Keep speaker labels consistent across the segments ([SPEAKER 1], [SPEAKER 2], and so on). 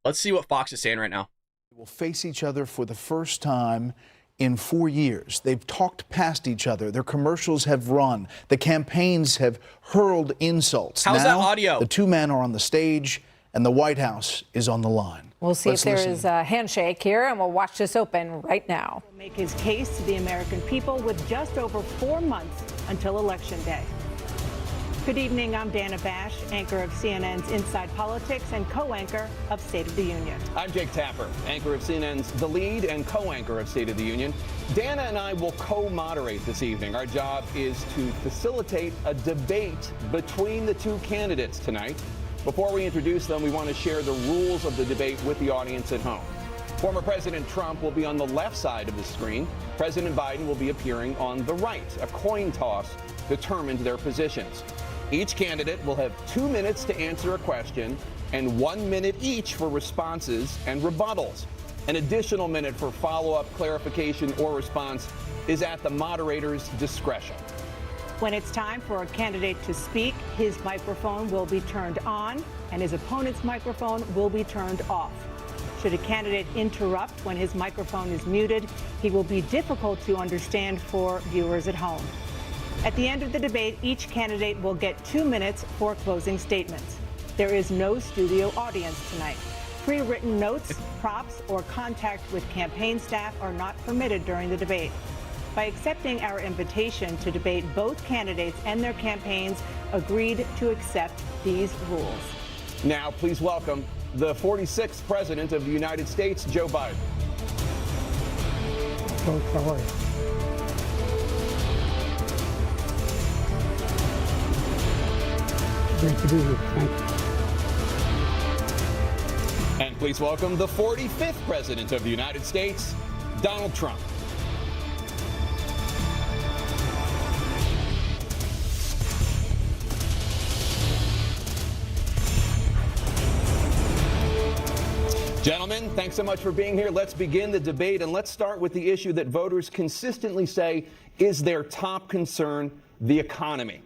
[SPEAKER 1] Let's see what Fox is saying right now.
[SPEAKER 2] They will face each other for the first time in 4 years. They've talked past each other. Their commercials have run. The campaigns have hurled insults.
[SPEAKER 1] How's that audio?
[SPEAKER 2] The two men are on the stage, and the White House is on the line.
[SPEAKER 3] We'll see if there is a handshake here, and we'll watch this open right now.
[SPEAKER 4] He'll make his case to the American people with just over 4 months until Election Day. Good evening, I'm Dana Bash, anchor of CNN's Inside Politics and co-anchor of State of the Union.
[SPEAKER 5] I'm Jake Tapper, anchor of CNN's The Lead and co-anchor of State of the Union. Dana and I will co-moderate this evening. Our job is to facilitate a debate between the two candidates tonight. Before we introduce them, we want to share the rules of the debate with the audience at home. Former President Trump will be on the left side of the screen. President Biden will be appearing on the right. A coin toss determined their positions. Each candidate will have 2 minutes to answer a question and 1 minute each for responses and rebuttals. An additional minute for follow-up, clarification, or response is at the moderator's discretion.
[SPEAKER 4] When it's time for a candidate to speak, his microphone will be turned on and his opponent's microphone will be turned off. Should a candidate interrupt when his microphone is muted, he will be difficult to understand for viewers at home. At the end of the debate, each candidate will get 2 minutes for closing statements. There is no studio audience tonight. Pre-written notes, props, or contact with campaign staff are not permitted during the debate. By accepting our invitation to debate, both candidates and their campaigns agreed to accept these rules.
[SPEAKER 5] Now, please welcome the 46th President of the United States, Joe Biden.
[SPEAKER 6] Folks, how are you? Great to be here. Thank you.
[SPEAKER 5] And please welcome the 45th President of the United States, Donald Trump. Gentlemen, thanks so much for being here. Let's begin the debate, and let's start with the issue that voters consistently say is their top concern, the economy.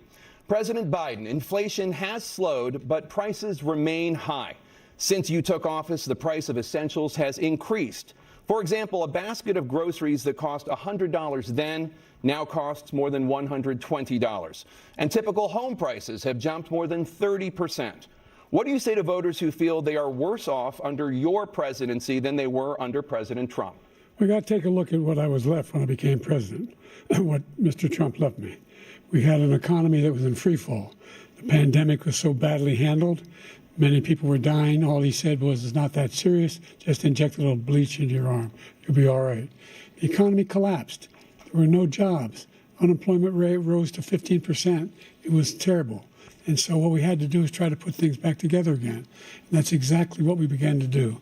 [SPEAKER 5] President Biden, inflation has slowed, but prices remain high. Since you took office, the price of essentials has increased. For example, a basket of groceries that cost $100 then now costs more than $120. And typical home prices have jumped more than 30%. What do you say to voters who feel they are worse off under your presidency than they were under President Trump?
[SPEAKER 6] We got to take a look at what I was left when I became president, what Mr. Trump left me. We had an economy that was in free fall. The pandemic was so badly handled. Many people were dying. All he said was, it's not that serious. Just inject a little bleach into your arm. You'll be all right. The economy collapsed. There were no jobs. Unemployment rate rose to 15%. It was terrible. And so what we had to do is try to put things back together again. And that's exactly what we began to do.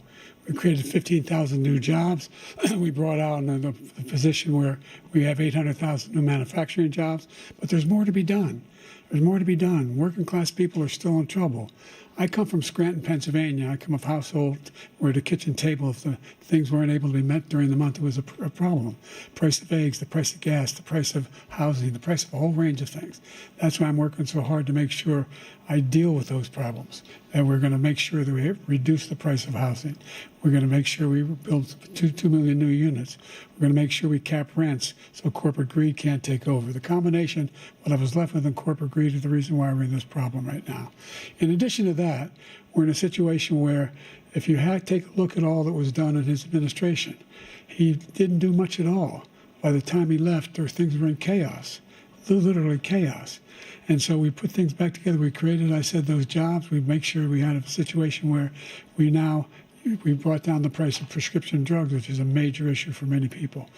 [SPEAKER 6] We created 15,000 new jobs. We brought out the position where we have 800,000 new manufacturing jobs. But there's more to be done. There's more to be done. Working class people are still in trouble. I come from Scranton, Pennsylvania. I come of a household where the kitchen table, if the things weren't able to be met during the month, it was a problem. Price of eggs, the price of gas, the price of housing, the price of a whole range of things. That's why I'm working so hard to make sure I deal with those problems. And we're going to make sure that we reduce the price of housing. We're going to make sure we build 2 million new units. We're going to make sure we cap rents so corporate greed can't take over. The combination, what I was left with in corporate greed, is the reason why we're in this problem right now. In addition to that, we're in a situation where if you take a look at all that was done in his administration, he didn't do much at all. By the time he left, things were in chaos, literally chaos. And so we put things back together. We created, I said, those jobs. We make sure we had a situation where we brought down the price of prescription drugs, which is a major issue for many people,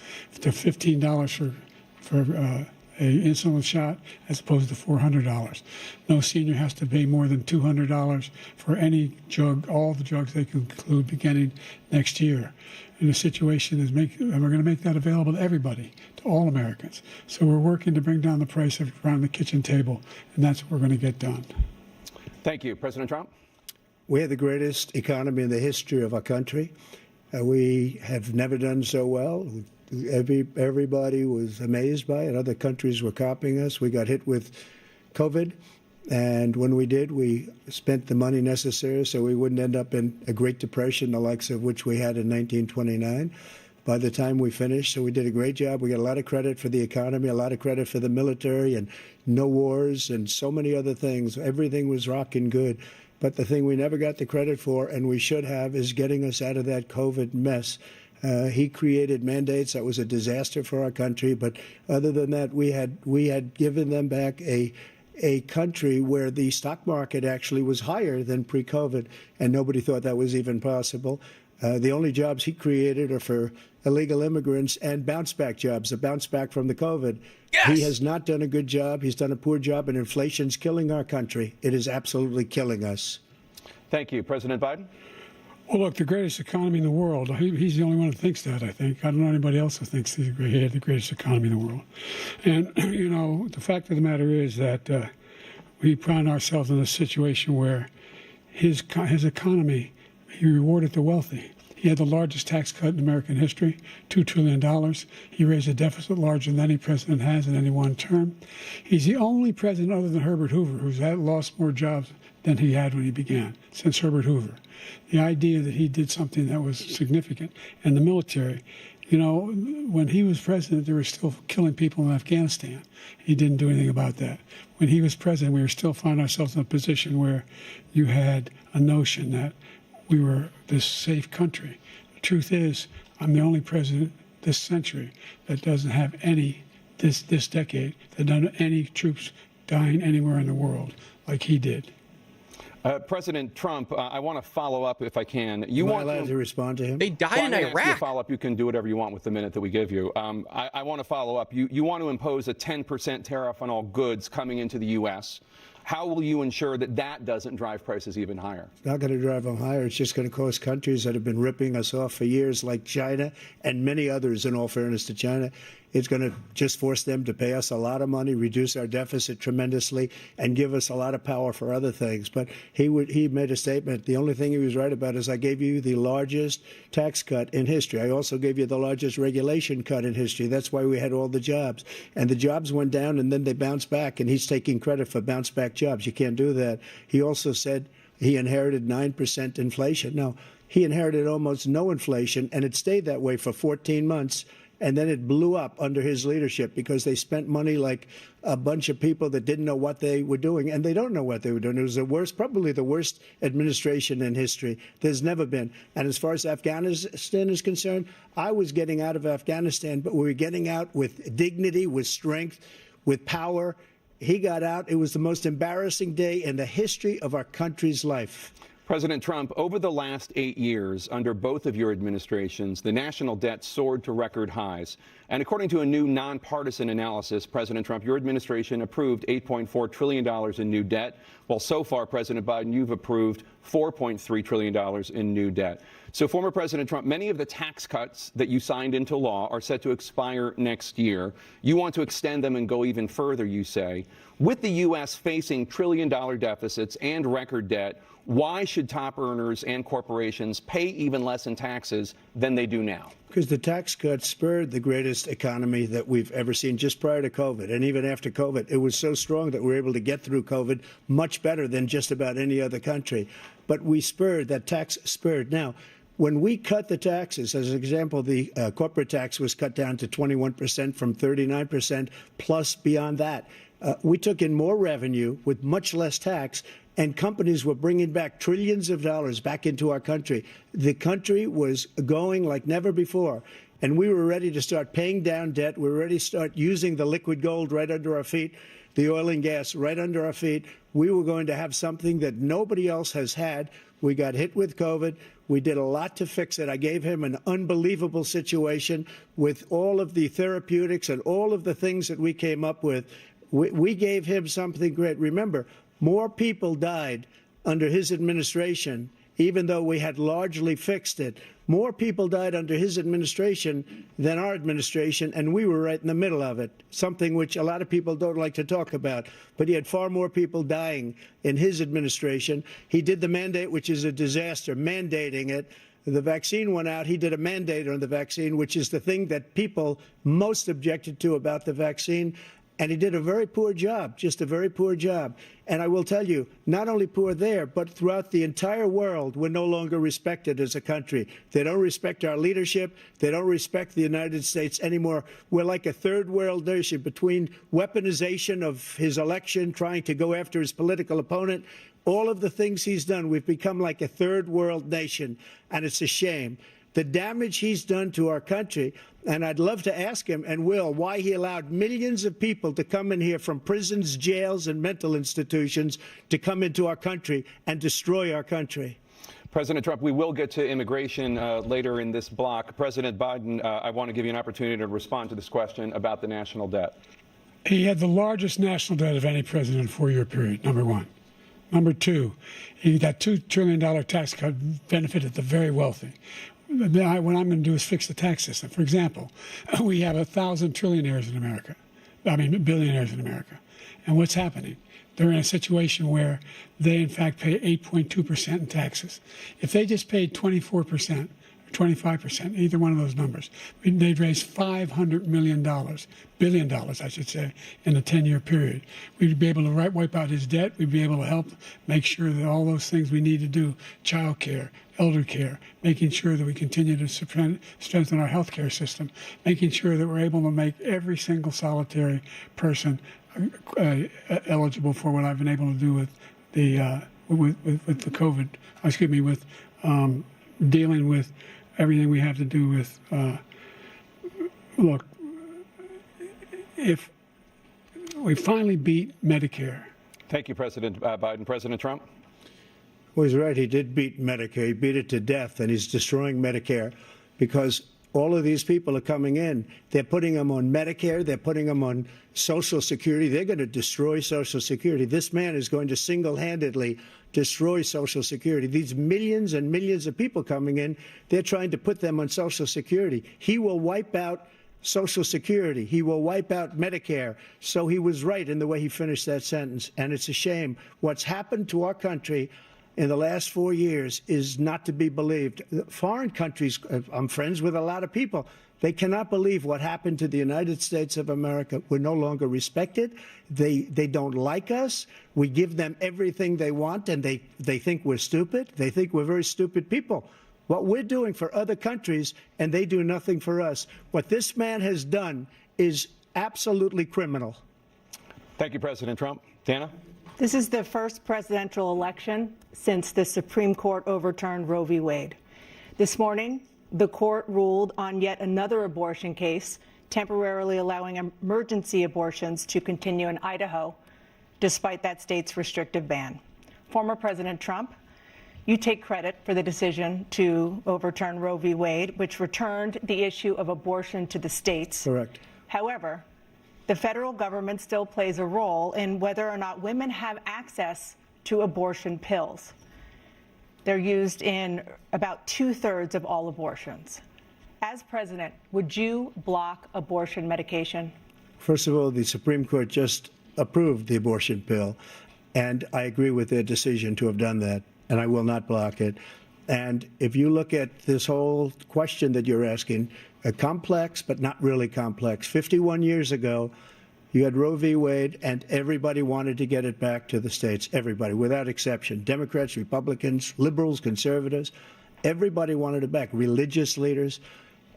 [SPEAKER 6] to $15 for a insulin shot as opposed to $400. No senior has to pay more than $200 for any drug, all the drugs they can include beginning next year. And the situation is and we're going to make that available to everybody, to all Americans. So we're working to bring down the price around the kitchen table, and that's what we're going to get done.
[SPEAKER 5] Thank you. President Trump?
[SPEAKER 7] We have the greatest economy in the history of our country. We have never done so well. Everybody was amazed by it. Other countries were copying us. We got hit with COVID. And when we did, we spent the money necessary so we wouldn't end up in a Great Depression, the likes of which we had in 1929. By the time we finished, so we did a great job. We got a lot of credit for the economy, a lot of credit for the military, and no wars, and so many other things. Everything was rocking good. But the thing we never got the credit for, and we should have, is getting us out of that COVID mess. He created mandates that was a disaster for our country. But other than that, we had given them back a country where the stock market actually was higher than pre-COVID, and nobody thought that was even possible. The only jobs he created are for illegal immigrants and bounce-back jobs, a bounce-back from the COVID. Yes! He has not done a good job. He's done a poor job, and inflation's killing our country. It is absolutely killing us.
[SPEAKER 5] Thank you. President Biden?
[SPEAKER 6] Well, look, the greatest economy in the world, he's the only one that thinks that, I think. I don't know anybody else who thinks he had the greatest economy in the world. And, you know, the fact of the matter is that we found ourselves in a situation where his economy, he rewarded the wealthy. He had the largest tax cut in American history, $2 trillion. He raised a deficit larger than any president has in any one term. He's the only president other than Herbert Hoover who's lost more jobs than he had when he began, since Herbert Hoover. The idea that he did something that was significant. And the military, you know, when he was president, they were still killing people in Afghanistan. He didn't do anything about that. When he was president, we were still finding ourselves in a position where you had a notion that we were this safe country. The truth is, I'm the only president this century that doesn't have this decade, that doesn't have any troops dying anywhere in the world like he did.
[SPEAKER 5] President Trump, I want to follow up if I can.
[SPEAKER 7] Am I allowed to respond to him?
[SPEAKER 1] They died in Iraq.
[SPEAKER 5] Ask you follow up. You can do whatever you want with the minute that we give you. I want to follow up. You want to impose a 10% tariff on all goods coming into the U.S. How will you ensure that that doesn't drive prices even higher?
[SPEAKER 7] It's not going to drive them higher. It's just going to cause countries that have been ripping us off for years, like China and many others, in all fairness to China. It's going to just force them to pay us a lot of money, reduce our deficit tremendously, and give us a lot of power for other things. But he made a statement. The only thing he was right about is I gave you the largest tax cut in history. I also gave you the largest regulation cut in history. That's why we had all the jobs. And the jobs went down, and then they bounced back, and he's taking credit for bounce-back jobs. You can't do that. He also said he inherited 9% inflation. No, he inherited almost no inflation, and it stayed that way for 14 months. And then it blew up under his leadership because they spent money like a bunch of people that didn't know what they were doing. And they don't know what they were doing. It was probably the worst administration in history. There's never been. And as far as Afghanistan is concerned, I was getting out of Afghanistan, but we were getting out with dignity, with strength, with power. He got out. It was the most embarrassing day in the history of our country's life.
[SPEAKER 5] President Trump, over the last 8 years, under both of your administrations, the national debt soared to record highs. And according to a new nonpartisan analysis, President Trump, your administration approved $8.4 trillion in new debt, while so far, President Biden, you've approved $4.3 trillion in new debt. So, former President Trump, many of the tax cuts that you signed into law are set to expire next year. You want to extend them and go even further, you say. With the U.S. facing trillion-dollar deficits and record debt, why should top earners and corporations pay even less in taxes than they do now?
[SPEAKER 7] Because the tax cuts spurred the greatest economy that we've ever seen just prior to COVID. And even after COVID, it was so strong that we were able to get through COVID much better than just about any other country. But we spurred, that tax spurred. Now, when we cut the taxes, as an example, the corporate tax was cut down to 21% from 39%, plus beyond that. We took in more revenue with much less tax, and companies were bringing back trillions of dollars back into our country. The country was going like never before, and we were ready to start paying down debt. We were ready to start using the liquid gold right under our feet, the oil and gas right under our feet. We were going to have something that nobody else has had. We got hit with COVID. We did a lot to fix it. I gave him an unbelievable situation with all of the therapeutics and all of the things that we came up with. We gave him something great. Remember, more people died under his administration, even though we had largely fixed it. More people died under his administration than our administration, and we were right in the middle of it, something which a lot of people don't like to talk about. But he had far more people dying in his administration. He did the mandate, which is a disaster, mandating it. The vaccine went out. He did a mandate on the vaccine, which is the thing that people most objected to about the vaccine. And he did a very poor job, just a very poor job. And I will tell you, not only poor there, but throughout the entire world, we're no longer respected as a country. They don't respect our leadership. They don't respect the United States anymore. We're like a third world nation between weaponization of his election, trying to go after his political opponent, all of the things he's done. We've become like a third world nation, and it's a shame. The damage he's done to our country, and I'd love to ask him, and will, why he allowed millions of people to come in here from prisons, jails, and mental institutions to come into our country and destroy our country.
[SPEAKER 5] President Trump, we will get to immigration later in this block. President Biden, I want to give you an opportunity to respond to this question about the national debt.
[SPEAKER 6] He had the largest national debt of any president in a 4-year period, number one. Number two, that $2 trillion tax cut benefited the very wealthy. What I'm going to do is fix the tax system. For example, we have 1,000 trillionaires in America. Billionaires in America. And what's happening? They're in a situation where they, in fact, pay 8.2% in taxes. If they just paid 24%, 25%, either one of those numbers, they'd raise $500 billion, I should say, in a 10-year period. We'd be able to wipe out his debt. We'd be able to help make sure that all those things we need to do, childcare, elder care, making sure that we continue to strengthen our healthcare system, making sure that we're able to make every single solitary person eligible for what I've been able to do with the with the COVID. With dealing with everything we have to do with. Look, if we finally beat Medicare.
[SPEAKER 5] Thank you, President Biden. President Trump?
[SPEAKER 7] Well, he's right. He did beat Medicare. He beat it to death, and he's destroying Medicare because all of these people are coming in. They're putting them on Medicare. They're putting them on Social Security. They're going to destroy Social Security. This man is going to single-handedly destroy Social Security. These millions and millions of people coming in, they're trying to put them on Social Security. He will wipe out Social Security. He will wipe out Medicare. So he was right in the way he finished that sentence. And it's a shame. What's happened to our country in the last 4 years is not to be believed. Foreign countries, I'm friends with a lot of people, they cannot believe what happened to the United States of America. We're no longer respected. They don't like us. We give them everything they want, and they think we're stupid. They think we're very stupid people. What we're doing for other countries, and they do nothing for us. What this man has done is absolutely criminal.
[SPEAKER 5] Thank you, President Trump. Dana?
[SPEAKER 4] This is the first presidential election since the Supreme Court overturned Roe v. Wade. This morning, the court ruled on yet another abortion case, temporarily allowing emergency abortions to continue in Idaho, despite that state's restrictive ban. Former President Trump, you take credit for the decision to overturn Roe v. Wade, which returned the issue of abortion to the states.
[SPEAKER 7] Correct.
[SPEAKER 4] However, the federal government still plays a role in whether or not women have access to abortion pills. They're used in about 2/3 of all abortions. As president, would you block abortion medication?
[SPEAKER 7] First of all, the Supreme Court just approved the abortion pill, and I agree with their decision to have done that, and I will not block it. And if you look at this whole question that you're asking, complex but not really complex. 51 years ago, you had Roe v. Wade, and everybody wanted to get it back to the states. Everybody, without exception. Democrats, Republicans, liberals, conservatives. Everybody wanted it back. Religious leaders.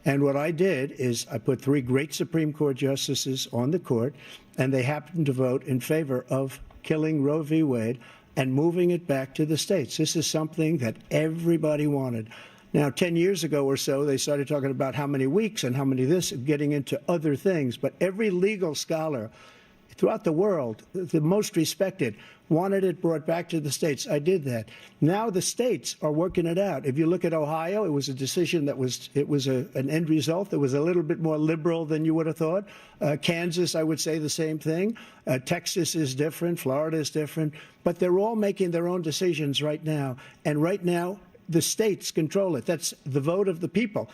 [SPEAKER 7] And what I did is I put 3 great Supreme Court justices on the court, and they happened to vote in favor of killing Roe v. Wade and moving it back to the states. This is something that everybody wanted. Now, 10 years ago or so, they started talking about how many weeks and how many this, getting into other things. But every legal scholar throughout the world, the most respected, wanted it brought back to the states. I did that. Now the states are working it out. If you look at Ohio, it was a decision that was an end result that was a little bit more liberal than you would have thought. Kansas, I would say the same thing. Texas is different. Florida is different. But they're all making their own decisions right now. And right now, the states control it. That's the vote of the people.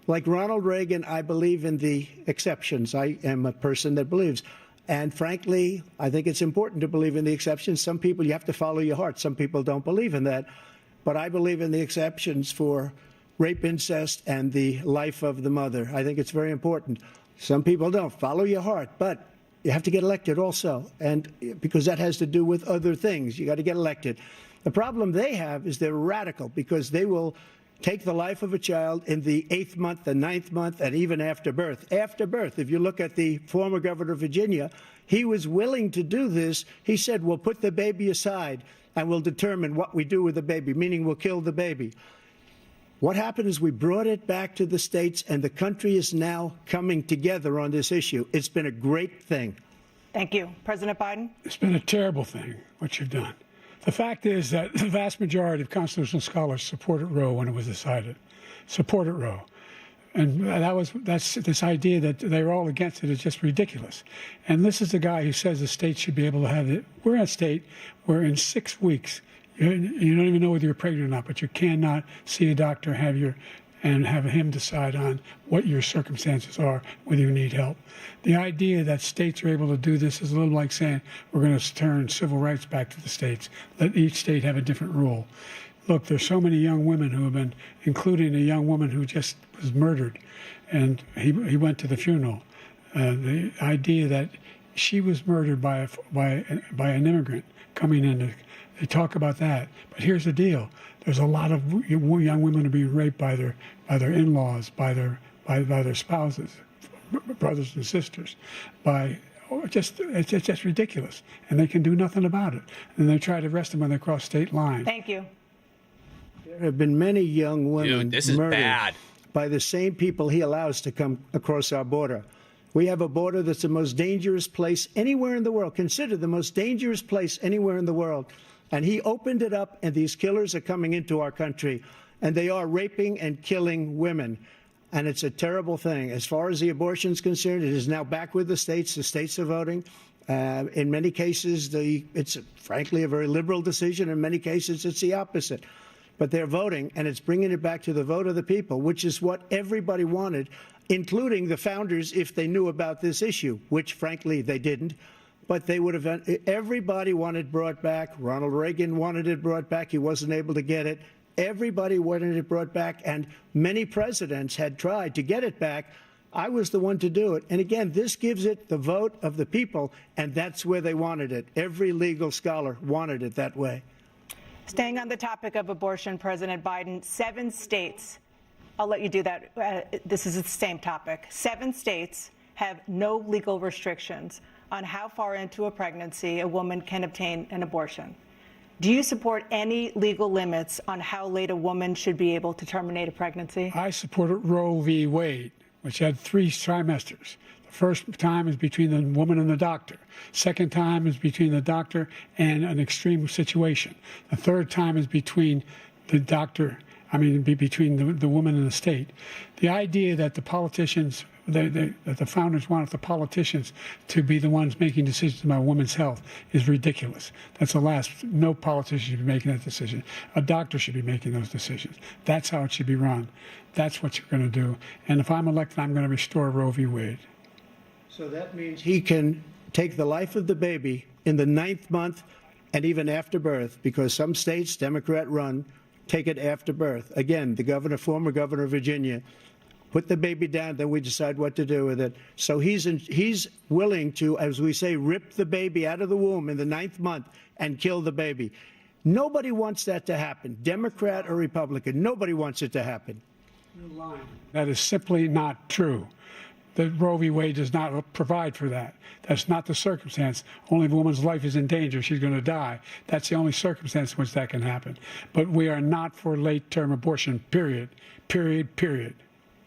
[SPEAKER 7] Like Ronald Reagan, I believe in the exceptions. I am a person that believes. And frankly, I think it's important to believe in the exceptions. Some people, you have to follow your heart. Some people don't believe in that. But I believe in the exceptions for rape, incest, and the life of the mother. I think it's very important. Some people don't. Follow your heart. But You have to get elected also, and because that has to do with other things. You got to get elected. The problem they have is they're radical because they will take the life of a child in the 8th month, the 9th month, and even after birth. After birth, if you look at the former governor of Virginia, he was willing to do this. He said, we'll put the baby aside and we'll determine what we do with the baby, meaning we'll kill the baby. What happened is we brought it back to the states, and the country is now coming together on this issue. It's been a great thing.
[SPEAKER 4] Thank you. President Biden?
[SPEAKER 6] It's been a terrible thing, what you've done. The fact is that the vast majority of constitutional scholars supported Roe when it was decided, supported Roe. And that's this idea that they're all against it is just ridiculous. And this is the guy who says the states should be able to have it. We're in a state where in 6 weeks, you don't even know whether you're pregnant or not, but you cannot see a doctor, and have him decide on what your circumstances are, whether you need help. The idea that states are able to do this is a little like saying we're going to turn civil rights back to the states, let each state have a different rule. Look, there's so many young women who have been, including a young woman who just was murdered, and he went to the funeral. The idea that she was murdered by an immigrant coming in, they talk about that. But here's the deal. There's a lot of young women who are being raped by their in-laws, by their spouses, brothers and sisters, it's just ridiculous, and they can do nothing about it. And they try to arrest them when they cross state lines.
[SPEAKER 4] Thank you.
[SPEAKER 7] There have been many young women
[SPEAKER 1] this is
[SPEAKER 7] murdered
[SPEAKER 1] bad.
[SPEAKER 7] by the same people he allows to come across our border. We have a border that's the most dangerous place anywhere in the world, considered the most dangerous place anywhere in the world. And he opened it up, and these killers are coming into our country, and they are raping and killing women. And it's a terrible thing. As far as the abortion is concerned, it is now back with the states. The states are voting. In many cases, it's frankly a very liberal decision. In many cases, it's the opposite. But they're voting, and it's bringing it back to the vote of the people, which is what everybody wanted, including the founders, if they knew about this issue, which, frankly, they didn't. But they would have, everybody wanted it brought back. Ronald Reagan wanted it brought back. He wasn't able to get it. Everybody wanted it brought back, and many presidents had tried to get it back. I was the one to do it. And again, this gives it the vote of the people, and that's where they wanted it. Every legal scholar wanted it that way.
[SPEAKER 4] Staying on the topic of abortion, President Biden, 7 states, I'll let you do that. This is the same topic. 7 states have no legal restrictions on how far into a pregnancy a woman can obtain an abortion. Do you support any legal limits on how late a woman should be able to terminate a pregnancy?
[SPEAKER 6] I supported Roe v. Wade, which had 3 trimesters. The first time is between the woman and the doctor. Second time is between the doctor and an extreme situation. The third time is between the doctor, between the woman and the state. The idea that the politicians, that the founders wanted the politicians to be the ones making decisions about women's health is ridiculous. That's the last. No politician should be making that decision. A doctor should be making those decisions. That's how it should be run. That's what you're going to do. And if I'm elected, I'm going to restore Roe v. Wade.
[SPEAKER 7] So that means he can take the life of the baby in the 9th month and even after birth, because some states, Democrat run, take it after birth. Again, the former governor of Virginia, put the baby down, then we decide what to do with it. So he's willing to, as we say, rip the baby out of the womb in the 9th month and kill the baby. Nobody wants that to happen, Democrat or Republican. Nobody wants it to happen.
[SPEAKER 6] You're lying. That is simply not true. The Roe v. Wade does not provide for that. That's not the circumstance. Only if a woman's life is in danger, she's going to die. That's the only circumstance in which that can happen. But we are not for late-term abortion, period. Period, period.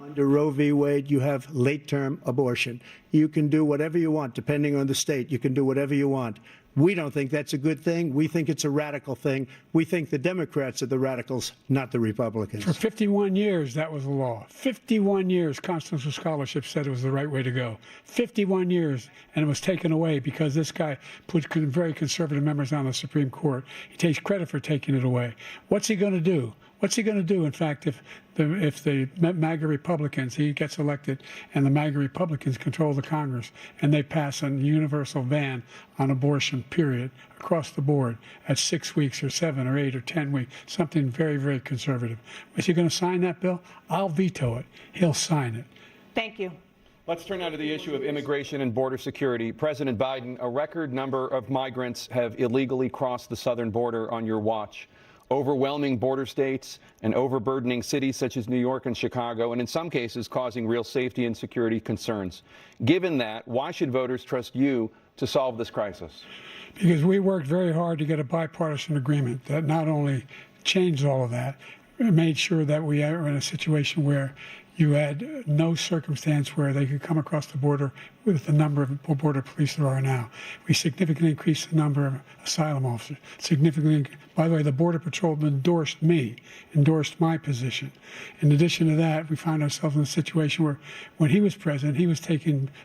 [SPEAKER 7] Under Roe v. Wade, you have late-term abortion. You can do whatever you want, depending on the state. You can do whatever you want. We don't think that's a good thing. We think it's a radical thing. We think the Democrats are the radicals, not the Republicans.
[SPEAKER 6] For 51 years, that was the law. 51 years, constitutional scholarship said it was the right way to go. 51 years, and it was taken away because this guy put very conservative members on the Supreme Court. He takes credit for taking it away. What's he going to do? What's he going to do, in fact, if the MAGA Republicans, he gets elected, and the MAGA Republicans control the Congress, and they pass a universal ban on abortion, period, across the board at 6 weeks or 7 or 8 or 10 weeks, something very, very conservative. Is he going to sign that bill? I'll veto it. He'll sign it.
[SPEAKER 4] Thank you.
[SPEAKER 5] Let's turn now to the issue of immigration and border security. President Biden, a record number of migrants have illegally crossed the southern border on your watch. Overwhelming border states and overburdening cities such as New York and Chicago, and in some cases causing real safety and security concerns. Given that, why should voters trust you to solve this crisis?
[SPEAKER 6] Because we worked very hard to get a bipartisan agreement that not only changed all of that, it made sure that we are in a situation where you had no circumstance where they could come across the border with the number of border police there are now. We significantly increased the number of asylum officers. By the way, the Border Patrol endorsed my position. In addition to that, we found ourselves in a situation where when he was president, he was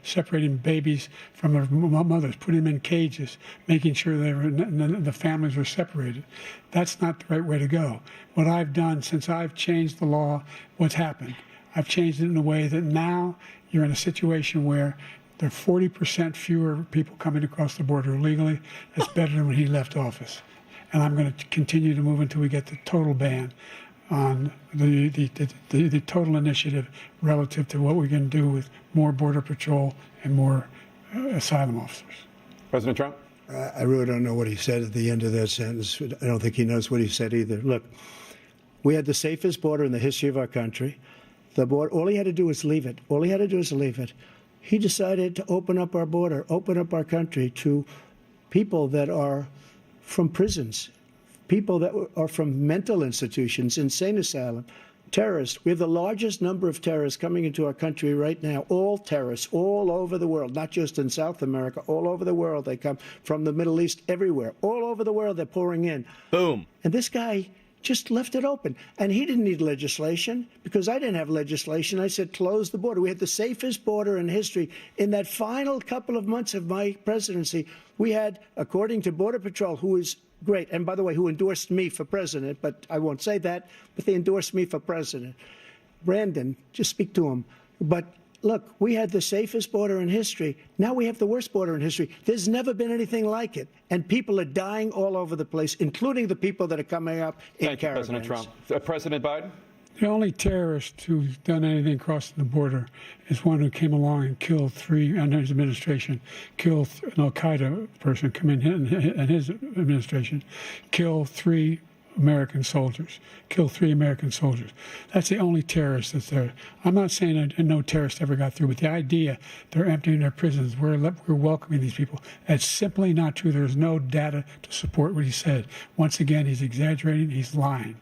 [SPEAKER 6] separating babies from their mothers, putting them in cages, making sure the families were separated. That's not the right way to go. What I've done since I've changed the law, what's happened? I've changed it in a way that now you're in a situation where there are 40% fewer people coming across the border illegally. That's better than when he left office. And I'm going to continue to move until we get the total ban on the total initiative relative to what we can do with more Border Patrol and more asylum officers.
[SPEAKER 5] President Trump?
[SPEAKER 7] I really don't know what he said at the end of that sentence. I don't think he knows what he said either. Look, we had the safest border in the history of our country. The border, all he had to do was leave it. All he had to do was leave it. He decided to open up our border, open up our country to people that are from prisons, people that are from mental institutions, insane asylum, terrorists. We have the largest number of terrorists coming into our country right now, all terrorists, all over the world, not just in South America, all over the world. They come from the Middle East, everywhere. All over the world, they're pouring in.
[SPEAKER 5] Boom.
[SPEAKER 7] And this guy just left it open. And he didn't need legislation because I didn't have legislation. I said, close the border. We had the safest border in history. In that final couple of months of my presidency, we had, according to Border Patrol, who is great, and by the way, who endorsed me for president, but I won't say that, but they endorsed me for president. Brandon, just speak to him. But look, we had the safest border in history. Now we have the worst border in history. There's never been anything like it. And people are dying all over the place, including the people that are coming up in
[SPEAKER 5] Thank you,
[SPEAKER 7] caravans.
[SPEAKER 5] President Trump. President Biden?
[SPEAKER 6] The only terrorist who's done anything crossing the border is one who came along and killed three, under his administration, killed an al-Qaeda person come in his administration, killed three American soldiers. That's the only terrorist that's there. I'm not saying that no terrorist ever got through, but the idea they're emptying their prisons, we're welcoming these people, that's simply not true. There's no data to support what he said. Once again, he's exaggerating, he's lying.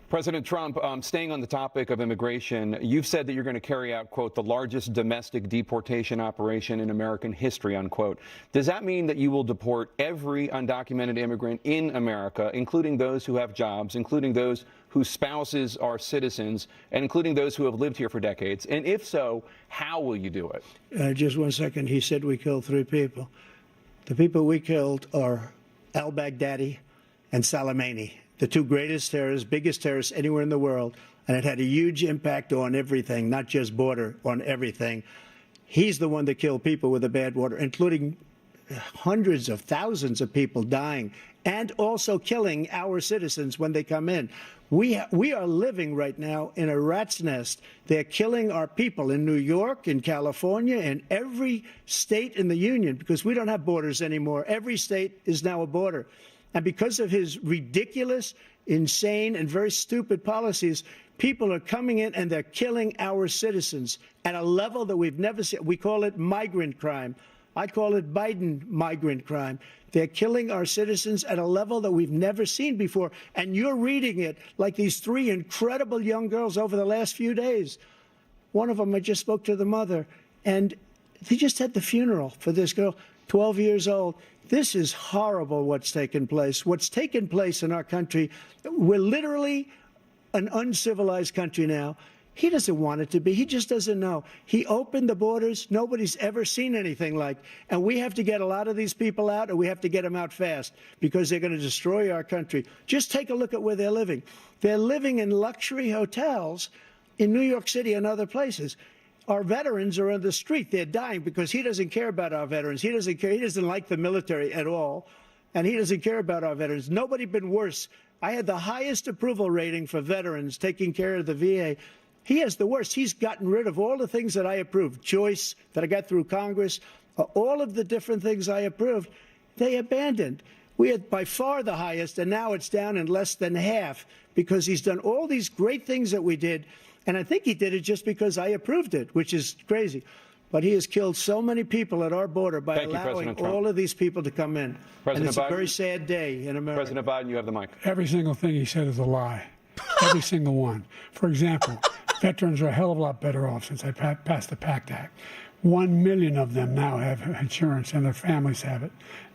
[SPEAKER 5] President Trump, staying on the topic of immigration, you've said that you're going to carry out, quote, the largest domestic deportation operation in American history, unquote. Does that mean that you will deport every undocumented immigrant in America, including those who have jobs, including those whose spouses are citizens, and including those who have lived here for decades? And if so, how will you do it?
[SPEAKER 7] Just 1 second. He said we killed 3 people. The people we killed are al-Baghdadi and Soleimani, the 2 greatest terrorists, biggest terrorists anywhere in the world. And it had a huge impact on everything, not just border, on everything. He's the one that killed people with the bad water, including hundreds of thousands of people dying and also killing our citizens when they come in. We are living right now in a rat's nest. They're killing our people in New York, in California, in every state in the union because we don't have borders anymore. Every state is now a border. And because of his ridiculous, insane, and very stupid policies, people are coming in and they're killing our citizens at a level that we've never seen. We call it migrant crime. I call it Biden migrant crime. They're killing our citizens at a level that we've never seen before. And you're reading it like these 3 incredible young girls over the last few days. One of them, I just spoke to the mother, and they just had the funeral for this girl, 12 years old. This is horrible what's taken place. What's taken place in our country, we're literally an uncivilized country now. He doesn't want it to be. He just doesn't know. He opened the borders. Nobody's ever seen anything like. And we have to get a lot of these people out, and we have to get them out fast because they're going to destroy our country. Just take a look at where they're living. They're living in luxury hotels in New York City and other places. Our veterans are on the street. They're dying because he doesn't care about our veterans. He doesn't care. He doesn't like the military at all, and he doesn't care about our veterans. Nobody been worse. I had the highest approval rating for veterans taking care of the VA He has the worst. He's gotten rid of all the things that I approved, choice that I got through Congress, all of the different things I approved, they abandoned. We had by far the highest, and now it's down in less than half because he's done all these great things that we did. And I think he did it just because I approved it, which is crazy. But he has killed so many people at our border by allowing all of these people to come in. And it's a very sad day in America.
[SPEAKER 5] President Biden, you have the mic.
[SPEAKER 6] Every single thing he said is a lie. Every single one. For example, veterans are a hell of a lot better off since I passed the PACT Act. 1 million of them now have insurance, and their families have it.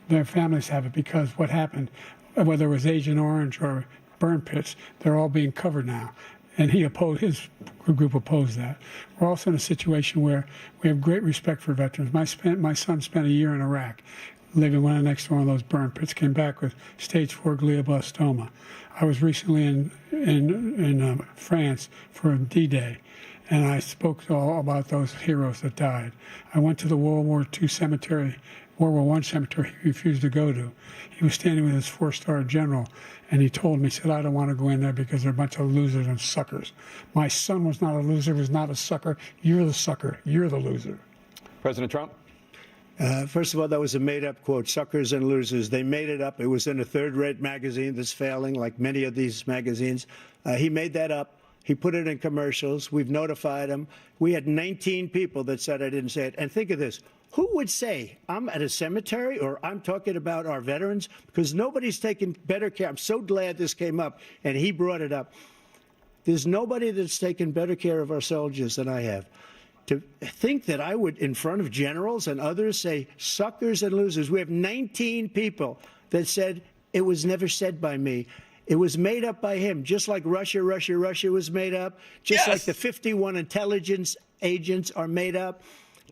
[SPEAKER 6] Their families have it because what happened, whether it was Agent Orange or burn pits, they're all being covered now. And his group opposed that. We're also in a situation where we have great respect for veterans. My son spent a year in Iraq, living next to one of those burn pits, came back with stage 4 glioblastoma. I was recently in France for D-Day, and I spoke all about those heroes that died. I went to the World War II cemetery, World War I cemetery he refused to go to. He was standing with his 4-star general, and he told me, he said, I don't want to go in there because they're a bunch of losers and suckers. My son was not a loser, was not a sucker. You're the sucker. You're the loser.
[SPEAKER 5] President Trump?
[SPEAKER 7] First of all, that was a made-up quote, suckers and losers. They made it up. It was in a third-rate magazine that's failing, like many of these magazines. He made that up. He put it in commercials. We've notified him. We had 19 people that said I didn't say it. And think of this. Who would say I'm at a cemetery or I'm talking about our veterans? Because nobody's taken better care. I'm so glad this came up, and he brought it up. There's nobody that's taken better care of our soldiers than I have. To think that I would, in front of generals and others, say suckers and losers. We have 19 people that said it was never said by me. It was made up by him, just like Russia was made up, just like the 51 intelligence agents are made up,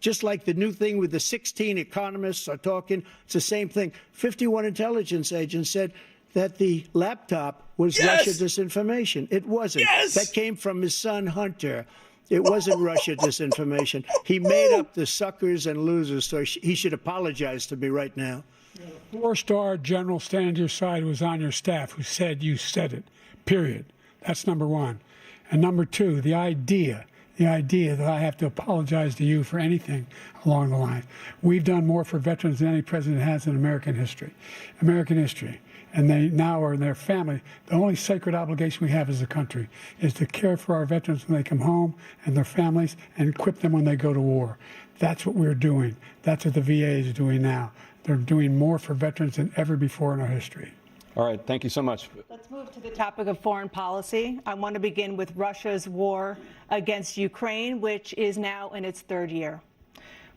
[SPEAKER 7] just like the new thing with the 16 economists are talking. It's the same thing. 51 intelligence agents said that the laptop was Russia disinformation. It wasn't. That came from his son, Hunter. It wasn't Russia disinformation. He made up the suckers and losers, so he should apologize to me right now.
[SPEAKER 6] 4-star general standing to your side who was on your staff who said you said it, period. That's number one. And number two, the idea that I have to apologize to you for anything along the line. We've done more for veterans than any president has in American history. And they now are in their family. The only sacred obligation we have as a country is to care for our veterans when they come home and their families and equip them when they go to war. That's what we're doing. That's what the VA is doing now. They're doing more for veterans than ever before in our history.
[SPEAKER 5] All right. Thank you so much.
[SPEAKER 4] Let's move to the topic of foreign policy. I want to begin with Russia's war against Ukraine, which is now in its third year.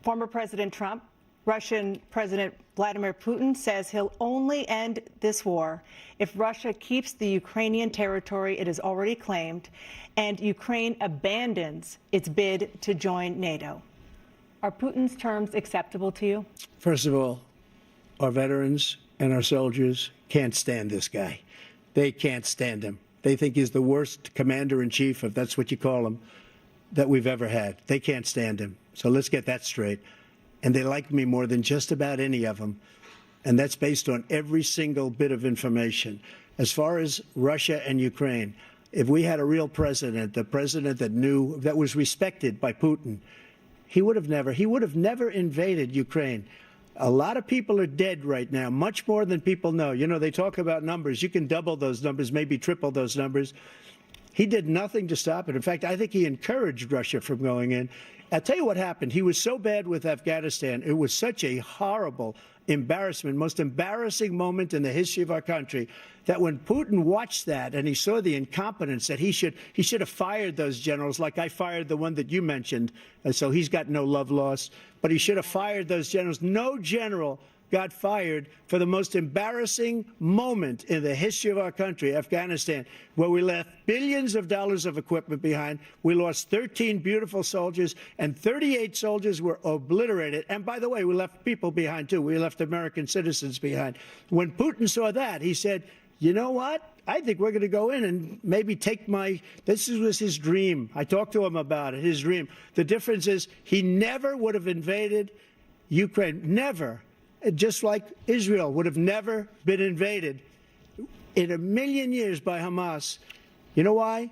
[SPEAKER 4] Former President Trump, Russian President Vladimir Putin says he'll only end this war if Russia keeps the Ukrainian territory it has already claimed and Ukraine abandons its bid to join NATO. Are Putin's terms acceptable to you?
[SPEAKER 7] First of all, our veterans and our soldiers can't stand this guy. They can't stand him. They think he's the worst commander-in-chief, if that's what you call him, that we've ever had. They can't stand him. So let's get that straight. And they like me more than just about any of them. And that's based on every single bit of information. As far as Russia and Ukraine, if we had a real president, the president that knew, that was respected by Putin, he would have never invaded Ukraine. A lot of people are dead right now, much more than people know. You know, they talk about numbers. You can double those numbers, maybe triple those numbers. He did nothing to stop it. In fact, I think he encouraged Russia from going in. I'll tell you what happened. He was so bad with Afghanistan. It was such a horrible embarrassment, most embarrassing moment in the history of our country, that when Putin watched that and he saw the incompetence, that he should have fired those generals, like I fired the one that you mentioned. And so he's got no love lost. But he should have fired those generals. No general got fired for the most embarrassing moment in the history of our country, Afghanistan, where we left billions of dollars of equipment behind. We lost 13 beautiful soldiers, and 38 soldiers were obliterated. And by the way, we left people behind, too. We left American citizens behind. When Putin saw that, he said, you know what? I think we're going to go in and maybe take this was his dream. I talked to him about it, his dream. The difference is he never would have invaded Ukraine, never. Just like Israel would have never been invaded in a million years by Hamas. You know why?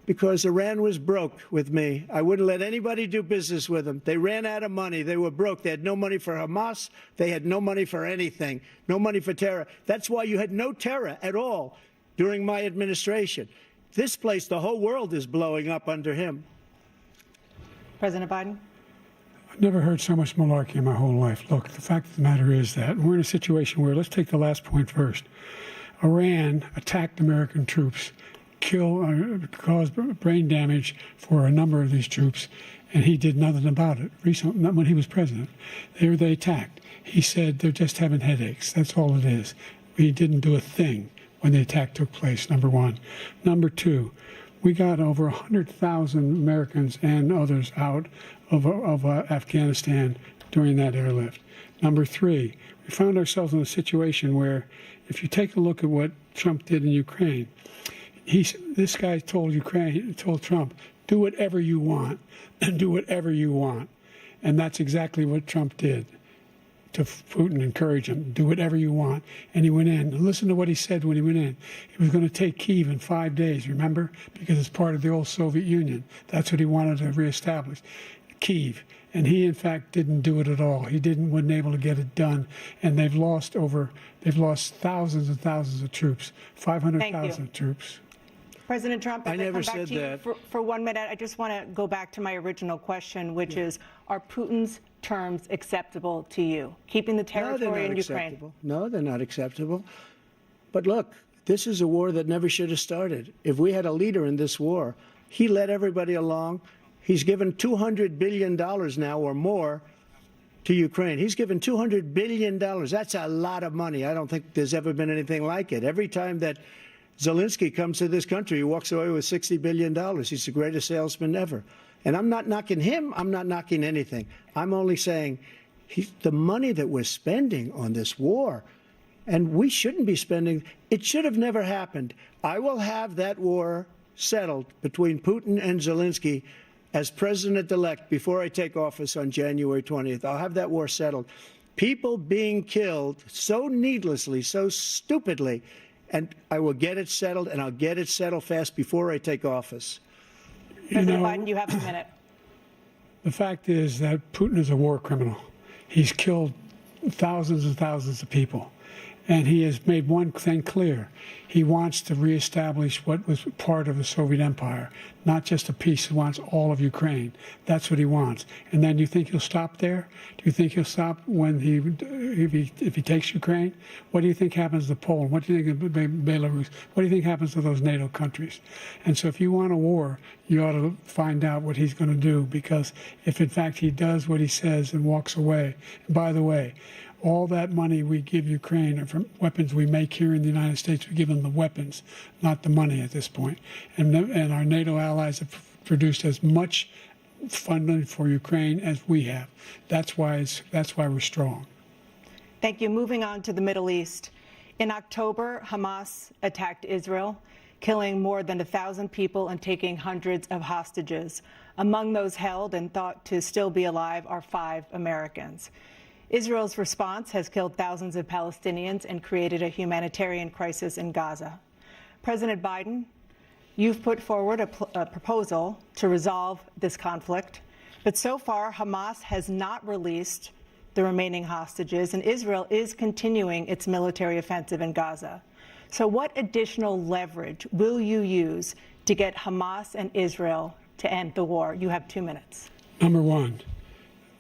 [SPEAKER 7] Because Iran was broke with me. I wouldn't let anybody do business with them. They ran out of money. They were broke. They had no money for Hamas. They had no money for anything, no money for terror. That's why you had no terror at all during my administration. This place, the whole world is blowing up under him.
[SPEAKER 4] President Biden?
[SPEAKER 6] I've never heard so much malarkey in my whole life. Look, the fact of the matter is that we're in a situation where, let's take the last point first. Iran attacked American troops, caused brain damage for a number of these troops, and he did nothing about it. Recently, not when he was president, they attacked. He said they're just having headaches. That's all it is. He didn't do a thing when the attack took place, number one. Number 2, we got over 100,000 Americans and others out of Afghanistan during that airlift. Number 3, we found ourselves in a situation where, if you take a look at what Trump did in Ukraine, this guy told Trump, do whatever you want, and do whatever you want. And that's exactly what Trump did to Putin, encourage him, do whatever you want. And he went in. And listen to what he said when he went in. He was going to take Kyiv in 5 days, remember? Because it's part of the old Soviet Union. That's what he wanted to reestablish, Kyiv. And he, in fact, didn't do it at all. He wasn't able to get it done. And they've lost thousands and thousands of troops, 500,000 troops.
[SPEAKER 4] President Trump,
[SPEAKER 7] I never
[SPEAKER 4] come back
[SPEAKER 7] said
[SPEAKER 4] to you
[SPEAKER 7] that.
[SPEAKER 4] for 1 minute, I just want to go back to my original question, which is, are Putin's terms acceptable to you? Keeping the territory in Ukraine?
[SPEAKER 7] Acceptable. No, they're not acceptable. But look, this is a war that never should have started. If we had a leader in this war, he led everybody along. He's given $200 billion now or more to Ukraine. He's given $200 billion. That's a lot of money. I don't think there's ever been anything like it. Every time that Zelensky comes to this country, he walks away with $60 billion. He's the greatest salesman ever. And I'm not knocking him. I'm not knocking anything. I'm only saying the money that we're spending on this war, and we shouldn't be spending, it should have never happened. I will have that war settled between Putin and Zelensky as president-elect before I take office on January 20th. I'll have that war settled. People being killed so needlessly, so stupidly, and I will get it settled, and I'll get it settled fast before I take office.
[SPEAKER 4] President Biden, you have a minute.
[SPEAKER 6] The fact is that Putin is a war criminal. He's killed thousands and thousands of people. And he has made one thing clear. He wants to reestablish what was part of the Soviet Empire, not just a piece. He wants all of Ukraine. That's what he wants. And then, do you think he'll stop there? Do you think he'll stop when if he takes Ukraine? What do you think happens to Poland? What do you think of Belarus? What do you think happens to those NATO countries? And so if you want a war, you ought to find out what he's going to do, because if in fact he does what he says and walks away, and by the way, all that money we give Ukraine are from weapons we make here in the United States. We give them the weapons, not the money at this point. And our NATO allies have produced as much funding for Ukraine as we have. That's why we're strong.
[SPEAKER 4] Thank you. Moving on to the Middle East. In October, Hamas attacked Israel, killing more than 1,000 people and taking hundreds of hostages. Among those held and thought to still be alive are 5 Americans. Israel's response has killed thousands of Palestinians and created a humanitarian crisis in Gaza. President Biden, you've put forward a proposal to resolve this conflict, but so far Hamas has not released the remaining hostages, and Israel is continuing its military offensive in Gaza. So what additional leverage will you use to get Hamas and Israel to end the war? You have 2 minutes.
[SPEAKER 6] Number one,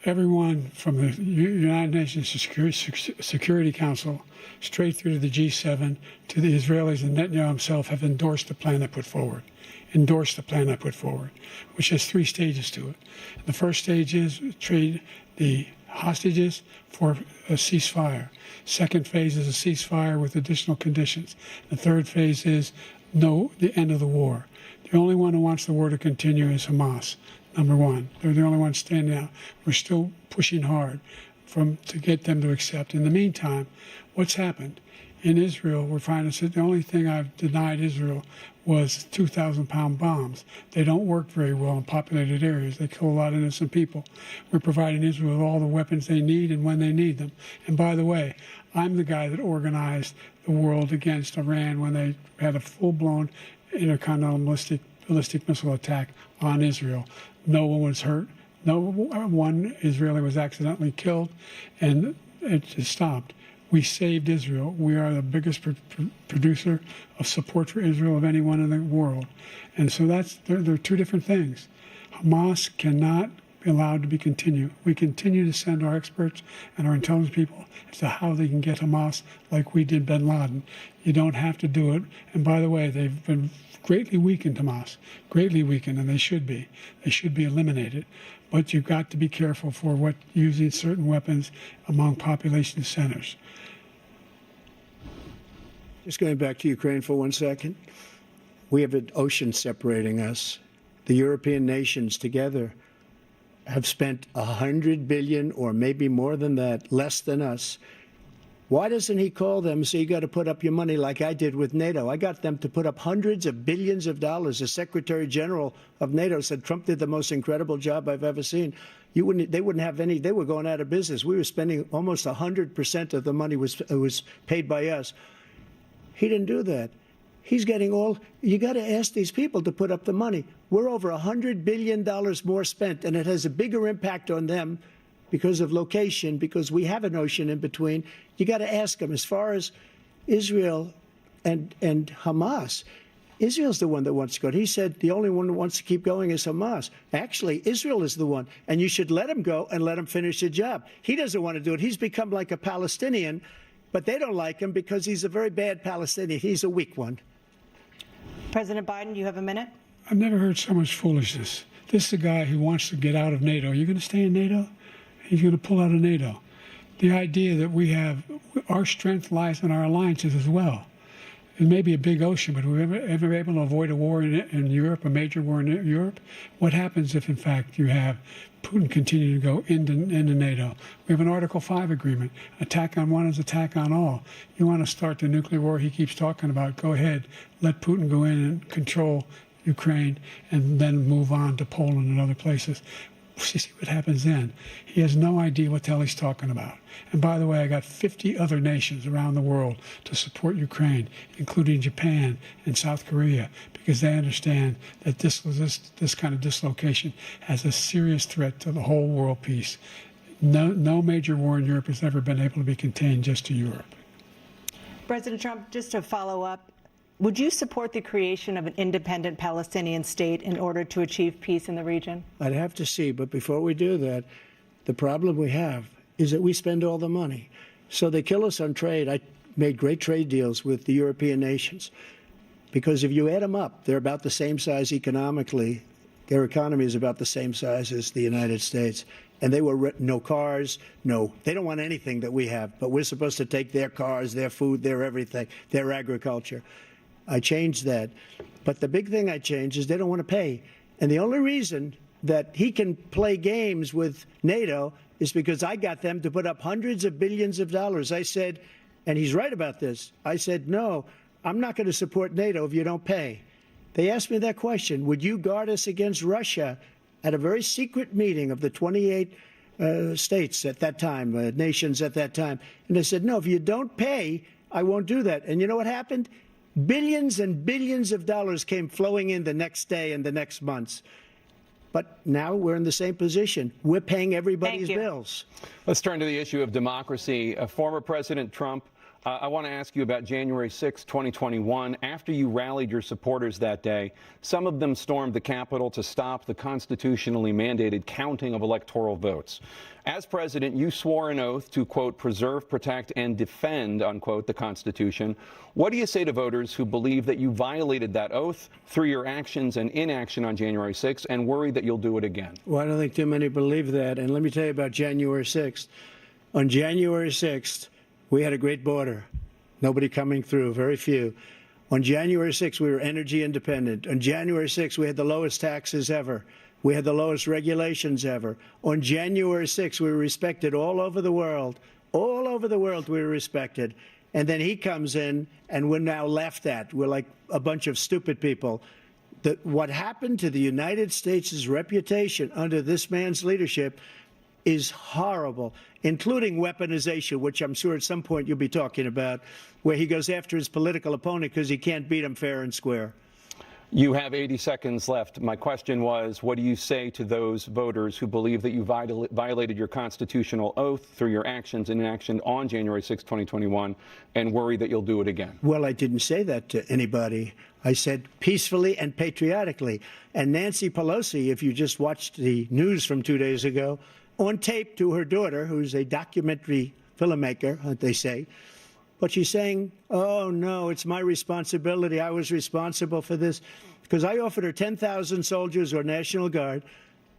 [SPEAKER 6] everyone from the United Nations Security Council straight through to the G7 to the Israelis and Netanyahu himself have endorsed the plan I put forward. Which has 3 stages to it. The first stage is trade the hostages for a ceasefire. Second phase is a ceasefire with additional conditions. The third phase is the end of the war. The only one who wants the war to continue is Hamas. Number one, they're the only ones standing out. We're still pushing hard to get them to accept. In the meantime, what's happened? In Israel, we're finding that the only thing I've denied Israel was 2,000-pound bombs. They don't work very well in populated areas. They kill a lot of innocent people. We're providing Israel with all the weapons they need and when they need them. And by the way, I'm the guy that organized the world against Iran when they had a full-blown intercontinental ballistic ballistic missile attack on Israel. No one was hurt. No one Israeli was accidentally killed, and it just stopped. We saved Israel. We are the biggest producer of support for Israel of anyone in the world. And so there are two different things. Hamas cannot be allowed to be continued. We continue to send our experts and our intelligence people as to how they can get Hamas like we did bin Laden. You don't have to do it. And by the way, they've been greatly weakened, Hamas, greatly weakened, and they should be. They should be eliminated. But you've got to be careful for what using certain weapons among population centers.
[SPEAKER 7] Just going back to Ukraine for 1 second. We have an ocean separating us. The European nations together have spent $100 billion, or maybe more than that, less than us. Why doesn't he call them and say, you got to put up your money like I did with NATO? I got them to put up hundreds of billions of dollars. The Secretary General of NATO said Trump did the most incredible job I've ever seen. They wouldn't have any. They were going out of business. We were spending almost 100% of the money was paid by us. He didn't do that. He's getting all. You got to ask these people to put up the money. We're over $100 billion more spent, and it has a bigger impact on them because of location, because we have an ocean in between. You got to ask them. As far as Israel and Hamas, Israel's the one that wants to go. He said the only one that wants to keep going is Hamas. Actually, Israel is the one, and you should let him go and let him finish the job. He doesn't want to do it. He's become like a Palestinian, but they don't like him because he's a very bad Palestinian. He's a weak one.
[SPEAKER 4] President Biden, you have a minute.
[SPEAKER 6] I've never heard so much foolishness. This is a guy who wants to get out of NATO. Are you going to stay in NATO? He's going to pull out of NATO. The idea that we have, our strength lies in our alliances as well. It may be a big ocean, but we're ever able to avoid a war in Europe, a major war in Europe? What happens if, in fact, you have Putin continue to go into NATO? We have an Article 5 agreement. Attack on one is attack on all. You want to start the nuclear war he keeps talking about, go ahead. Let Putin go in and control Ukraine and then move on to Poland and other places. See what happens then. He has no idea what the hell he's talking about. And by the way, I got 50 other nations around the world to support Ukraine, including Japan and South Korea, because they understand that this kind of dislocation has a serious threat to the whole world peace. No major war in Europe has ever been able to be contained just to Europe.
[SPEAKER 4] President Trump, just to follow up, would you support the creation of an independent Palestinian state in order to achieve peace in the region?
[SPEAKER 7] I'd have to see, but before we do that, the problem we have is that we spend all the money. So they kill us on trade. I made great trade deals with the European nations because if you add them up, they're about the same size economically. Their economy is about the same size as the United States. And they were no cars, they don't want anything that we have, but we're supposed to take their cars, their food, their everything, their agriculture. I changed that. But the big thing I changed is they don't want to pay. And the only reason that he can play games with NATO is because I got them to put up hundreds of billions of dollars. I said, and he's right about this, I said, no, I'm not going to support NATO if you don't pay. They asked me that question, would you guard us against Russia at a very secret meeting of the 28 states at that time, nations at that time? And I said, no, if you don't pay, I won't do that. And you know what happened? Billions and billions of dollars came flowing in the next day and the next months. But now we're in the same position. We're paying everybody's bills.
[SPEAKER 5] Let's turn to the issue of democracy. Former President Trump, I want to ask you about January 6, 2021. After you rallied your supporters that day, some of them stormed the Capitol to stop the constitutionally mandated counting of electoral votes. As president, you swore an oath to, quote, preserve, protect, and defend, unquote, the Constitution. What do you say to voters who believe that you violated that oath through your actions and inaction on January 6th and worry that you'll do it again?
[SPEAKER 7] Well, I don't think too many believe that. And let me tell you about January 6th. On January 6th, we had a great border. Nobody coming through, very few. On January 6th, we were energy independent. On January 6th, we had the lowest taxes ever. We had the lowest regulations ever. On January 6th, we were respected all over the world. All over the world, we were respected. And then he comes in, and we're now laughed at. We're like a bunch of stupid people. What happened to the United States' reputation under this man's leadership is horrible, including weaponization, which I'm sure at some point you'll be talking about, where he goes after his political opponent because he can't beat him fair and square.
[SPEAKER 5] You have 80 seconds left. My question was, what do you say to those voters who believe that you violated your constitutional oath through your actions and inaction on January 6, 2021, and worry that you'll do it again?
[SPEAKER 7] Well, I didn't say that to anybody. I said peacefully and patriotically. And Nancy Pelosi, if you just watched the news from 2 days ago, on tape to her daughter, who's a documentary filmmaker, they say, but she's saying, oh, no, it's my responsibility. I was responsible for this. Because I offered her 10,000 soldiers or National Guard,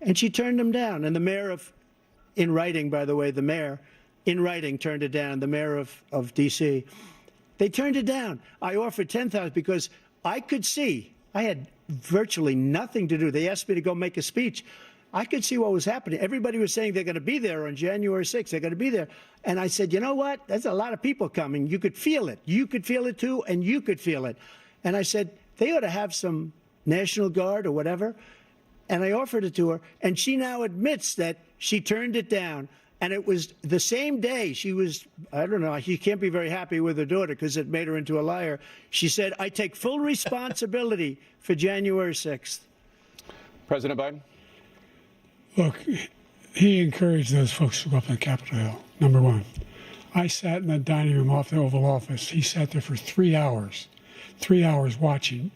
[SPEAKER 7] and she turned them down. And the mayor in writing, by the way, the mayor in writing turned it down, the mayor of D.C. They turned it down. I offered 10,000 because I could see, I had virtually nothing to do. They asked me to go make a speech. I could see what was happening. Everybody was saying they're going to be there on January 6th. They're going to be there. And I said, you know what? There's a lot of people coming. You could feel it. You could feel it, too, and you could feel it. And I said, they ought to have some National Guard or whatever. And I offered it to her. And she now admits that she turned it down. And it was the same day she was, I don't know, she can't be very happy with her daughter because it made her into a liar. She said, I take full responsibility for January 6th.
[SPEAKER 5] President Biden?
[SPEAKER 6] Look, he encouraged those folks to go up on Capitol Hill, number one. I sat in the dining room off the Oval Office. He sat there for 3 hours watching,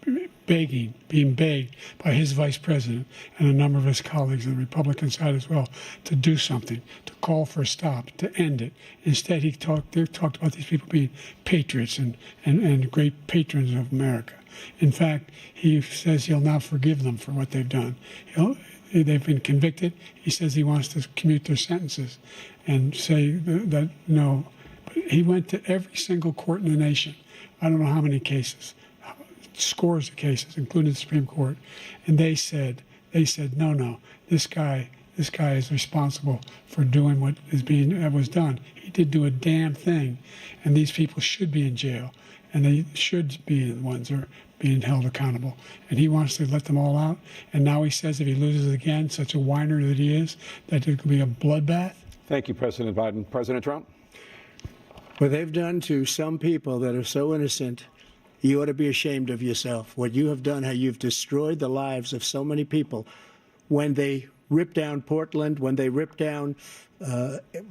[SPEAKER 6] begging, being begged by his vice president and a number of his colleagues on the Republican side as well to do something, to call for a stop, to end it. Instead, they talked about these people being patriots and great patrons of America. In fact, he says he'll now forgive them for what they've done. They've been convicted. He says he wants to commute their sentences and say that no. But he went to every single court in the nation. I don't know how many cases, scores of cases, including the Supreme Court, and they said, no, this guy is responsible for doing what was done. He did do a damn thing, and these people should be in jail, and they should be the ones that are being held accountable. And he wants to let them all out. And now he says if he loses again, such a whiner that he is, that it could be a bloodbath.
[SPEAKER 5] Thank you, President Biden. President Trump?
[SPEAKER 7] What they've done to some people that are so innocent, you ought to be ashamed of yourself. What you have done, how you've destroyed the lives of so many people. When they ripped down Portland, when they ripped down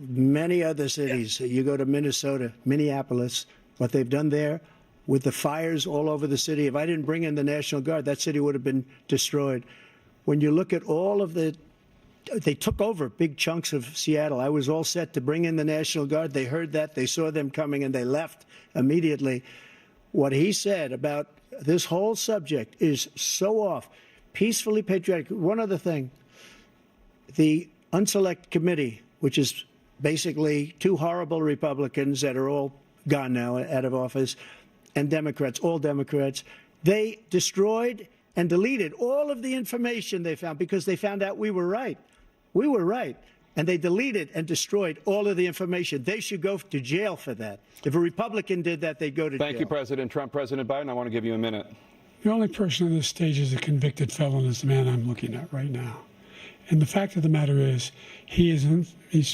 [SPEAKER 7] many other cities, you go to Minnesota, Minneapolis, what they've done there, with the fires all over the city. If I didn't bring in the National Guard, that city would have been destroyed. When you look at all of they took over big chunks of Seattle. I was all set to bring in the National Guard. They heard that, they saw them coming, and they left immediately. What he said about this whole subject is so off. Peacefully patriotic. One other thing, the Unselect Committee, which is basically two horrible Republicans that are all gone now out of office, and Democrats, all Democrats, they destroyed and deleted all of the information they found because they found out we were right. We were right. And they deleted and destroyed all of the information. They should go to jail for that. If a Republican did that, they'd go to jail.
[SPEAKER 5] Thank you, President Trump. President Biden, I want to give you a minute.
[SPEAKER 6] The only person on this stage is a convicted felon is the man I'm looking at right now. And the fact of the matter is,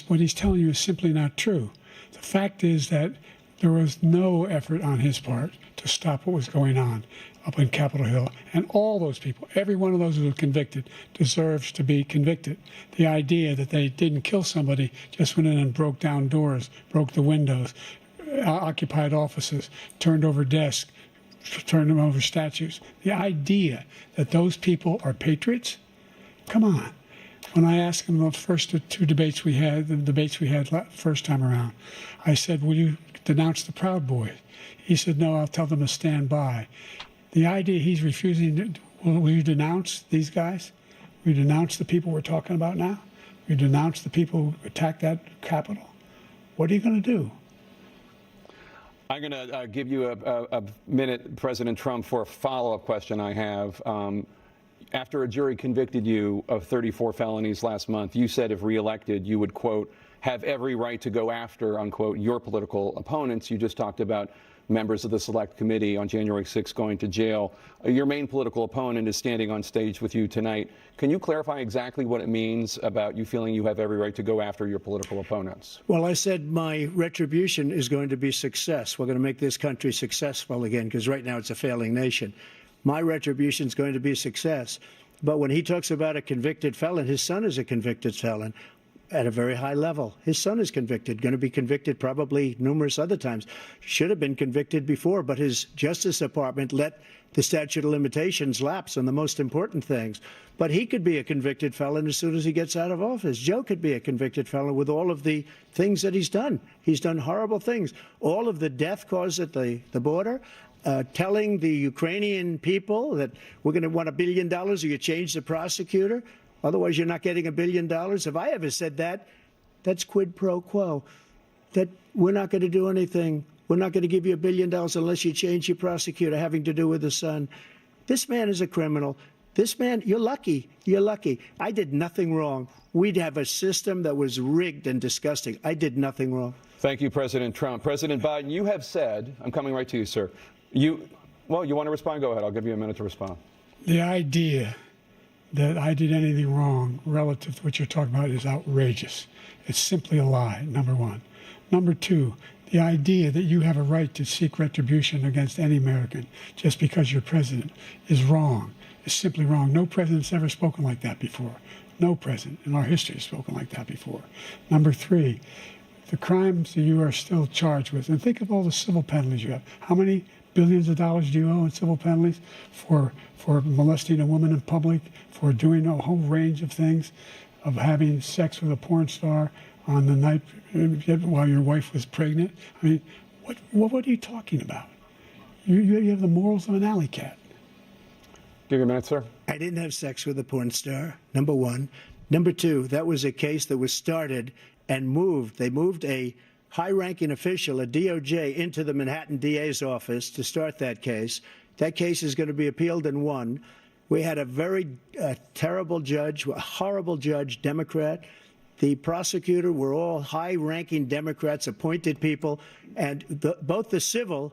[SPEAKER 6] what he's telling you is simply not true. The fact is that there was no effort on his part to stop what was going on up on Capitol Hill. And all those people, every one of those who were convicted, deserves to be convicted. The idea that they didn't kill somebody, just went in and broke down doors, broke the windows, occupied offices, turned over desks, turned them over statues. The idea that those people are patriots? Come on. When I asked him the first two debates we had, the debates we had first time around, I said, will you denounce the Proud Boys? He said, no, I'll tell them to stand by. The idea he's refusing, will you denounce these guys? Will you denounce the people we're talking about now? Will you denounce the people who attacked that Capitol? What are you going to do?
[SPEAKER 5] I'm going to give you a minute, President Trump, for a follow-up question I have. After a jury convicted you of 34 felonies last month, you said if reelected, you would, quote, have every right to go after, unquote, your political opponents. You just talked about members of the Select Committee on January 6th going to jail. Your main political opponent is standing on stage with you tonight. Can you clarify exactly what it means about you feeling you have every right to go after your political opponents?
[SPEAKER 7] Well, I said my retribution is going to be success. We're going to make this country successful again, because right now it's a failing nation. my retribution is going to be a success. But when he talks about a convicted felon, his son is a convicted felon at a very high level. His son is convicted, going to be convicted probably numerous other times. Should have been convicted before, but his Justice Department let the statute of limitations lapse on the most important things. But he could be a convicted felon as soon as he gets out of office. Joe could be a convicted felon with all of the things that he's done. He's done horrible things. All of the death caused at the border, telling the Ukrainian people that we're going to want $1 billion or you change the prosecutor. Otherwise, you're not getting $1 billion. If I ever said that, that's quid pro quo. That we're not going to do anything. We're not going to give you $1 billion unless you change your prosecutor having to do with the son. This man is a criminal. This man, you're lucky. You're lucky. I did nothing wrong. We'd have a system that was rigged and disgusting. I did nothing wrong.
[SPEAKER 5] Thank you, President Trump. President Biden, you have said, I'm coming right to you, sir. You want to respond? Go ahead. I'll give you a minute to respond.
[SPEAKER 6] The idea that I did anything wrong relative to what you're talking about is outrageous. It's simply a lie, number one. Number two, the idea that you have a right to seek retribution against any American just because you're president is wrong. It's simply wrong. No president's ever spoken like that before. No president in our history has spoken like that before. Number three, the crimes that you are still charged with, and think of all the civil penalties you have. How many billions of dollars do you owe in civil penalties for molesting a woman in public, for doing a whole range of things, of having sex with a porn star on the night while your wife was pregnant? I mean, what are you talking about? You have the morals of an alley cat.
[SPEAKER 5] Give you a minute, sir.
[SPEAKER 7] I didn't have sex with a porn star, number one. Number two, that was a case that was started and moved. They moved a high-ranking official, a DOJ, into the Manhattan DA's office to start that case. That case is going to be appealed and won. We had a very terrible judge, a horrible judge, Democrat. The prosecutor were all high-ranking Democrats, appointed people, and both the civil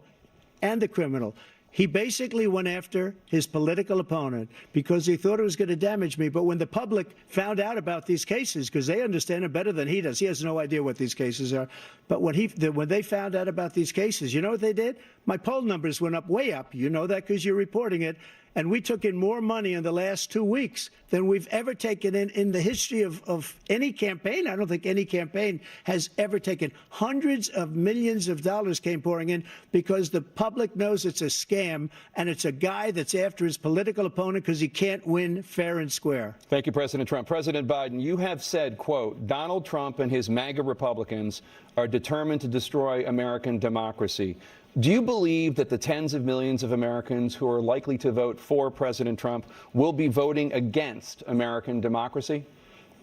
[SPEAKER 7] and the criminal. He basically went after his political opponent because he thought it was going to damage me. But when the public found out about these cases, because they understand it better than he does, he has no idea what these cases are. But when they found out about these cases, you know what they did? My poll numbers went up, way up. You know that because you're reporting it. And we took in more money in the last 2 weeks than we've ever taken in the history of any campaign. I don't think any campaign has ever taken. Hundreds of millions of dollars came pouring in because the public knows it's a scam and it's a guy that's after his political opponent because he can't win fair and square.
[SPEAKER 5] Thank you, President Trump. President Biden, you have said, quote, Donald Trump and his MAGA Republicans are determined to destroy American democracy. Do you believe that the tens of millions of Americans who are likely to vote for President Trump will be voting against American democracy?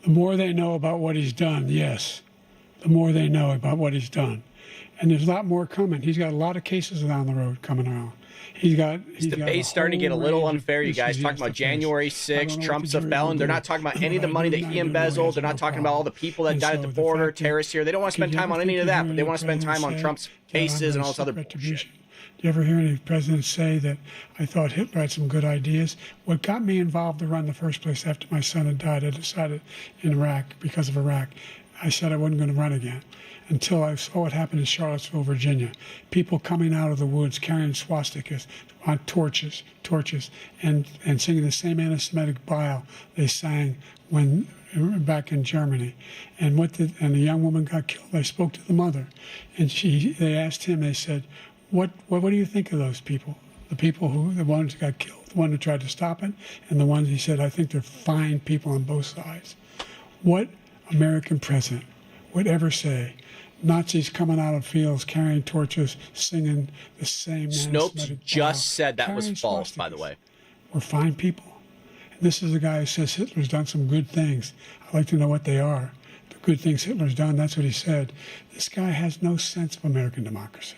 [SPEAKER 6] The more they know about what he's done, yes. The more they know about what he's done. And there's a lot more coming. He's got a lot of cases down the road coming around. This
[SPEAKER 1] debate's starting to get a little unfair, you guys. Talking about January 6th, Trump's a felon. They're not talking about any of the money that he embezzled. They're not talking about all the people that died at the border, terrorists here. They don't want to spend time on any of that, but they want to spend time on Trump's cases and all this other bullshit.
[SPEAKER 6] Do you ever hear any presidents say that I thought Hitler had some good ideas? What got me involved to run in the first place after my son had died, I decided in Iraq, because of Iraq, I said I wasn't going to run again until I saw what happened in Charlottesville, Virginia. People coming out of the woods carrying swastikas on torches, and singing the same anti-Semitic bile they sang when back in Germany. And the young woman got killed. I spoke to the mother, and they asked him. They said, "What do you think of those people? The ones who got killed, the one who tried to stop it, and the ones," he said, "I think they're fine people on both sides." What American president would ever say Nazis coming out of fields carrying torches, singing the same?
[SPEAKER 1] Snopes just said that was false, by the way.
[SPEAKER 6] We're fine people. And this is a guy who says Hitler's done some good things. I'd like to know what they are. The good things Hitler's done, that's what he said. This guy has no sense of American democracy.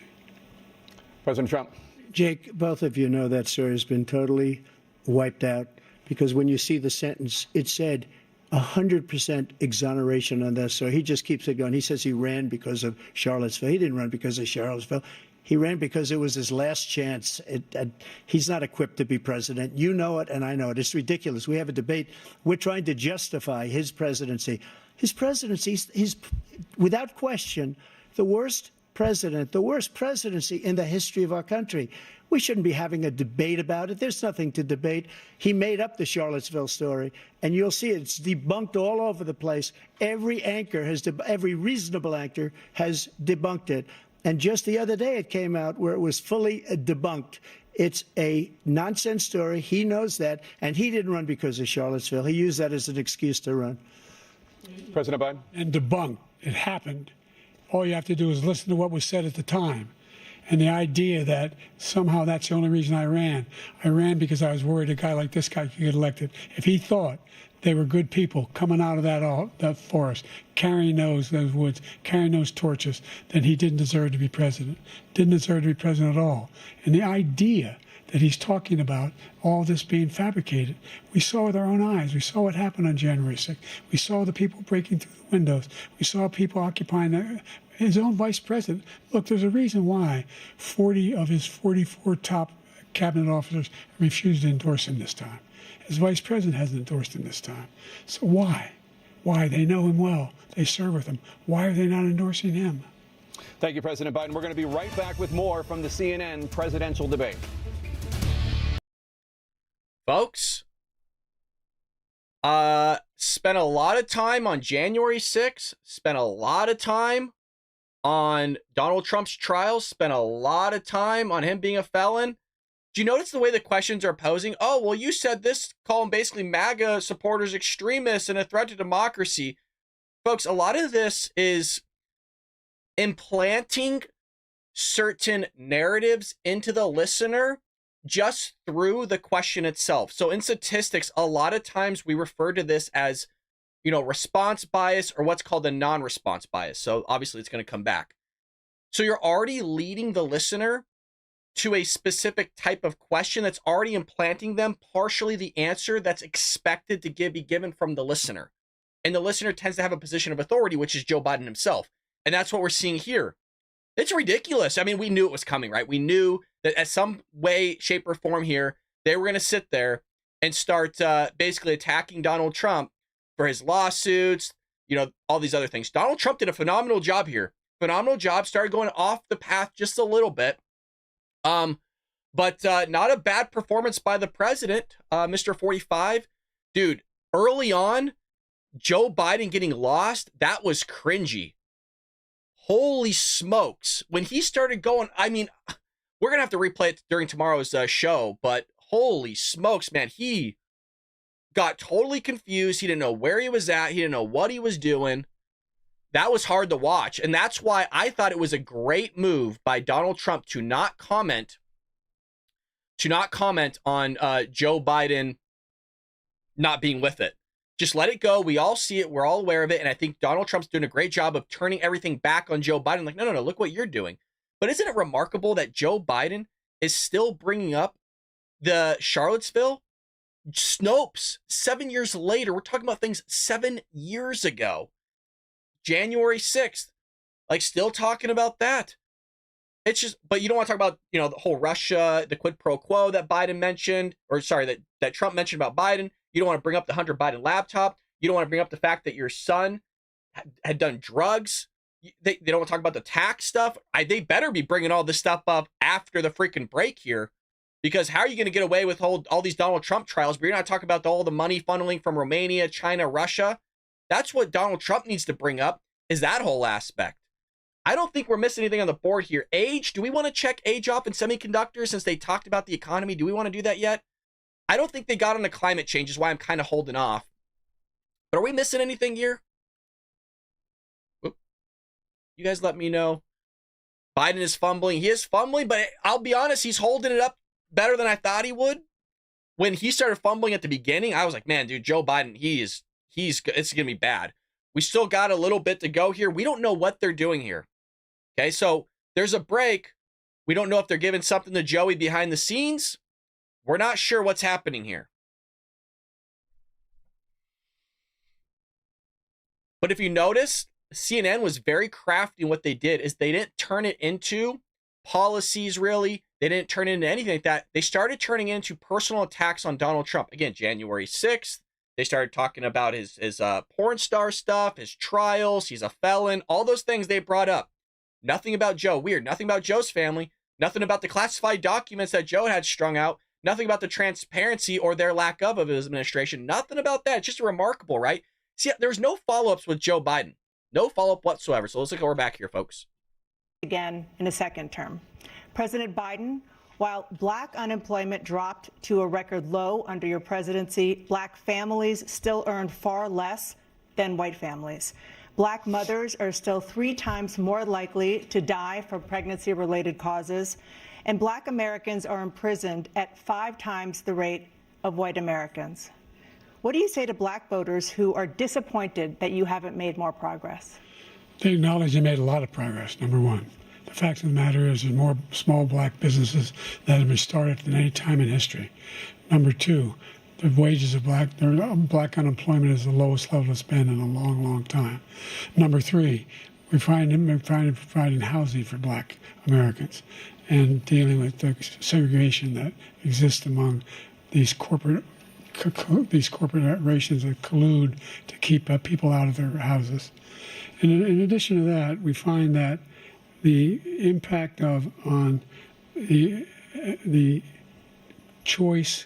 [SPEAKER 5] President Trump.
[SPEAKER 7] Jake, both of you know that story has been totally wiped out because when you see the sentence, it said 100% exoneration on this. So he just keeps it going. He says he ran because of Charlottesville. He didn't run because of Charlottesville. He ran because it was his last chance. He's not equipped to be president. You know it, and I know it. It's ridiculous. We have a debate. We're trying to justify his presidency. His presidency is, without question, the worst president, the worst presidency in the history of our country. We shouldn't be having a debate about it. There's nothing to debate. He made up the Charlottesville story, and you'll see it's debunked all over the place. Every reasonable anchor has debunked it. And just the other day, it came out where it was fully debunked. It's a nonsense story. He knows that, and he didn't run because of Charlottesville. He used that as an excuse to run.
[SPEAKER 5] President Biden?
[SPEAKER 6] And debunked. It happened. All you have to do is listen to what was said at the time. And the idea that somehow that's the only reason I ran because I was worried a guy like this guy could get elected. If he thought they were good people coming out of that forest, carrying those woods, carrying those torches, then he didn't deserve to be president. Didn't deserve to be president at all. And the idea that he's talking about all this being fabricated, we saw with our own eyes. We saw what happened on January 6th. We saw the people breaking through the windows. We saw people occupying his own vice president. Look, there's a reason why 40 of his 44 top cabinet officers refused to endorse him this time. His vice president hasn't endorsed him this time. So why? Why? They know him well. They serve with him. Why are they not endorsing him?
[SPEAKER 5] Thank you, President Biden. We're going to be right back with more from the CNN presidential debate.
[SPEAKER 1] Folks, spent a lot of time on January 6th, spent a lot of time on Donald Trump's trials, spent a lot of time on him being a felon. Do you notice the way the questions are posing? Oh, well, you said this, calling basically MAGA supporters extremists and a threat to democracy. Folks, a lot of this is implanting certain narratives into the listener just through the question itself. So in statistics, a lot of times we refer to this as, response bias or what's called a non-response bias. So obviously it's going to come back. So you're already leading the listener to a specific type of question that's already implanting them partially the answer that's expected to be given from the listener. And the listener tends to have a position of authority, which is Joe Biden himself. And that's what we're seeing here. It's ridiculous. I mean, we knew it was coming, right? We knew that at some way, shape, or form here, they were going to sit there and start basically attacking Donald Trump for his lawsuits, all these other things. Donald Trump did a phenomenal job here. Phenomenal job. Started going off the path just a little bit. But not a bad performance by the president, Mr. 45. Dude, early on, Joe Biden getting lost, that was cringy. Holy smokes. When he started going, I mean, we're going to have to replay it during tomorrow's show, but holy smokes, man, he got totally confused. He didn't know where he was at. He didn't know what he was doing. That was hard to watch. And that's why I thought it was a great move by Donald Trump to not comment on Joe Biden not being with it. Just let it go. We all see it. We're all aware of it. And I think Donald Trump's doing a great job of turning everything back on Joe Biden. Like, no, look what you're doing. But isn't it remarkable that Joe Biden is still bringing up the Charlottesville? Snopes, 7 years later, we're talking about things 7 years ago. January 6th, like still talking about that. It's just, but you don't want to talk about, the whole Russia, the quid pro quo that Biden mentioned, or sorry, that Trump mentioned about Biden. You don't want to bring up the Hunter Biden laptop. You don't want to bring up the fact that your son had done drugs. They don't want to talk about the tax stuff. They better be bringing all this stuff up after the freaking break here, because how are you going to get away with all these Donald Trump trials, but you're not talking about all the money funneling from Romania, China, Russia? That's what Donald Trump needs to bring up, is that whole aspect. I don't think we're missing anything on the board here. Age, do we want to check age off in semiconductors since they talked about the economy? Do we want to do that yet? I don't think they got on the climate change, is why I'm kind of holding off. But are we missing anything here? Oop. You guys let me know. Biden is fumbling. He is fumbling, but I'll be honest, he's holding it up better than I thought he would. When he started fumbling at the beginning, I was like, man, dude, Joe Biden, it's going to be bad. We still got a little bit to go here. We don't know what they're doing here. Okay, so there's a break. We don't know if they're giving something to Joey behind the scenes. We're not sure what's happening here. But if you notice, CNN was very crafty in what they did, is they didn't turn it into policies, really. They didn't turn it into anything like that. They started turning it into personal attacks on Donald Trump. Again, January 6th. They started talking about his porn star stuff, his trials, he's a felon, all those things they brought up. Nothing about Joe. Weird. Nothing about Joe's family. Nothing about the classified documents that Joe had strung out. Nothing about the transparency or their lack of his administration. Nothing about that. It's just remarkable, right? See, there's no follow-ups with Joe Biden. No follow-up whatsoever. So let's look over back here, folks.
[SPEAKER 4] Again in a second term. President Biden, while black unemployment dropped to a record low under your presidency, black families still earn far less than white families. Black mothers are still 3 times more likely to die from pregnancy-related causes, and black Americans are imprisoned at 5 times the rate of white Americans. What do you say to black voters who are disappointed that you haven't made more progress?
[SPEAKER 6] They acknowledge they made a lot of progress, number one. The fact of the matter is there's more small black businesses that have been started than any time in history. Number two, the wages of black unemployment is the lowest level it's been in a long, long time. Number three, we're providing housing for black Americans and dealing with the segregation that exists among these corporations that collude to keep people out of their houses. And in addition to that, we find that the impact on the choice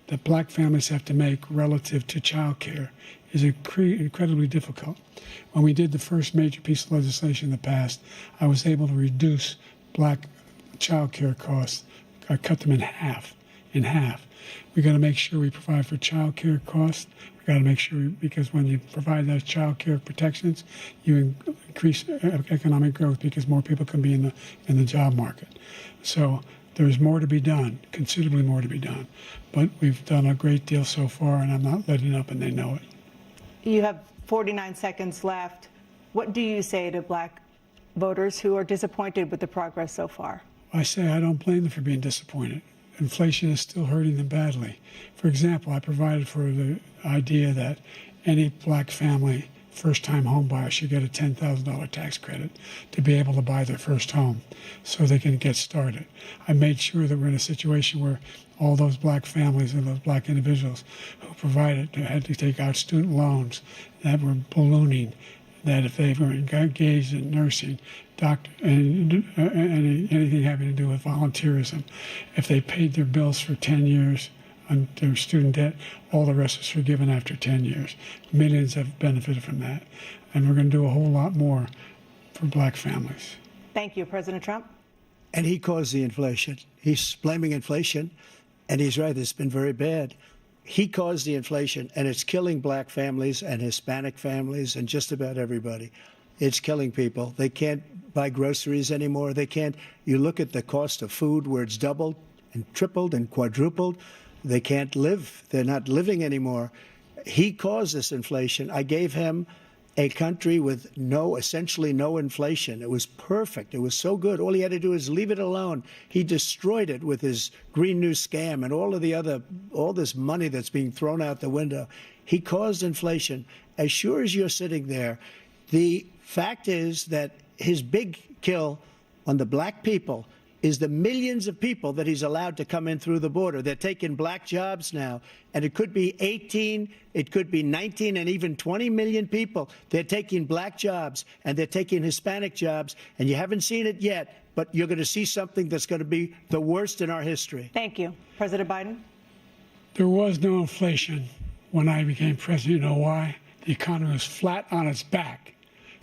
[SPEAKER 6] that black families have to make relative to child care is incredibly difficult. When we did the first major piece of legislation in the past, I was able to reduce black child care costs. I cut them in half. We got to make sure we provide for child care costs. We got to make sure, because when you provide those child care protections, you increase economic growth because more people can be in the job market. So there's more to be done, considerably more to be done. But we've done a great deal so far, and I'm not letting up, and they know it.
[SPEAKER 4] You have 49 seconds left. What do you say to black voters who are disappointed with the progress so far?
[SPEAKER 6] I say I don't blame them for being disappointed. Inflation is still hurting them badly. For example, I provided for the idea that any black family, first-time home buyer, should get a $10,000 tax credit to be able to buy their first home so they can get started. I made sure that we're in a situation where all those black families and those black individuals who had to take out student loans that were ballooning, that if they were engaged in nursing, doctor, and anything having to do with volunteerism, if they paid their bills for 10 years on their student debt, all the rest is forgiven after 10 years. Millions have benefited from that. And we're going to do a whole lot more for black families.
[SPEAKER 4] Thank you, President Trump.
[SPEAKER 7] And he caused the inflation. He's blaming inflation, and he's right, it's been very bad. He caused the inflation, and it's killing black families and Hispanic families and just about everybody. It's killing people. They can't buy groceries anymore. They can't. You look at the cost of food where it's doubled and tripled and quadrupled. They can't live. They're not living anymore. He caused this inflation. I gave him a country with essentially no inflation. It was perfect. It was so good. All he had to do is leave it alone. He destroyed it with his Green New scam and all this money that's being thrown out the window. He caused inflation. As sure as you're sitting there, the fact is that his big kill on the black people is the millions of people that he's allowed to come in through the border. They're taking black jobs now, and it could be 18, it could be 19, and even 20 million people. They're taking black jobs, and they're taking Hispanic jobs, and you haven't seen it yet, but you're going to see something that's going to be the worst in our history.
[SPEAKER 4] Thank you. President Biden?
[SPEAKER 6] There was no inflation when I became president. You know why? The economy was flat on its back.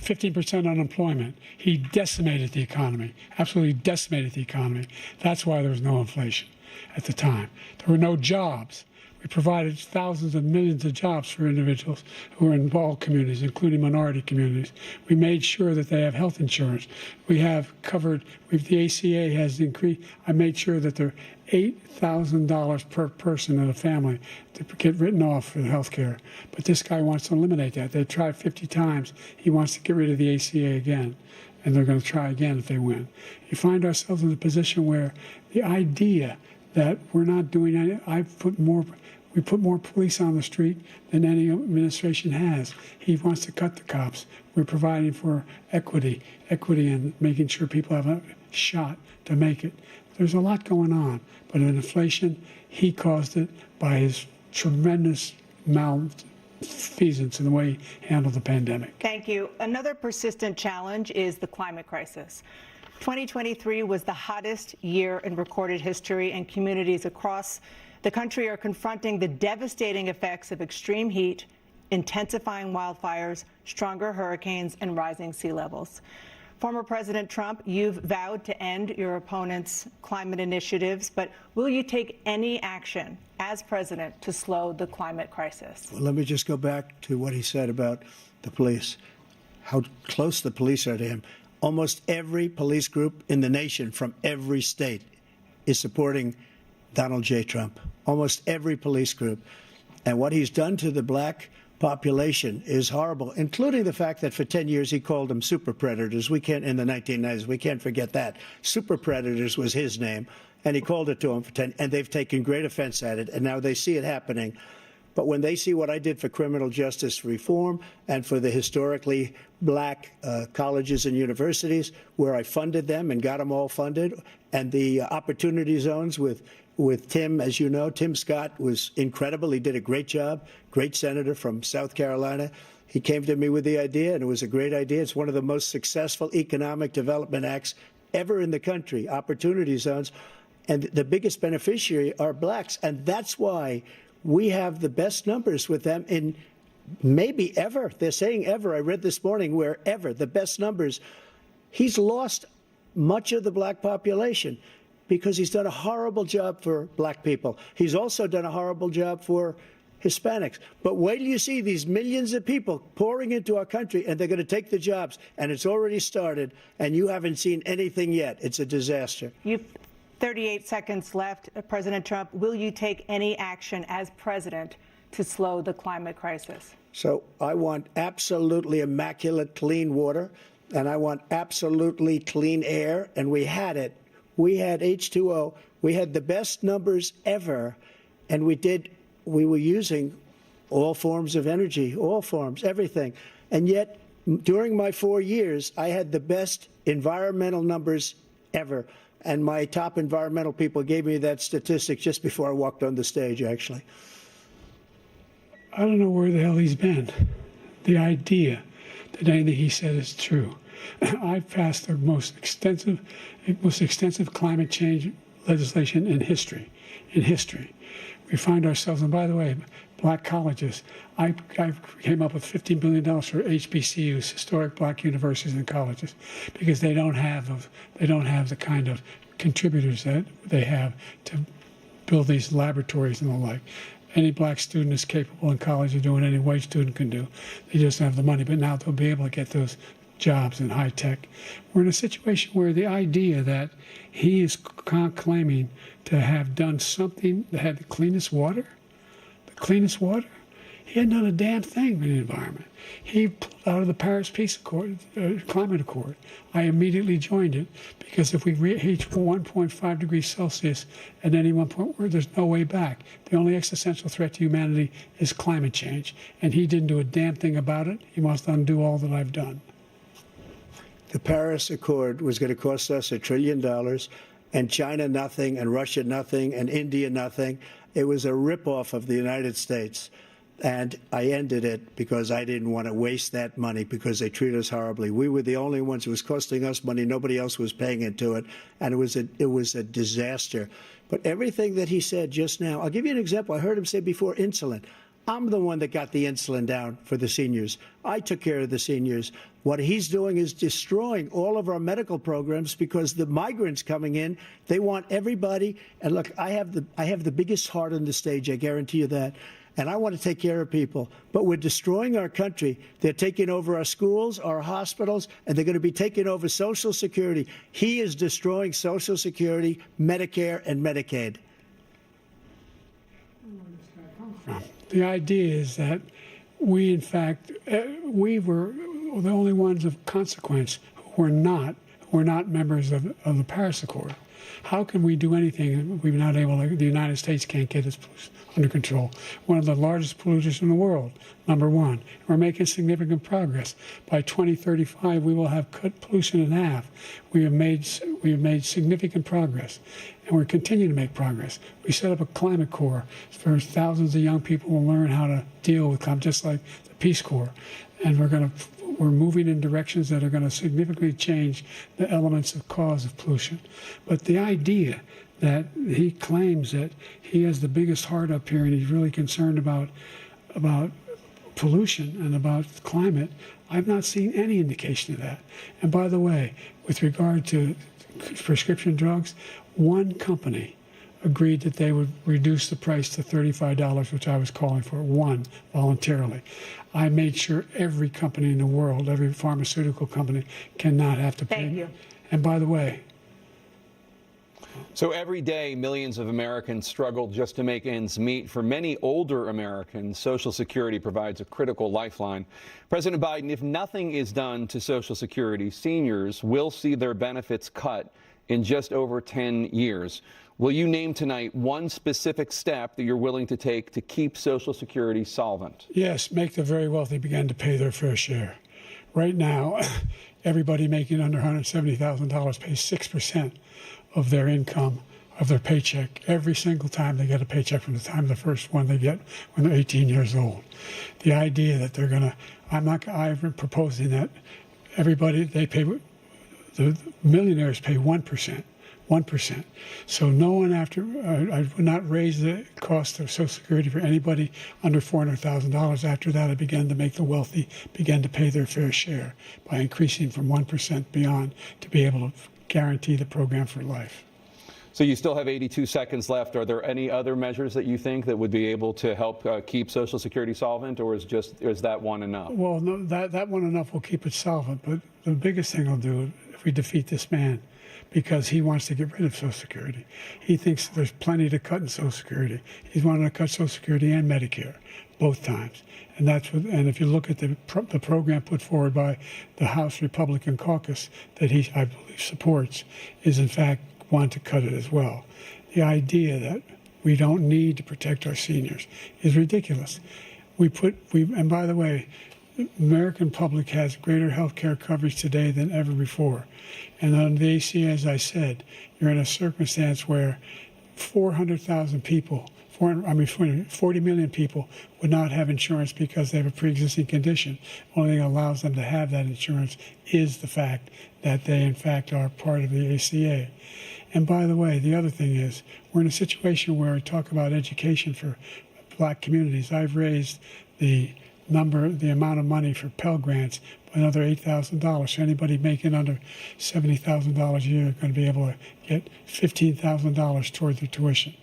[SPEAKER 6] 15% unemployment. He decimated the economy, absolutely decimated the economy. That's why there was no inflation at the time. There were no jobs. We provided thousands of millions of jobs for individuals who are in all communities, including minority communities. We made sure that they have health insurance. We have covered, the ACA has increased. I made sure that they're $8,000 per person in a family to get written off for health care. But this guy wants to eliminate that. They tried 50 times. He wants to get rid of the ACA again, and they're going to try again if they win. You find ourselves in a position where the idea that we're not doing anything, we put more police on the street than any administration has. He wants to cut the cops. We're providing for equity and making sure people have a shot to make it. There's a lot going on, but in inflation, he caused it by his tremendous malfeasance in the way he handled the pandemic.
[SPEAKER 4] Thank you. Another persistent challenge is the climate crisis. 2023 was the hottest year in recorded history, and communities across the country are confronting the devastating effects of extreme heat, intensifying wildfires, stronger hurricanes, and rising sea levels. Former President Trump, you've vowed to end your opponent's climate initiatives, but will you take any action as president to slow the climate crisis?
[SPEAKER 7] Well, let me just go back to what he said about the police, how close the police are to him. Almost every police group in the nation from every state is supporting Donald J. Trump. Almost every police group. And what he's done to the black population is horrible, including the fact that for 10 years he called them super predators. We can't, in the 1990s, we can't forget that. Super predators was his name, and he called it to them for 10, and they've taken great offense at it, and now they see it happening. But when they see what I did for criminal justice reform and for the historically black colleges and universities, where I funded them and got them all funded, and the opportunity zones with Tim, as you know, Tim Scott was incredible. He did a great job, great senator from South Carolina. He came to me with the idea, and it was a great idea. It's one of the most successful economic development acts ever in the country, opportunity zones. And the biggest beneficiary are blacks. And that's why we have the best numbers with them in maybe ever. They're saying ever. I read this morning where ever, the best numbers. He's lost much of the black population because he's done a horrible job for black people. He's also done a horrible job for Hispanics. But wait till you see these millions of people pouring into our country, and they're going to take the jobs, and it's already started, and you haven't seen anything yet. It's a disaster.
[SPEAKER 4] You've 38 seconds left. President Trump, will you take any action as president to slow the climate crisis?
[SPEAKER 7] So I want absolutely immaculate clean water, and I want absolutely clean air, and we had it. We had H2O. We had the best numbers ever, and we were using all forms of energy, all forms, everything. And yet, during my 4 years, I had the best environmental numbers ever. And my top environmental people gave me that statistic just before I walked on the stage, actually.
[SPEAKER 6] I don't know where the hell he's been. The idea that anything he said is true. I've passed the most extensive climate change legislation in history. We find ourselves, and by the way, black colleges. I came up with $15 billion for HBCUs, historic black universities and colleges, because they don't have the kind of contributors that they have to build these laboratories and the like. Any black student is capable in college of doing any white student can do. They just don't have the money, but now they'll be able to get those jobs in high tech. We're in a situation where the idea that he is claiming to have done something that had the cleanest water, he hadn't done a damn thing in the environment. He pulled out of the Paris Climate Accord. I immediately joined it because if we reach 1.5 degrees Celsius at any one point, there's no way back. The only existential threat to humanity is climate change, and he didn't do a damn thing about it. He wants to undo all that I've done.
[SPEAKER 7] The Paris Accord was going to cost us $1 trillion, and China nothing, and Russia nothing, and India nothing. It was a ripoff of the United States. And I ended it because I didn't want to waste that money because they treat us horribly. We were the only ones who was costing us money. Nobody else was paying into it. And it was a disaster. But everything that he said just now, I'll give you an example. I heard him say before insulin. I'm the one that got the insulin down for the seniors. I took care of the seniors. What he's doing is destroying all of our medical programs because the migrants coming in, they want everybody. And look, I have the biggest heart on the stage. I guarantee you that. And I want to take care of people. But we're destroying our country. They're taking over our schools, our hospitals, and they're going to be taking over Social Security. He is destroying Social Security, Medicare, and Medicaid.
[SPEAKER 6] The idea is that we, in fact, we were the only ones of consequence who were not members of the Paris Accord. How can we do anything if we're not able to, the United States can't get its pollution under control? One of the largest polluters in the world, number one. We're making significant progress. By 2035, we will have cut pollution in half. We have made significant progress, and we're continuing to make progress. We set up a climate corps for thousands of young people to learn how to deal with climate, just like the Peace Corps. And we're going to we're moving in directions that are going to significantly change the elements of cause of pollution. But the idea that he claims that he has the biggest heart up here and he's really concerned about pollution and about climate, I've not seen any indication of that. And by the way, with regard to prescription drugs, one company agreed that they would reduce the price to $35, which I was calling for, one, voluntarily. I made sure every company in the world, every pharmaceutical company, cannot have to pay.
[SPEAKER 4] Thank you.
[SPEAKER 6] And by the way,
[SPEAKER 5] so every day, millions of Americans struggle just to make ends meet. For many older Americans, Social Security provides a critical lifeline. President Biden, if nothing is done to Social Security, seniors will see their benefits cut in just over 10 years. Will you name tonight one specific step that you're willing to take to keep Social Security solvent?
[SPEAKER 6] yes, make the very wealthy begin to pay their fair share. Right now, everybody making under $170,000 pays 6% of their income, of their paycheck, every single time they get a paycheck from the time of the first one they get when they're 18 years old. The idea that they're going to, I've been proposing that everybody, the millionaires pay 1%. 1%. So no one I would not raise the cost of Social Security for anybody under $400,000. After that, I began to make the wealthy begin to pay their fair share by increasing from 1% beyond to be able to guarantee the program for life.
[SPEAKER 5] So you still have 82 seconds left. Are there any other measures that you think that would be able to help keep Social Security solvent, or is that one enough?
[SPEAKER 6] Well, no, that one enough will keep it solvent. But the biggest thing I'll do if we defeat this man, because he wants to get rid of Social Security. He thinks there's plenty to cut in Social Security. He's wanting to cut Social Security and Medicare, both times. And and if you look at the program put forward by the House Republican caucus that I believe supports, is in fact want to cut it as well. The idea that we don't need to protect our seniors is ridiculous. And by the way, the American public has greater health care coverage today than ever before. And on the ACA, as I said, you're in a circumstance where 400,000 people, 40 million people would not have insurance because they have a pre-existing condition. Only thing that allows them to have that insurance is the fact that they, in fact, are part of the ACA. And by the way, the other thing is, we're in a situation where we talk about education for black communities. I've raised the amount of money for Pell Grants by another $8,000. So anybody making under $70,000 a year is going to be able to get $15,000 toward their tuition.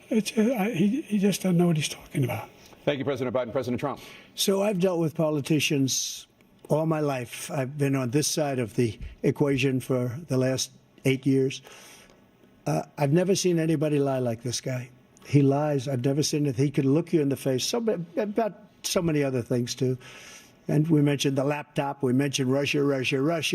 [SPEAKER 6] He just doesn't know what he's talking about.
[SPEAKER 5] Thank you, President Biden. President Trump.
[SPEAKER 7] So I've dealt with politicians all my life. I've been on this side of the equation for the last 8 years. I've never seen anybody lie like this guy. He lies. I've never seen it. He could look you in the face about so many other things, too. And we mentioned the laptop. We mentioned Russia,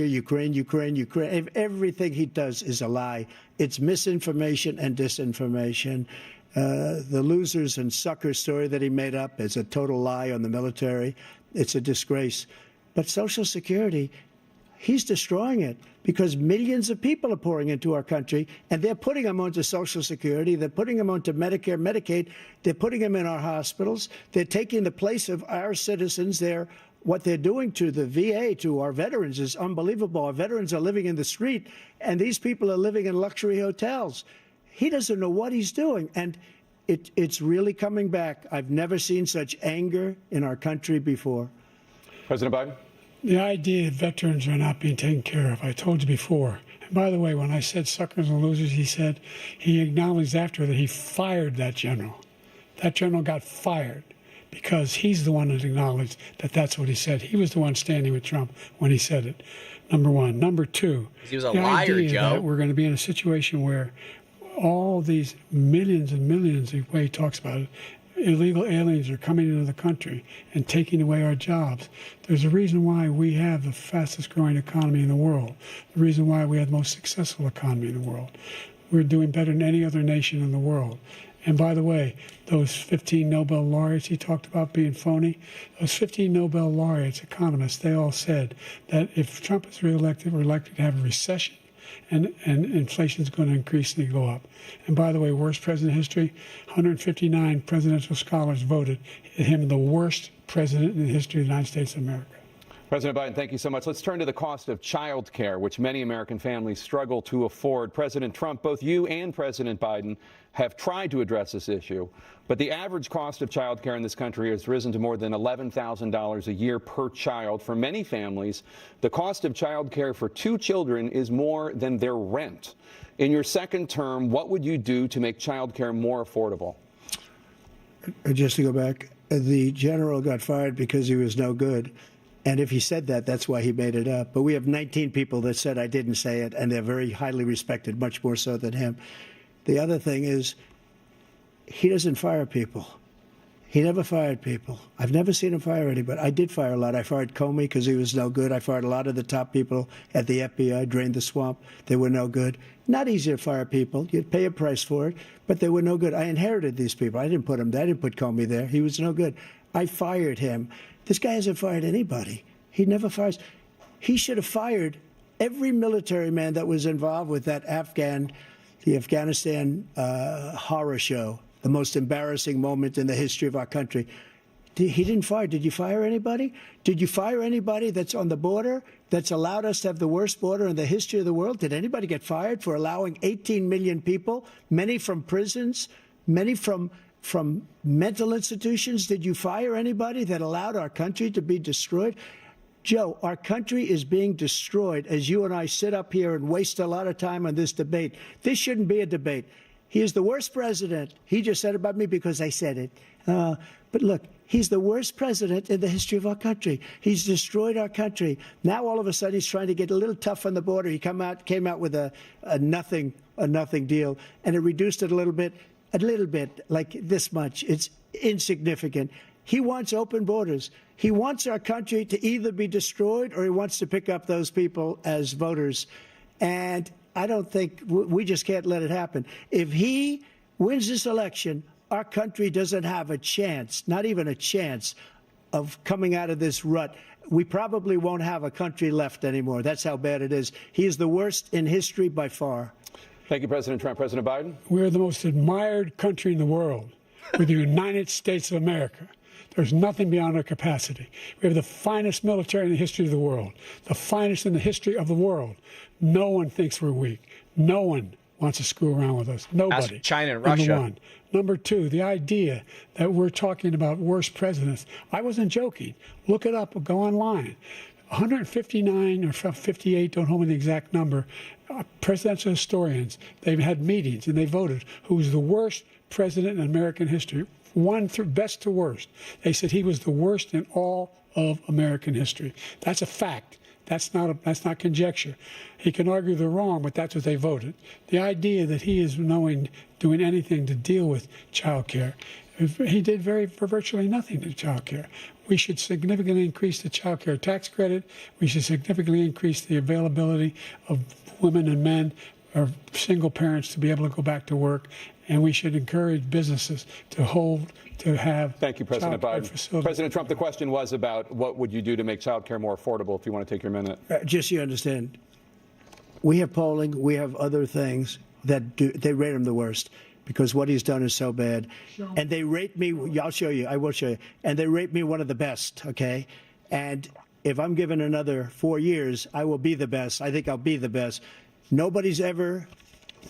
[SPEAKER 7] Ukraine. Everything he does is a lie. It's misinformation and disinformation. The losers and suckers story that he made up is a total lie on the military. It's a disgrace. But Social Security, he's destroying it because millions of people are pouring into our country, and they're putting them onto Social Security. They're putting them onto Medicare, Medicaid. They're putting them in our hospitals. They're taking the place of our citizens. What they're doing to the VA, to our veterans, is unbelievable. Our veterans are living in the street, and these people are living in luxury hotels. He doesn't know what he's doing, and it's really coming back. I've never seen such anger in our country before.
[SPEAKER 5] President Biden?
[SPEAKER 6] The idea that veterans are not being taken care of, I told you before. And by the way, when I said suckers and losers, he acknowledged after that he fired that general. That general got fired because he's the one that acknowledged that that's what he said. He was the one standing with Trump when he said it, number one. Number two,
[SPEAKER 1] he was a
[SPEAKER 6] the
[SPEAKER 1] liar,
[SPEAKER 6] idea
[SPEAKER 1] Joe.
[SPEAKER 6] that we're going to be in a situation where all these millions and millions, the way he talks about it, illegal aliens are coming into the country and taking away our jobs. There's a reason why we have the fastest growing economy in the world, the reason why we have the most successful economy in the world. We're doing better than any other nation in the world. And by the way, those 15 Nobel laureates he talked about being phony, those 15 Nobel laureates, economists, they all said that if Trump is reelected, we're likely to have a recession and inflation is going to increasingly go up. And by the way, worst president in history, 159 presidential scholars voted him the worst president in the history of the United States of America.
[SPEAKER 5] President Biden, thank you so much. Let's turn to the cost of child care, which many American families struggle to afford. President Trump, both you and President Biden have tried to address this issue, but the average cost of child care in this country has risen to more than $11,000 a year per child. For many families, the cost of child care for 2 children is more than their rent. In your second term, what would you do to make child care more affordable?
[SPEAKER 7] Just to go back, the general got fired because he was no good. And if he said that, that's why he made it up. But we have 19 people that said I didn't say it, and they're very highly respected, much more so than him. The other thing is, he doesn't fire people. He never fired people. I've never seen him fire anybody. I did fire a lot. I fired Comey because he was no good. I fired a lot of the top people at the FBI, drained the swamp. They were no good. Not easy to fire people. You'd pay a price for it, but they were no good. I inherited these people. I didn't put them there. I didn't put Comey there. He was no good. I fired him. This guy hasn't fired anybody. He never fires. He should have fired every military man that was involved with that the Afghanistan horror show, the most embarrassing moment in the history of our country. He didn't fire. Did you fire anybody? Did you fire anybody that's on the border that's allowed us to have the worst border in the history of the world? Did anybody get fired for allowing 18 million people, many from prisons, many from mental institutions? Did you fire anybody that allowed our country to be destroyed? Joe, our country is being destroyed as you and I sit up here and waste a lot of time on this debate. This shouldn't be a debate. He is the worst president. He just said about me because I said it. But look, he's the worst president in the history of our country. He's destroyed our country. Now all of a sudden he's trying to get a little tough on the border. He came out with a nothing deal, and it reduced it a little bit, like this much. It's insignificant. He wants open borders. He wants our country to either be destroyed or he wants to pick up those people as voters. And I don't think we just can't let it happen. If he wins this election, our country doesn't have a chance, not even a chance, of coming out of this rut. We probably won't have a country left anymore. That's how bad it is. He is the worst in history by far.
[SPEAKER 5] Thank you, President Trump. President Biden?
[SPEAKER 6] We're the most admired country in the world. We're the United States of America. There's nothing beyond our capacity. We have the finest military in the history of the world, the finest in the history of the world. No one thinks we're weak. No one wants to screw around with us. Nobody.
[SPEAKER 1] Ask China and Russia.
[SPEAKER 6] Number one. Number two, the idea that we're talking about worst presidents. I wasn't joking. Look it up or go online. 159 or 58, don't hold me the exact number, presidential historians, they've had meetings and they voted who's the worst president in American history. One through best to worst. They said he was the worst in all of American history. That's a fact. That's not conjecture. He can argue they're wrong, but that's what they voted. The idea that he is doing anything to deal with child care, he did virtually nothing to child care. We should significantly increase the child care tax credit. We should significantly increase the availability of women and men or single parents to be able to go back to work. And we should encourage businesses to have.
[SPEAKER 5] Thank you, President Biden. President Trump, the question was about what would you do to make child care more affordable, if you want to take your minute.
[SPEAKER 7] Just so you understand, we have polling, we have other things that they rate him the worst because what he's done is so bad. And they rate me, I'll show you, I will show you, and they rate me one of the best, okay? And if I'm given another 4 years, I will be the best. I think I'll be the best. Nobody's ever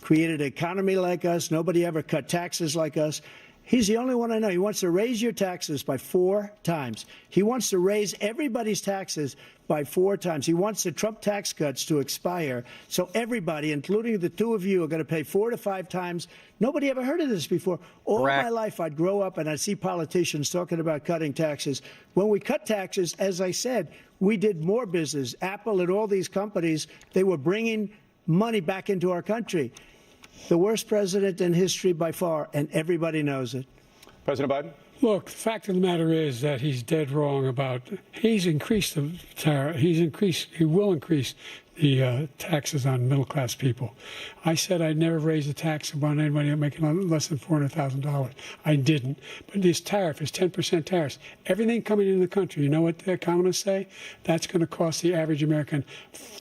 [SPEAKER 7] created an economy like us. Nobody ever cut taxes like us. He's the only one I know. He wants to raise your taxes by 4 times. He wants to raise everybody's taxes by 4 times. He wants the Trump tax cuts to expire. So everybody, including the two of you, are going to pay 4 to 5 times. Nobody ever heard of this before. All my life, I'd grow up and I'd see politicians talking about cutting taxes. When we cut taxes, as I said, we did more business. Apple and all these companies, they were bringing money back into our country. The worst president in history by far, and everybody knows it.
[SPEAKER 5] President Biden?
[SPEAKER 6] Look, the fact of the matter is that he's dead wrong about, he's increased the tariff, he will increase the taxes on middle-class people. I said I'd never raise a tax on anybody making less than $400,000. I didn't. But this tariff is 10% tariffs. Everything coming into the country, you know what the economists say? That's going to cost the average American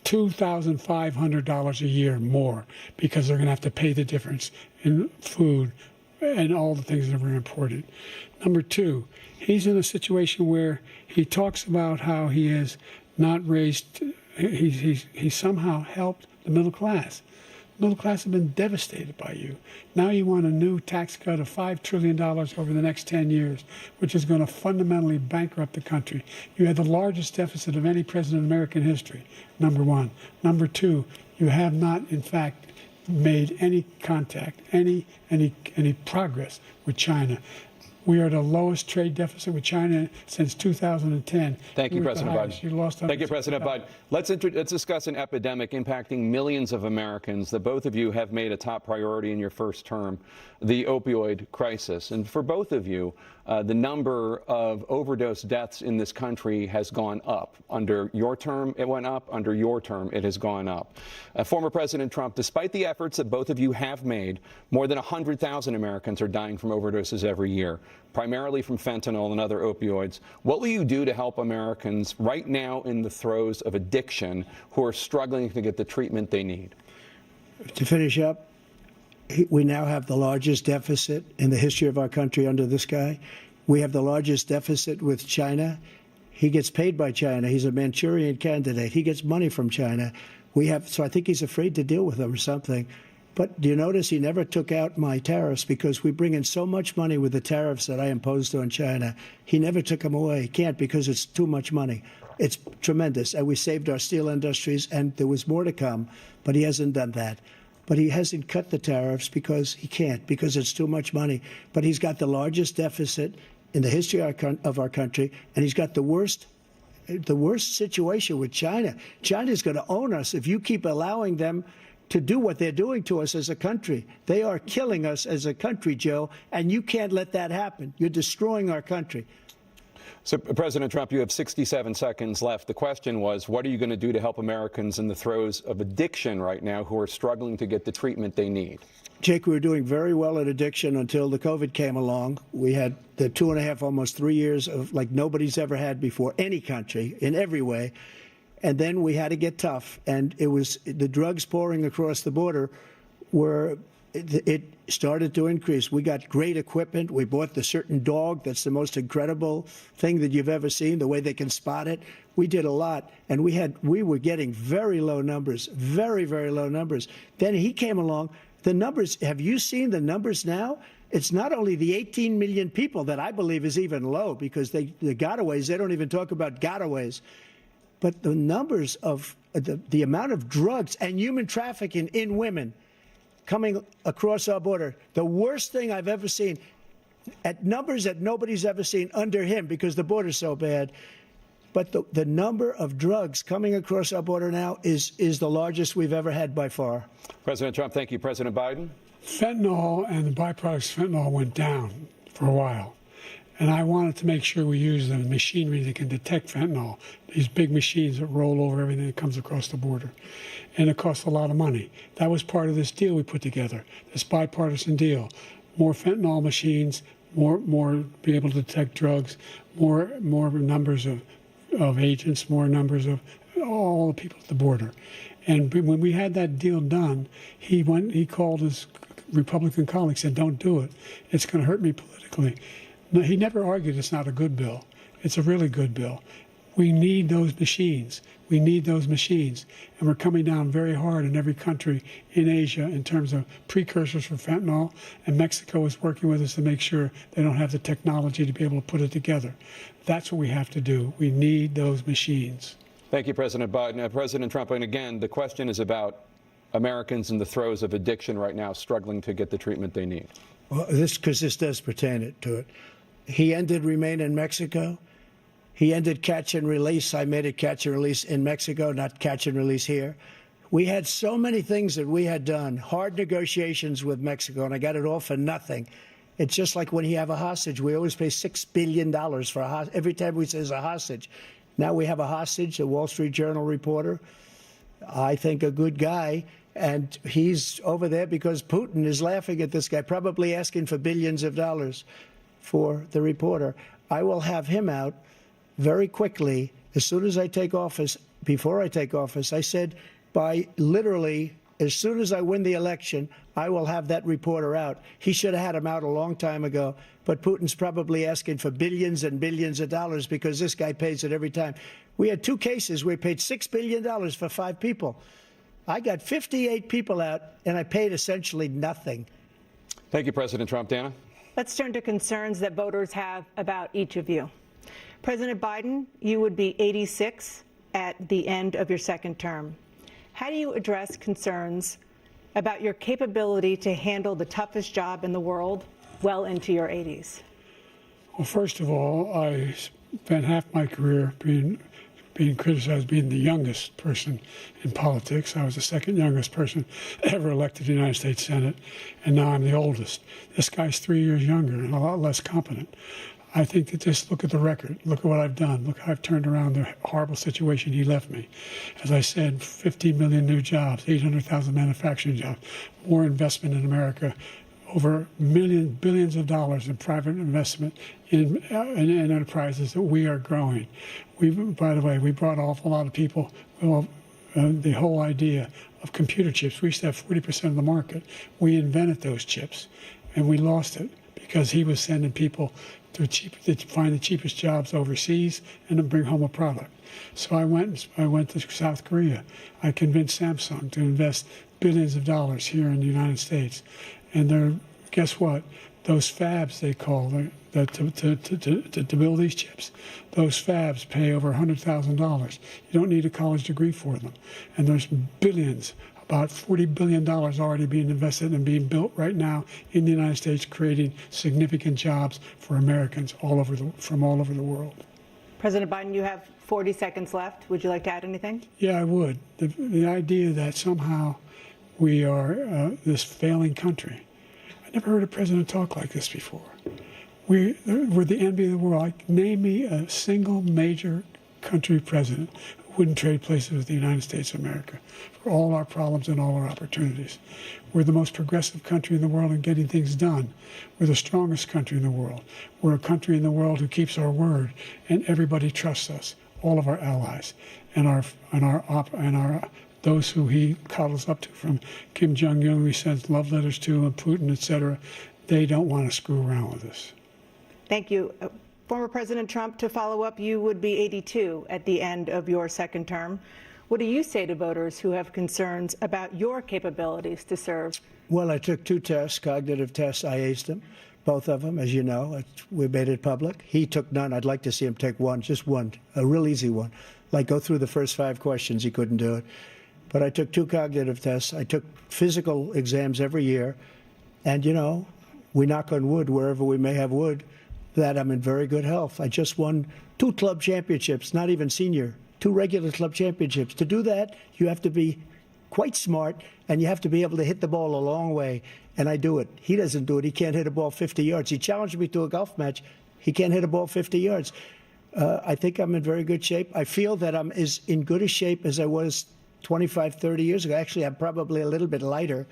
[SPEAKER 6] $2,500 a year more because they're going to have to pay the difference in food, and all the things that are very important. Number two, he's in a situation where he talks about how he has not raised, he's somehow helped the middle class. Middle class have been devastated by you. Now you want a new tax cut of $5 trillion over the next 10 years, which is going to fundamentally bankrupt the country. You had the largest deficit of any president in American history, number one. Number two, you have not, in fact, made any contact, any progress with China. We are the lowest trade deficit with China since 2010.
[SPEAKER 5] Thank you, President Biden.
[SPEAKER 6] You lost.
[SPEAKER 5] Thank you, President Biden. Let's discuss an epidemic impacting millions of Americans that both of you have made a top priority in your first term, the opioid crisis. And for both of you, the number of overdose deaths in this country has gone up. Under your term, it went up. Under your term, it has gone up. Former President Trump, despite the efforts that both of you have made, more than 100,000 Americans are dying from overdoses every year, primarily from fentanyl and other opioids. What will you do to help Americans right now in the throes of addiction who are struggling to get the treatment they need?
[SPEAKER 7] To finish up, we now have the largest deficit in the history of our country under this guy. We have the largest deficit with China. He gets paid by China. He's a Manchurian candidate. He gets money from China. So I think he's afraid to deal with them or something. But do you notice he never took out my tariffs because we bring in so much money with the tariffs that I imposed on China. He never took them away. He can't because it's too much money. It's tremendous. And we saved our steel industries, and there was more to come, but he hasn't done that. But he hasn't cut the tariffs because he can't, because it's too much money. But he's got the largest deficit in the history of our country, and he's got the worst situation with China. China's going to own us if you keep allowing them to do what they're doing to us as a country. They are killing us as a country, Joe, and you can't let that happen. You're destroying our country.
[SPEAKER 5] So, President Trump, you have 67 seconds left. The question was, what are you going to do to help Americans in the throes of addiction right now who are struggling to get the treatment they need?
[SPEAKER 7] Jake, we were doing very well at addiction until the COVID came along. We had the 2.5, almost 3 years of like nobody's ever had before, any country, in every way. And then we had to get tough. And it was the drugs pouring across the border it started to increase. We got great equipment. We bought the certain dog that's the most incredible thing that you've ever seen, the way they can spot it. We did a lot, and we were getting very low numbers, very, very low numbers. Then he came along. The numbers, have you seen the numbers now? It's not only the 18 million people that I believe is even low because the gotaways, they don't even talk about gotaways. But the numbers of the amount of drugs and human trafficking in women coming across our border, the worst thing I've ever seen, at numbers that nobody's ever seen under him because the border's so bad. But the number of drugs coming across our border now is the largest we've ever had by far.
[SPEAKER 5] President Trump, thank you. President Biden?
[SPEAKER 6] Fentanyl and the byproducts of fentanyl went down for a while. And I wanted to make sure we use the machinery that can detect fentanyl, these big machines that roll over everything that comes across the border. And it costs a lot of money. That was part of this deal we put together, this bipartisan deal. More fentanyl machines, more be able to detect drugs, more numbers of agents, more numbers of all the people at the border. And when we had that deal done, he called his Republican colleagues, said, "Don't do it. It's going to hurt me politically." No, he never argued it's not a good bill. It's a really good bill. We need those machines. We need those machines. And we're coming down very hard in every country in Asia in terms of precursors for fentanyl. And Mexico is working with us to make sure they don't have the technology to be able to put it together. That's what we have to do. We need those machines.
[SPEAKER 5] Thank you, President Biden. President Trump, and again, the question is about Americans in the throes of addiction right now struggling to get the treatment they need.
[SPEAKER 7] Well, this does pertain to it. He ended Remain in Mexico. He ended catch and release. I made it catch and release in Mexico, not catch and release here. We had so many things that we had done, hard negotiations with Mexico, and I got it all for nothing. It's just like when you have a hostage. We always pay $6 billion for a hostage. Every time we say there's a hostage. Now we have a hostage, a Wall Street Journal reporter, I think a good guy, and he's over there because Putin is laughing at this guy, probably asking for billions of dollars for the reporter. I will have him out very quickly as soon as I take office. Before I take office, I said by literally As soon as I win the election, I will have that reporter out. He should have had him out a long time ago. But Putin's probably asking for billions and billions of dollars because this guy pays it every time. We had 2 cases where we paid $6 billion for 5 people. I got 58 people out, and I paid essentially nothing.
[SPEAKER 5] Thank you, President Trump. Dana?
[SPEAKER 4] Let's turn to concerns that voters have about each of you. President Biden, you would be 86 at the end of your second term. How do you address concerns about your capability to handle the toughest job in the world well into your 80s?
[SPEAKER 6] Well, first of all, I spent half my career being criticized being the youngest person in politics. I was the second youngest person ever elected to the United States Senate, and now I'm the oldest. This guy's 3 years younger and a lot less competent. I think that just look at the record. Look at what I've done. Look how I've turned around the horrible situation he left me. As I said, 15 million new jobs, 800,000 manufacturing jobs, more investment in America, over billions of dollars in private investment in enterprises that we are growing. By the way, we brought an awful lot of people. The whole idea of computer chips, we used to have 40% of the market. We invented those chips, and we lost it because he was sending people to find the cheapest jobs overseas and to bring home a product. So I went to South Korea. I convinced Samsung to invest billions of dollars here in the United States. And guess what? Those fabs, they call to build these chips, those fabs pay over $100,000. You don't need a college degree for them. And there's billions, about $40 billion already being invested and being built right now in the United States, creating significant jobs for Americans from all over the world.
[SPEAKER 4] President Biden, you have 40 seconds left. Would you like to add anything?
[SPEAKER 6] Yeah, I would. The idea that somehow we are this failing country. I never heard a president talk like this before. We're the envy of the world. Like, name me a single major country president who wouldn't trade places with the United States of America for all our problems and all our opportunities. We're the most progressive country in the world in getting things done. We're the strongest country in the world. We're a country in the world who keeps our word, and everybody trusts us. All of our allies and those who he coddles up to, from Kim Jong-un, who he sends love letters to, and Putin, etc. They don't want to screw around with us.
[SPEAKER 4] Thank you. Former President Trump, to follow up, you would be 82 at the end of your second term. What do you say to voters who have concerns about your capabilities to serve?
[SPEAKER 7] Well, I took 2 tests, cognitive tests. I aced them, both of them, as you know. We made it public. He took none. I'd like to see him take one, just one, a real easy one. Like, go through the first 5 questions. He couldn't do it. But I took 2 cognitive tests. I took physical exams every year. And, you know, we knock on wood wherever we may have wood, that I'm in very good health. I just won 2 club championships, not even senior, 2 regular club championships. To do that, you have to be quite smart, and you have to be able to hit the ball a long way. And I do it. He doesn't do it. He can't hit a ball 50 yards. He challenged me to a golf match. He can't hit a ball 50 yards. I think I'm in very good shape. I feel that I'm as in good a shape as I was 25, 30 years ago. Actually, I'm probably a little bit lighter,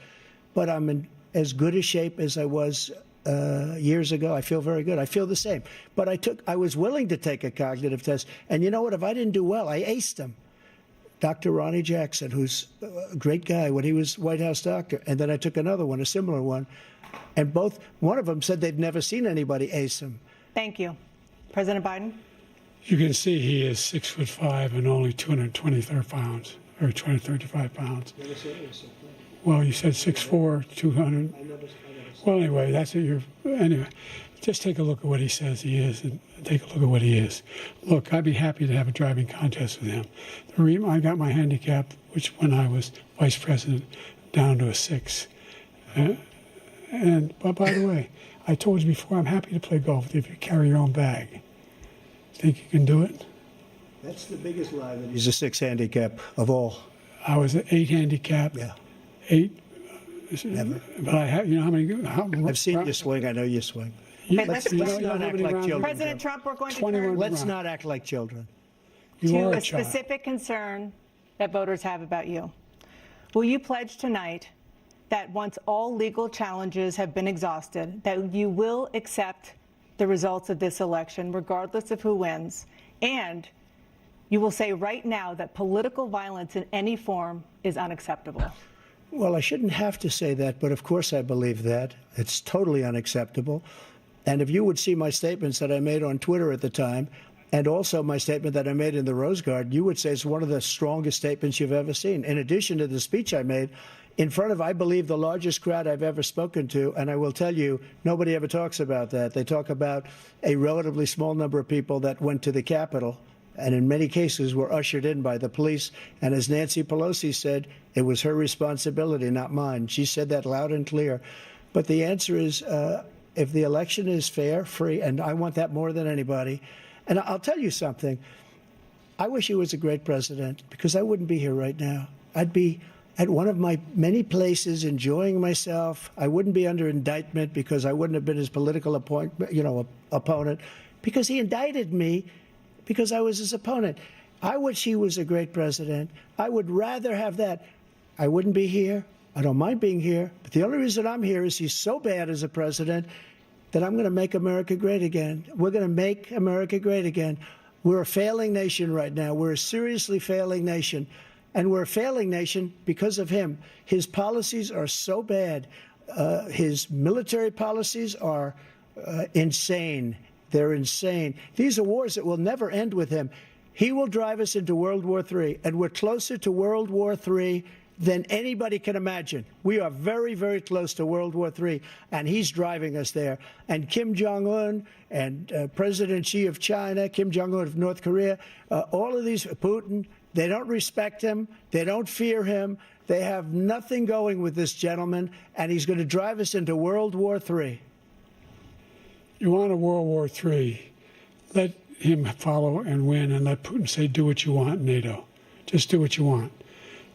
[SPEAKER 7] but I'm in as good a shape as I was years ago. I feel very good. I feel the same. But I was willing to take a cognitive test. And you know what? If I didn't do well, I aced him. Dr. Ronnie Jackson, who's a great guy when he was White House doctor. And then I took another one, a similar one. And one of them said they've never seen anybody ace him.
[SPEAKER 4] Thank you. President Biden?
[SPEAKER 6] You can see he is 6'5" and only 223 pounds, or 235 pounds. Well, you said 6'4", 200. Well, anyway, that's what anyway, just take a look at what he says he is, and take a look at what he is. Look, I'd be happy to have a driving contest with him. I got my handicap, which when I was vice president, down to a 6. But by the way, I told you before, I'm happy to play golf with you if you carry your own bag. Think you can do it?
[SPEAKER 7] That's the biggest lie, that he's a 6 handicap of all.
[SPEAKER 6] I was an 8 handicap.
[SPEAKER 7] Yeah.
[SPEAKER 6] 8.
[SPEAKER 7] Never.
[SPEAKER 6] But I have, you know how many?
[SPEAKER 7] I've seen you swing. I know you swing.
[SPEAKER 4] Okay,
[SPEAKER 7] Let's not act like children.
[SPEAKER 4] President Trump, we're going to turn
[SPEAKER 7] Let's not act like children.
[SPEAKER 4] to a specific concern that voters have about you. Will you pledge tonight that once all legal challenges have been exhausted, that you will accept the results of this election, regardless of who wins, and you will say right now that political violence in any form is unacceptable?
[SPEAKER 7] Well, I shouldn't have to say that, but of course I believe that. It's totally unacceptable. And if you would see my statements that I made on Twitter at the time, and also my statement that I made in the Rose Garden, you would say it's one of the strongest statements you've ever seen. In addition to the speech I made in front of, I believe, the largest crowd I've ever spoken to, and I will tell you, nobody ever talks about that. They talk about a relatively small number of people that went to the Capitol, and in many cases were ushered in by the police. And as Nancy Pelosi said, it was her responsibility, not mine. She said that loud and clear. But the answer is, if the election is fair, free, and I want that more than anybody. And I'll tell you something. I wish he was a great president, because I wouldn't be here right now. I'd be at one of my many places enjoying myself. I wouldn't be under indictment because I wouldn't have been his political opponent, because he indicted me because I was his opponent. I wish he was a great president. I would rather have that. I wouldn't be here. I don't mind being here. But the only reason I'm here is he's so bad as a president that I'm going to make America great again. We're going to make America great again. We're a failing nation right now. We're a seriously failing nation. And we're a failing nation because of him. His policies are so bad. His military policies are insane. They're insane. These are wars that will never end with him. He will drive us into World War III, and we're closer to World War III than anybody can imagine. We are very, very close to World War III, and he's driving us there. And Kim Jong-un and President Xi of China, Kim Jong-un of North Korea, all of these, Putin, they don't respect him. They don't fear him. They have nothing going with this gentleman, and he's going to drive us into World War III.
[SPEAKER 6] You want a World War III, let him follow and win, and let Putin say, do what you want, NATO. Just do what you want.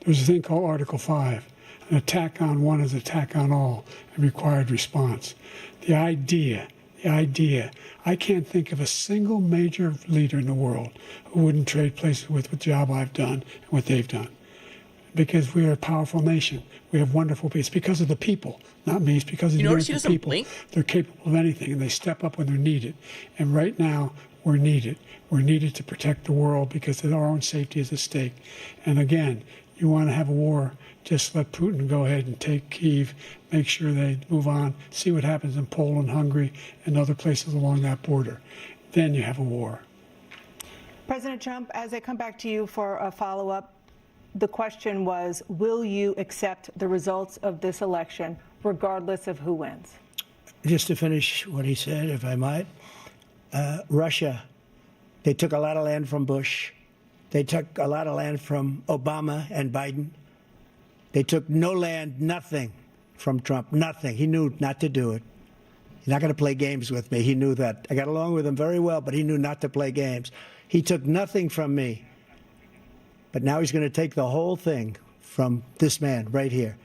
[SPEAKER 6] There's a thing called Article 5. An attack on one is an attack on all, and required response. The idea, I can't think of a single major leader in the world who wouldn't trade places with the job I've done and what they've done. Because we are a powerful nation. We have wonderful people. It's because of the people, not me. It's because of the American people. Blink? They're capable of anything, and they step up when they're needed. And right now, we're needed. We're needed to protect the world because our own safety is at stake. And again, you want to have a war, just let Putin go ahead and take Kyiv, make sure they move on, see what happens in Poland, Hungary, and other places along that border. Then you have a war.
[SPEAKER 4] President Trump, as I come back to you for a follow-up, the question was, will you accept the results of this election, regardless of who wins?
[SPEAKER 7] Just to finish what he said, if I might, Russia, they took a lot of land from Bush. They took a lot of land from Obama and Biden. They took no land, nothing from Trump, nothing. He knew not to do it. He's not going to play games with me. He knew that. I got along with him very well, but he knew not to play games. He took nothing from me. But now he's going to take the whole thing from this man right here.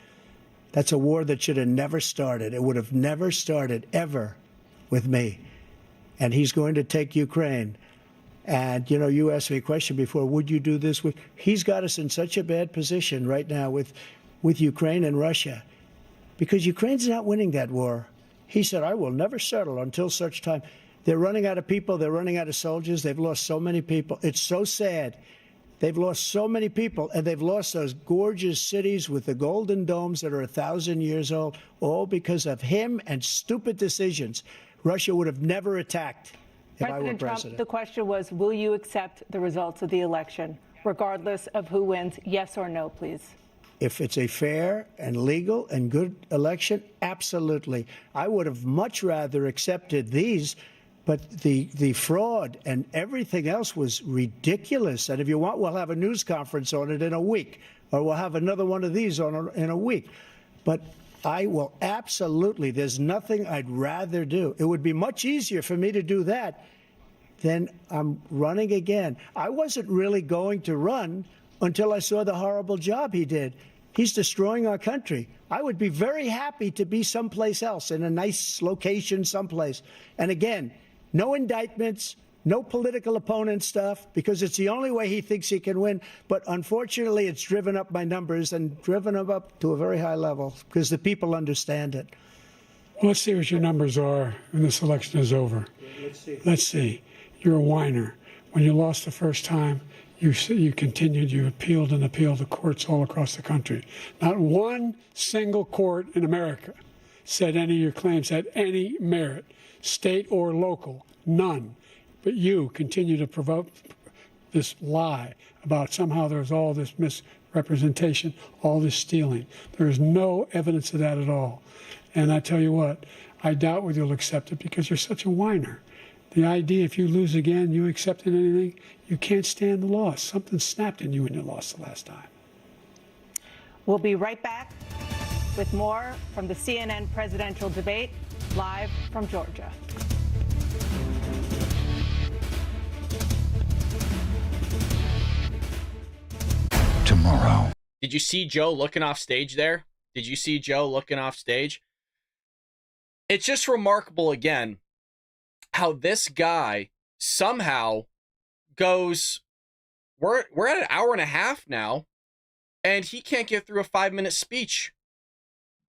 [SPEAKER 7] That's a war that should have never started. It would have never started ever with me. And he's going to take Ukraine. And, you know, you asked me a question before, would you do this? He's got us in such a bad position right now with Ukraine and Russia, because Ukraine's not winning that war. He said, I will never settle until such time. They're running out of people. They're running out of soldiers. They've lost so many people. It's so sad. They've lost so many people, and they've lost those gorgeous cities with the golden domes that are 1,000 years old, all because of him and stupid decisions. Russia would have never attacked if I were president.
[SPEAKER 4] President Trump, the question was, will you accept the results of the election, regardless of who wins? Yes or no, please.
[SPEAKER 7] If it's a fair and legal and good election, absolutely. I would have much rather accepted these. But the fraud and everything else was ridiculous. And if you want, we'll have a news conference on it in a week, or we'll have another one of these in a week. But I will absolutely, there's nothing I'd rather do. It would be much easier for me to do that than I'm running again. I wasn't really going to run until I saw the horrible job he did. He's destroying our country. I would be very happy to be someplace else, in a nice location someplace. And again, no indictments, no political opponent stuff, because it's the only way he thinks he can win. But unfortunately, it's driven up my numbers and driven them up to a very high level because the people understand it.
[SPEAKER 6] Well, let's see what your numbers are when this election is over. Let's see. You're a whiner. When you lost the first time, You continued, you appealed and appealed to courts all across the country. Not one single court in America said any of your claims had any merit, state or local, none. But you continue to provoke this lie about somehow there's all this misrepresentation, all this stealing. There is no evidence of that at all. And I tell you what, I doubt whether you'll accept it because you're such a whiner. The idea if you lose again, you accepting anything, you can't stand the loss. Something snapped in you when you lost the last time.
[SPEAKER 4] We'll be right back with more from the CNN presidential debate, live from Georgia.
[SPEAKER 2] Tomorrow.
[SPEAKER 1] Did you see Joe looking off stage there? Did you see Joe looking off stage? It's just remarkable again how this guy somehow goes, we're at an hour and a half now, and he can't get through a 5-minute speech.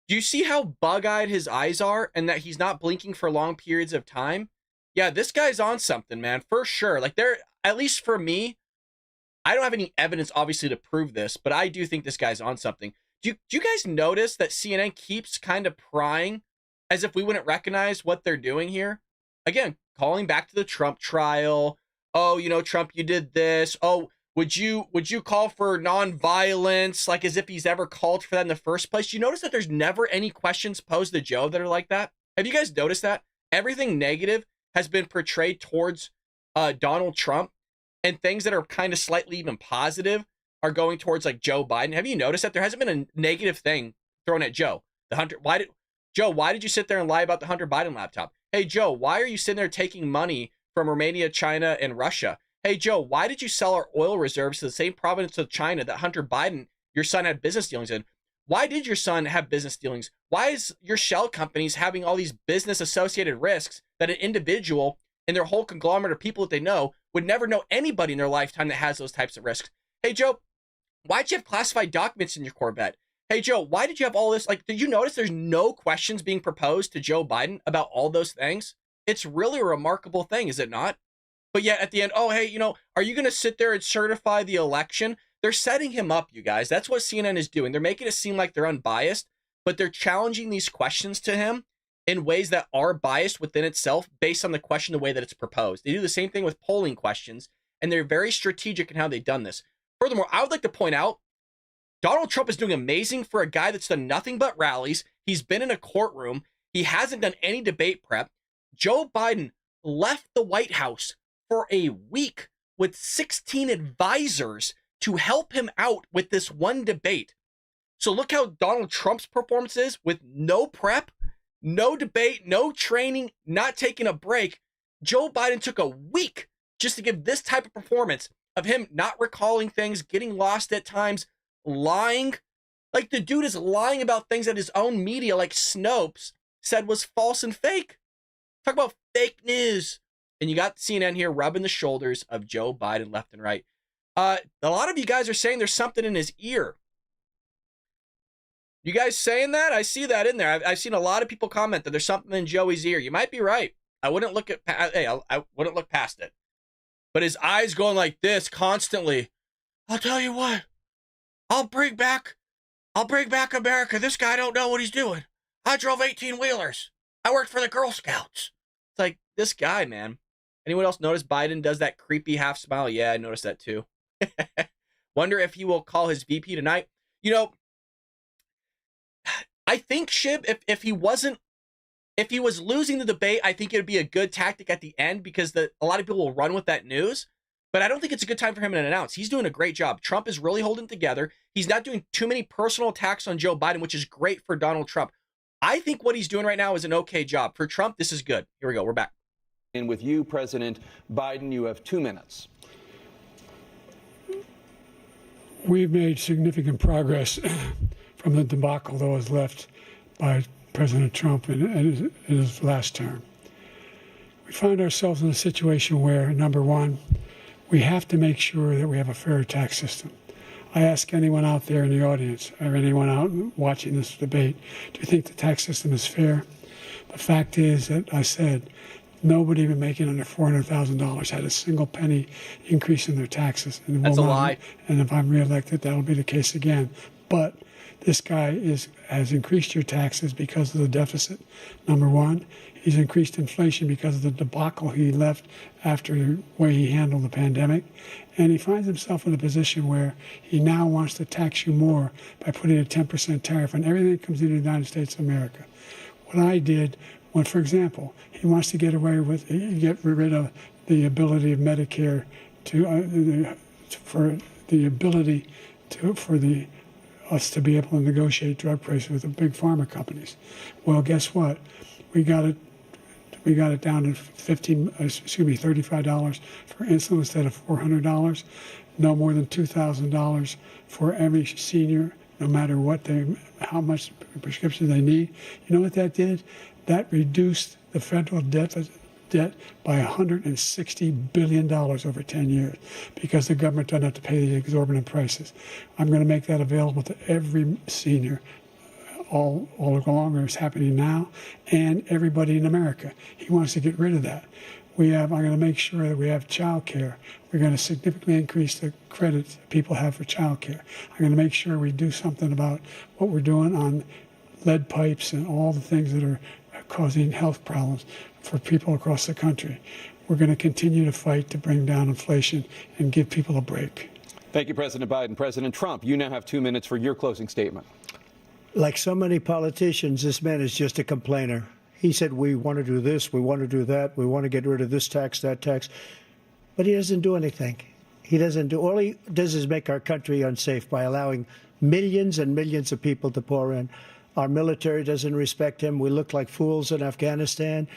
[SPEAKER 1] Do you see how bug-eyed his eyes are and that he's not blinking for long periods of time? Yeah, this guy's on something, man, for sure. Like, at least for me, I don't have any evidence, obviously, to prove this, but I do think this guy's on something. Do you guys notice that CNN keeps kind of prying as if we wouldn't recognize what they're doing here? Again, calling back to the Trump trial. Oh, you know, Trump, you did this. Oh, would you call for nonviolence? Like as if he's ever called for that in the first place. You notice that there's never any questions posed to Joe that are like that? Have you guys noticed that? Everything negative has been portrayed towards Donald Trump, and things that are kind of slightly even positive are going towards like Joe Biden. Have you noticed that there hasn't been a negative thing thrown at Joe? Why did you sit there and lie about the Hunter Biden laptop? Hey, Joe, why are you sitting there taking money from Romania, China, and Russia? Hey, Joe, why did you sell our oil reserves to the same province of China that Hunter Biden, your son, had business dealings in? Why did your son have business dealings? Why is your shell companies having all these business associated risks that an individual and their whole conglomerate of people that they know would never know anybody in their lifetime that has those types of risks? Hey, Joe, why'd you have classified documents in your Corvette? Hey, Joe, why did you have all this? Like, did you notice there's no questions being proposed to Joe Biden about all those things? It's really a remarkable thing, is it not? But yet at the end, oh, hey, you know, are you going to sit there and certify the election? They're setting him up, you guys. That's what CNN is doing. They're making it seem like they're unbiased, but they're challenging these questions to him in ways that are biased within itself based on the question, the way that it's proposed. They do the same thing with polling questions, and they're very strategic in how they've done this. Furthermore, I would like to point out, Donald Trump is doing amazing for a guy that's done nothing but rallies. He's been in a courtroom. He hasn't done any debate prep. Joe Biden left the White House for a week with 16 advisors to help him out with this one debate. So look how Donald Trump's performance is with no prep, no debate, no training, not taking a break. Joe Biden took a week just to give this type of performance of him not recalling things, getting lost at times, lying. Like the dude is lying about things that his own media, like Snopes, said was false and fake. Talk about fake news. And you got CNN here rubbing the shoulders of Joe Biden left and right. A lot of you guys are saying there's something in his ear. You guys saying that? I see that in there. I've seen a lot of people comment that there's something in Joey's ear. You might be right. I wouldn't look at. Hey, I wouldn't look past it. But his eyes going like this constantly. I'll tell you what. I'll bring back America. This guy don't know what he's doing. I drove 18-wheelers. I worked for the Girl Scouts. It's like, this guy, man. Anyone else notice Biden does that creepy half smile? Yeah, I noticed that too. Wonder if he will call his VP tonight. You know, I think Shib, if he was losing the debate, I think it would be a good tactic at the end because a lot of people will run with that news. But I don't think it's a good time for him to announce. He's doing a great job. Trump is really holding together. He's not doing too many personal attacks on Joe Biden, which is great for Donald Trump. I think what he's doing right now is an okay job. For Trump, this is good. Here we go. We're back.
[SPEAKER 5] And with you, President Biden, you have 2 minutes.
[SPEAKER 6] We've made significant progress from the debacle that was left by President Trump in his last term. We find ourselves in a situation where, number one, we have to make sure that we have a fair tax system. I ask anyone out there in the audience or anyone out watching this debate, do you think the tax system is fair? The fact is that I said Nobody even making under $400,000 had a single penny increase in their taxes. And
[SPEAKER 1] That's a lie.
[SPEAKER 6] And if I'm reelected, that'll be the case again. But this guy has increased your taxes because of the deficit, number one. He's increased inflation because of the debacle he left after the way he handled the pandemic. And he finds himself in a position where he now wants to tax you more by putting a 10% tariff on everything that comes into the United States of America. What I did, when, for example, he wants to get rid of the ability of Medicare us to be able to negotiate drug prices with the big pharma companies. Well, guess what? We got it down to $35 for insulin instead of $400. No more than $2,000 for every senior, no matter how much prescription they need. You know what that did? That reduced the federal debt by $160 billion over 10 years because the government doesn't have to pay the exorbitant prices. I'm going to make that available to every senior all along, or it's happening now, and everybody in America. He wants to get rid of that. I'm going to make sure that we have childcare. We're going to significantly increase the credits people have for childcare. I'm going to make sure we do something about what we're doing on lead pipes and all the things that are causing health problems for people across the country. We're going to continue to fight to bring down inflation and give people a break.
[SPEAKER 5] Thank you, President Biden. President Trump, you now have 2 minutes for your closing statement.
[SPEAKER 7] Like so many politicians, this man is just a complainer. He said, we want to do this, we want to do that, we want to get rid of this tax, that tax. But he doesn't do anything. All he does is make our country unsafe by allowing millions and millions of people to pour in. Our military doesn't respect him. We look like fools in Afghanistan.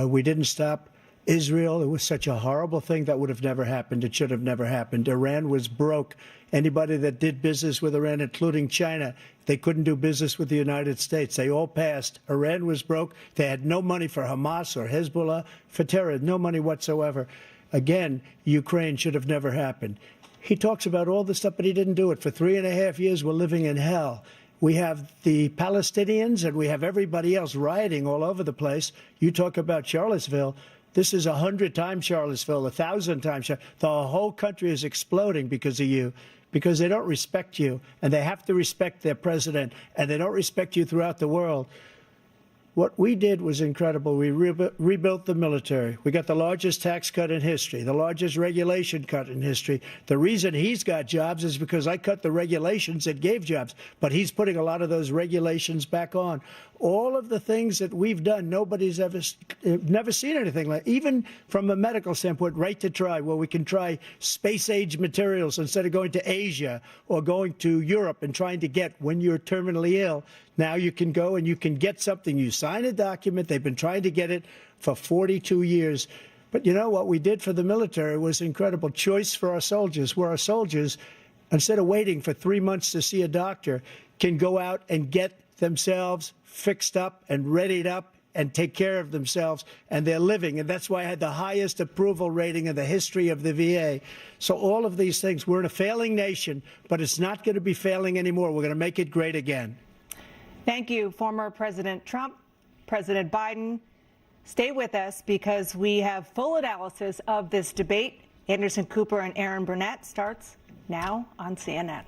[SPEAKER 7] We didn't stop Israel. It was such a horrible thing that would have never happened. It should have never happened. Iran was broke. Anybody that did business with Iran, including China, they couldn't do business with the United States. They all passed. Iran was broke. They had no money for Hamas or Hezbollah, for terror, no money whatsoever. Again, Ukraine should have never happened. He talks about all this stuff, but he didn't do it. For 3.5 years, we're living in hell. We have the Palestinians and we have everybody else rioting all over the place. You talk about Charlottesville. This is 100 times Charlottesville, 1,000 times. The whole country is exploding because of you, because they don't respect you, and they have to respect their president, and they don't respect you throughout the world. What we did was incredible. We rebuilt the military. We got the largest tax cut in history, the largest regulation cut in history. The reason he's got jobs is because I cut the regulations that gave jobs, but he's putting a lot of those regulations back on. All of the things that we've done, nobody's never seen anything like. Even from a medical standpoint, right to try, where we can try space-age materials instead of going to Asia or going to Europe and trying to get when you're terminally ill. Now you can go and you can get something. You sign a document. They've been trying to get it for 42 years. But you know what we did for the military was incredible. Choice for our soldiers, where our soldiers, instead of waiting for 3 months to see a doctor, can go out and get themselves fixed up and readied up and take care of themselves, and they're living. And that's why I had the highest approval rating in the history of the VA. So all of these things, we're in a failing nation, but it's not going to be failing anymore. We're going to make it great again.
[SPEAKER 4] Thank you, former President Trump. President Biden, stay with us because we have full analysis of this debate. Anderson Cooper and Aaron Burnett starts now on CNN.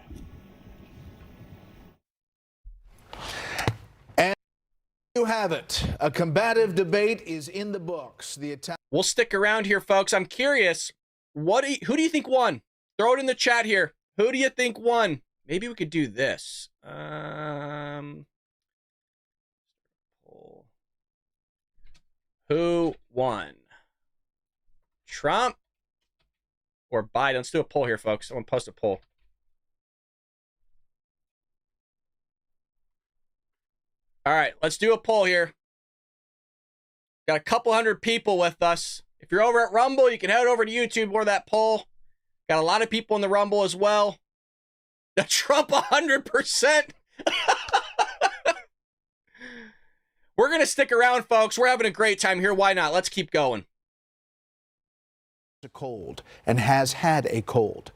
[SPEAKER 2] And you have it. A combative debate is in the books.
[SPEAKER 1] We'll stick around here, folks. I'm curious, who do you think won? Throw it in the chat here. Who do you think won? Maybe we could do this. Who won? Trump or Biden? Let's do a poll here, folks. I'm going to post a poll. All right, let's do a poll here. Got a couple hundred people with us. If you're over at Rumble, you can head over to YouTube or that poll. Got a lot of people in the Rumble as well. The Trump 100%. We're going to stick around, folks. We're having a great time here. Why not? Let's keep going.
[SPEAKER 2] A cold and has had a cold.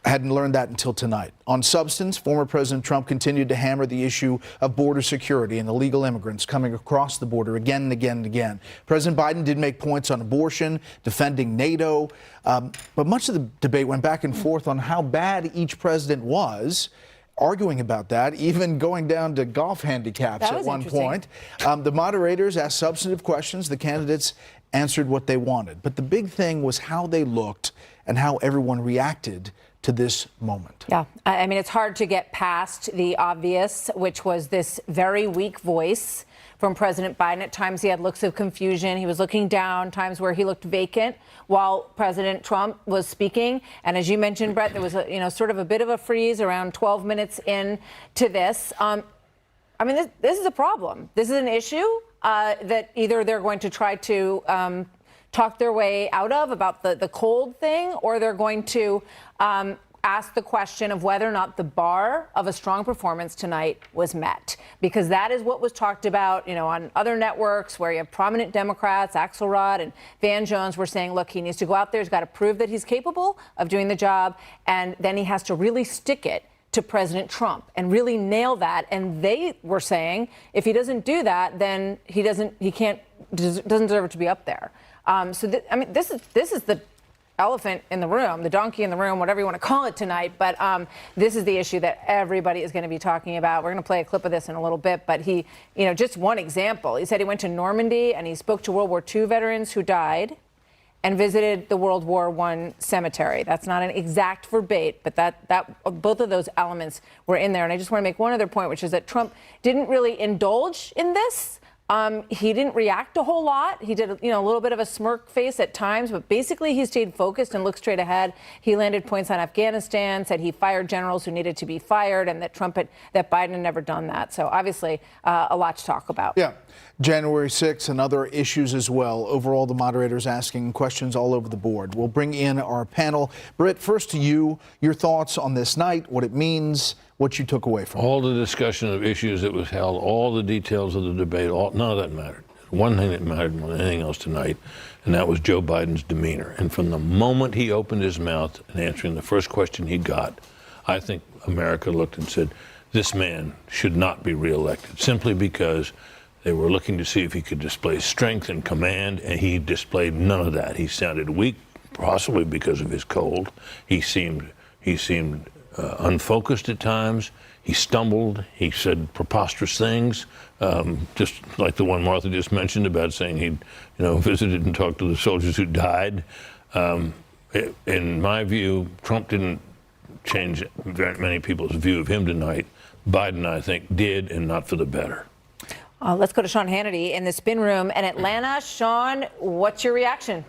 [SPEAKER 2] Hadn't learned that until tonight. On substance, former President Trump continued to hammer the issue of border security and illegal immigrants coming across the border again and again and again. President Biden did make points on abortion, defending NATO, but much of the debate went back and forth on how bad each president was, arguing about that, even going down to golf handicaps at one point. The moderators asked substantive questions. The candidates answered what they wanted. But the big thing was how they looked and how everyone reacted to this moment.
[SPEAKER 3] Yeah, I mean, it's hard to get past the obvious, which was this very weak voice from President Biden. At times he had looks of confusion. He was looking down, times where he looked vacant while President Trump was speaking. And as you mentioned, Brett, there was sort of a bit of a freeze around 12 minutes into this. I mean, this is a problem. This is an issue that either they're going to try to talk their way out of about the cold thing, or they're going to ask the question of whether or not the bar of a strong performance tonight was met, because that is what was talked about, on other networks where you have prominent Democrats. Axelrod and Van Jones were saying, look, he needs to go out there. He's got to prove that he's capable of doing the job. And then he has to really stick it to President Trump and really nail that. And they were saying, if he doesn't do that, then he doesn't deserve to be up there. This is the elephant in the room, the donkey in the room, whatever you want to call it tonight. But this is the issue that everybody is going to be talking about. We're going to play a clip of this in a little bit. But he, just one example. He said he went to Normandy and he spoke to World War II veterans who died and visited the World War I cemetery. That's not an exact verbatim, but that both of those elements were in there. And I just want to make one other point, which is that Trump didn't really indulge in this. He didn't react a whole lot. He did, a little bit of a smirk face at times, but basically he stayed focused and looked straight ahead. He landed points on Afghanistan, said he fired generals who needed to be fired, and that Biden had never done that. So obviously a lot to talk about.
[SPEAKER 2] Yeah. January 6th and other issues as well. Overall, the moderators asking questions all over the board. We'll bring in our panel. Britt, first to you, your thoughts on this night, what it means, what you took away from it.
[SPEAKER 8] All the discussion of issues that was held, all the details of the debate, none of that mattered. One thing that mattered more than anything else tonight, and that was Joe Biden's demeanor. And from the moment he opened his mouth and answering the first question he got, I think America looked and said, this man should not be reelected, simply because they were looking to see if he could display strength and command, and he displayed none of that. He sounded weak, possibly because of his cold. He seemed unfocused at times. He stumbled. He said preposterous things, just like the one Martha just mentioned about saying he'd, visited and talked to the soldiers who died. In my view, Trump didn't change very many people's view of him tonight. Biden, I think, did, and not for the better.
[SPEAKER 3] Let's go to Sean Hannity in the spin room in Atlanta. Sean, what's your reaction?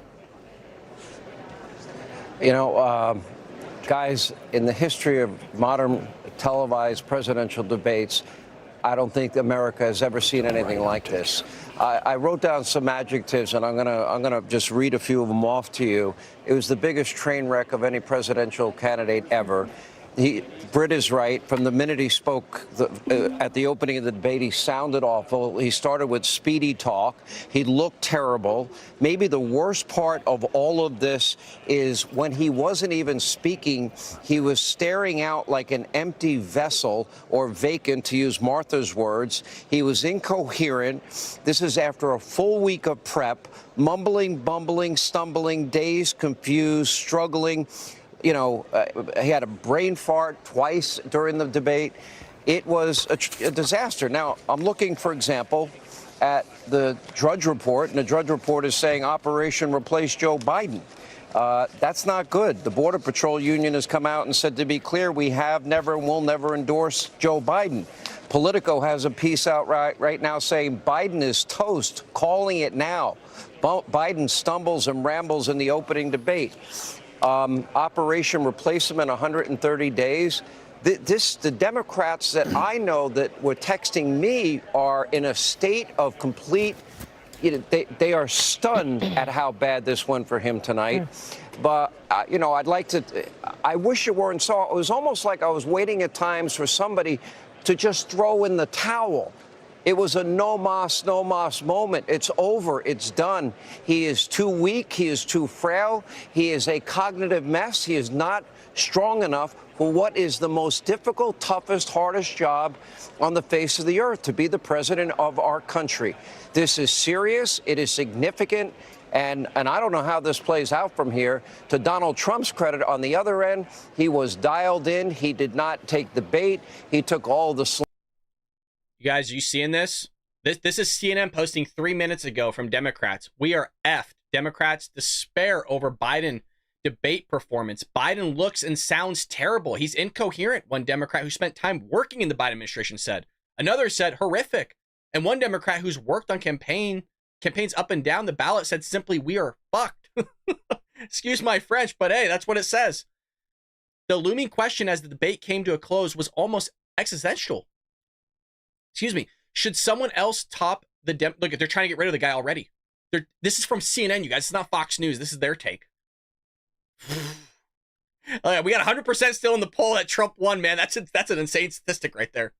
[SPEAKER 9] Guys, in the history of modern televised presidential debates, I don't think America has ever seen anything like this. I wrote down some adjectives, and I'm gonna just read a few of them off to you. It was the biggest train wreck of any presidential candidate ever. Britt is right. From the minute he spoke at the opening of the debate, he sounded awful. He started with speedy talk. He looked terrible. Maybe the worst part of all of this is when he wasn't even speaking, he was staring out like an empty vessel, or vacant, to use Martha's words. He was incoherent. This is after a full week of prep, mumbling, bumbling, stumbling, dazed, confused, struggling. He had a brain fart twice during the debate. It was a disaster. Now, I'm looking, for example, at the Drudge Report, and the Drudge Report is saying Operation Replace Joe Biden. That's not good. The Border Patrol Union has come out and said, to be clear, we have never and will never endorse Joe Biden. Politico has a piece out right now saying Biden is toast, calling it now. Biden stumbles and rambles in the opening debate. Operation Replace Him in 130 days. The Democrats that I know that were texting me are in a state of complete, they are stunned at how bad this went for him tonight. But, I wish it weren't so. It was almost like I was waiting at times for somebody to just throw in the towel. It was a no mas moment. It's over. It's done. He is too weak. He is too frail. He is a cognitive mess. He is not strong enough for what is the most difficult, toughest, hardest job on the face of the earth, to be the president of our country. This is serious. It is significant. And I don't know how this plays out from here. To Donald Trump's credit, on the other end, he was dialed in. He did not take the bait. He took all the...
[SPEAKER 1] You guys, are you seeing this? This is CNN posting 3 minutes ago from Democrats. We are effed. Democrats despair over Biden debate performance. Biden looks and sounds terrible. He's incoherent, one Democrat who spent time working in the Biden administration said. Another said horrific. And one Democrat who's worked on campaigns up and down the ballot said simply, we are fucked. Excuse my French, but hey, that's what it says. The looming question as the debate came to a close was almost existential. Excuse me. Should someone else top the look, they're trying to get rid of the guy already. This is from CNN, you guys. It's not Fox News. This is their take. We got 100% still in the poll that Trump won, man. That's an insane statistic right there.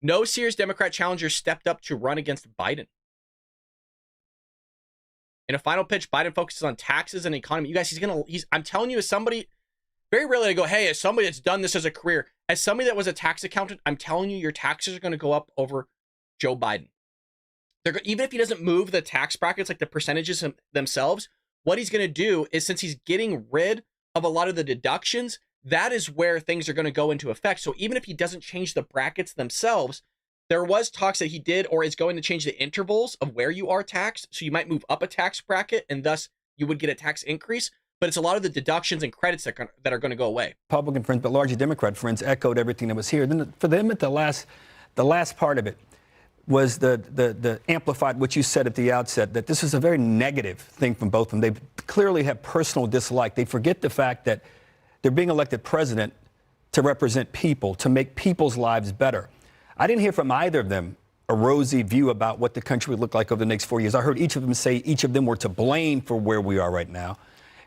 [SPEAKER 1] No serious Democrat challenger stepped up to run against Biden. In a final pitch, Biden focuses on taxes and economy. You guys, I'm telling you, as somebody, very rarely I go, hey, as somebody that's done this as a career, as somebody that was a tax accountant, I'm telling you, your taxes are going to go up over Joe Biden. Even if he doesn't move the tax brackets, like the percentages themselves, what he's going to do is, since he's getting rid of a lot of the deductions, that is where things are going to go into effect. So even if he doesn't change the brackets themselves, there was talks that he did or is going to change the intervals of where you are taxed. So you might move up a tax bracket and thus you would get a tax increase. But it's a lot of the deductions and credits that are going to go away.
[SPEAKER 10] Republican friends, but largely Democrat friends, echoed everything that was here. Then for them, at the last part of it was the amplified what you said at the outset, that this is a very negative thing from both of them. They clearly have personal dislike. They forget the fact that they're being elected president to represent people, to make people's lives better. I didn't hear from either of them a rosy view about what the country would look like over the next 4 years. I heard each of them say each of them were to blame for where we are right now.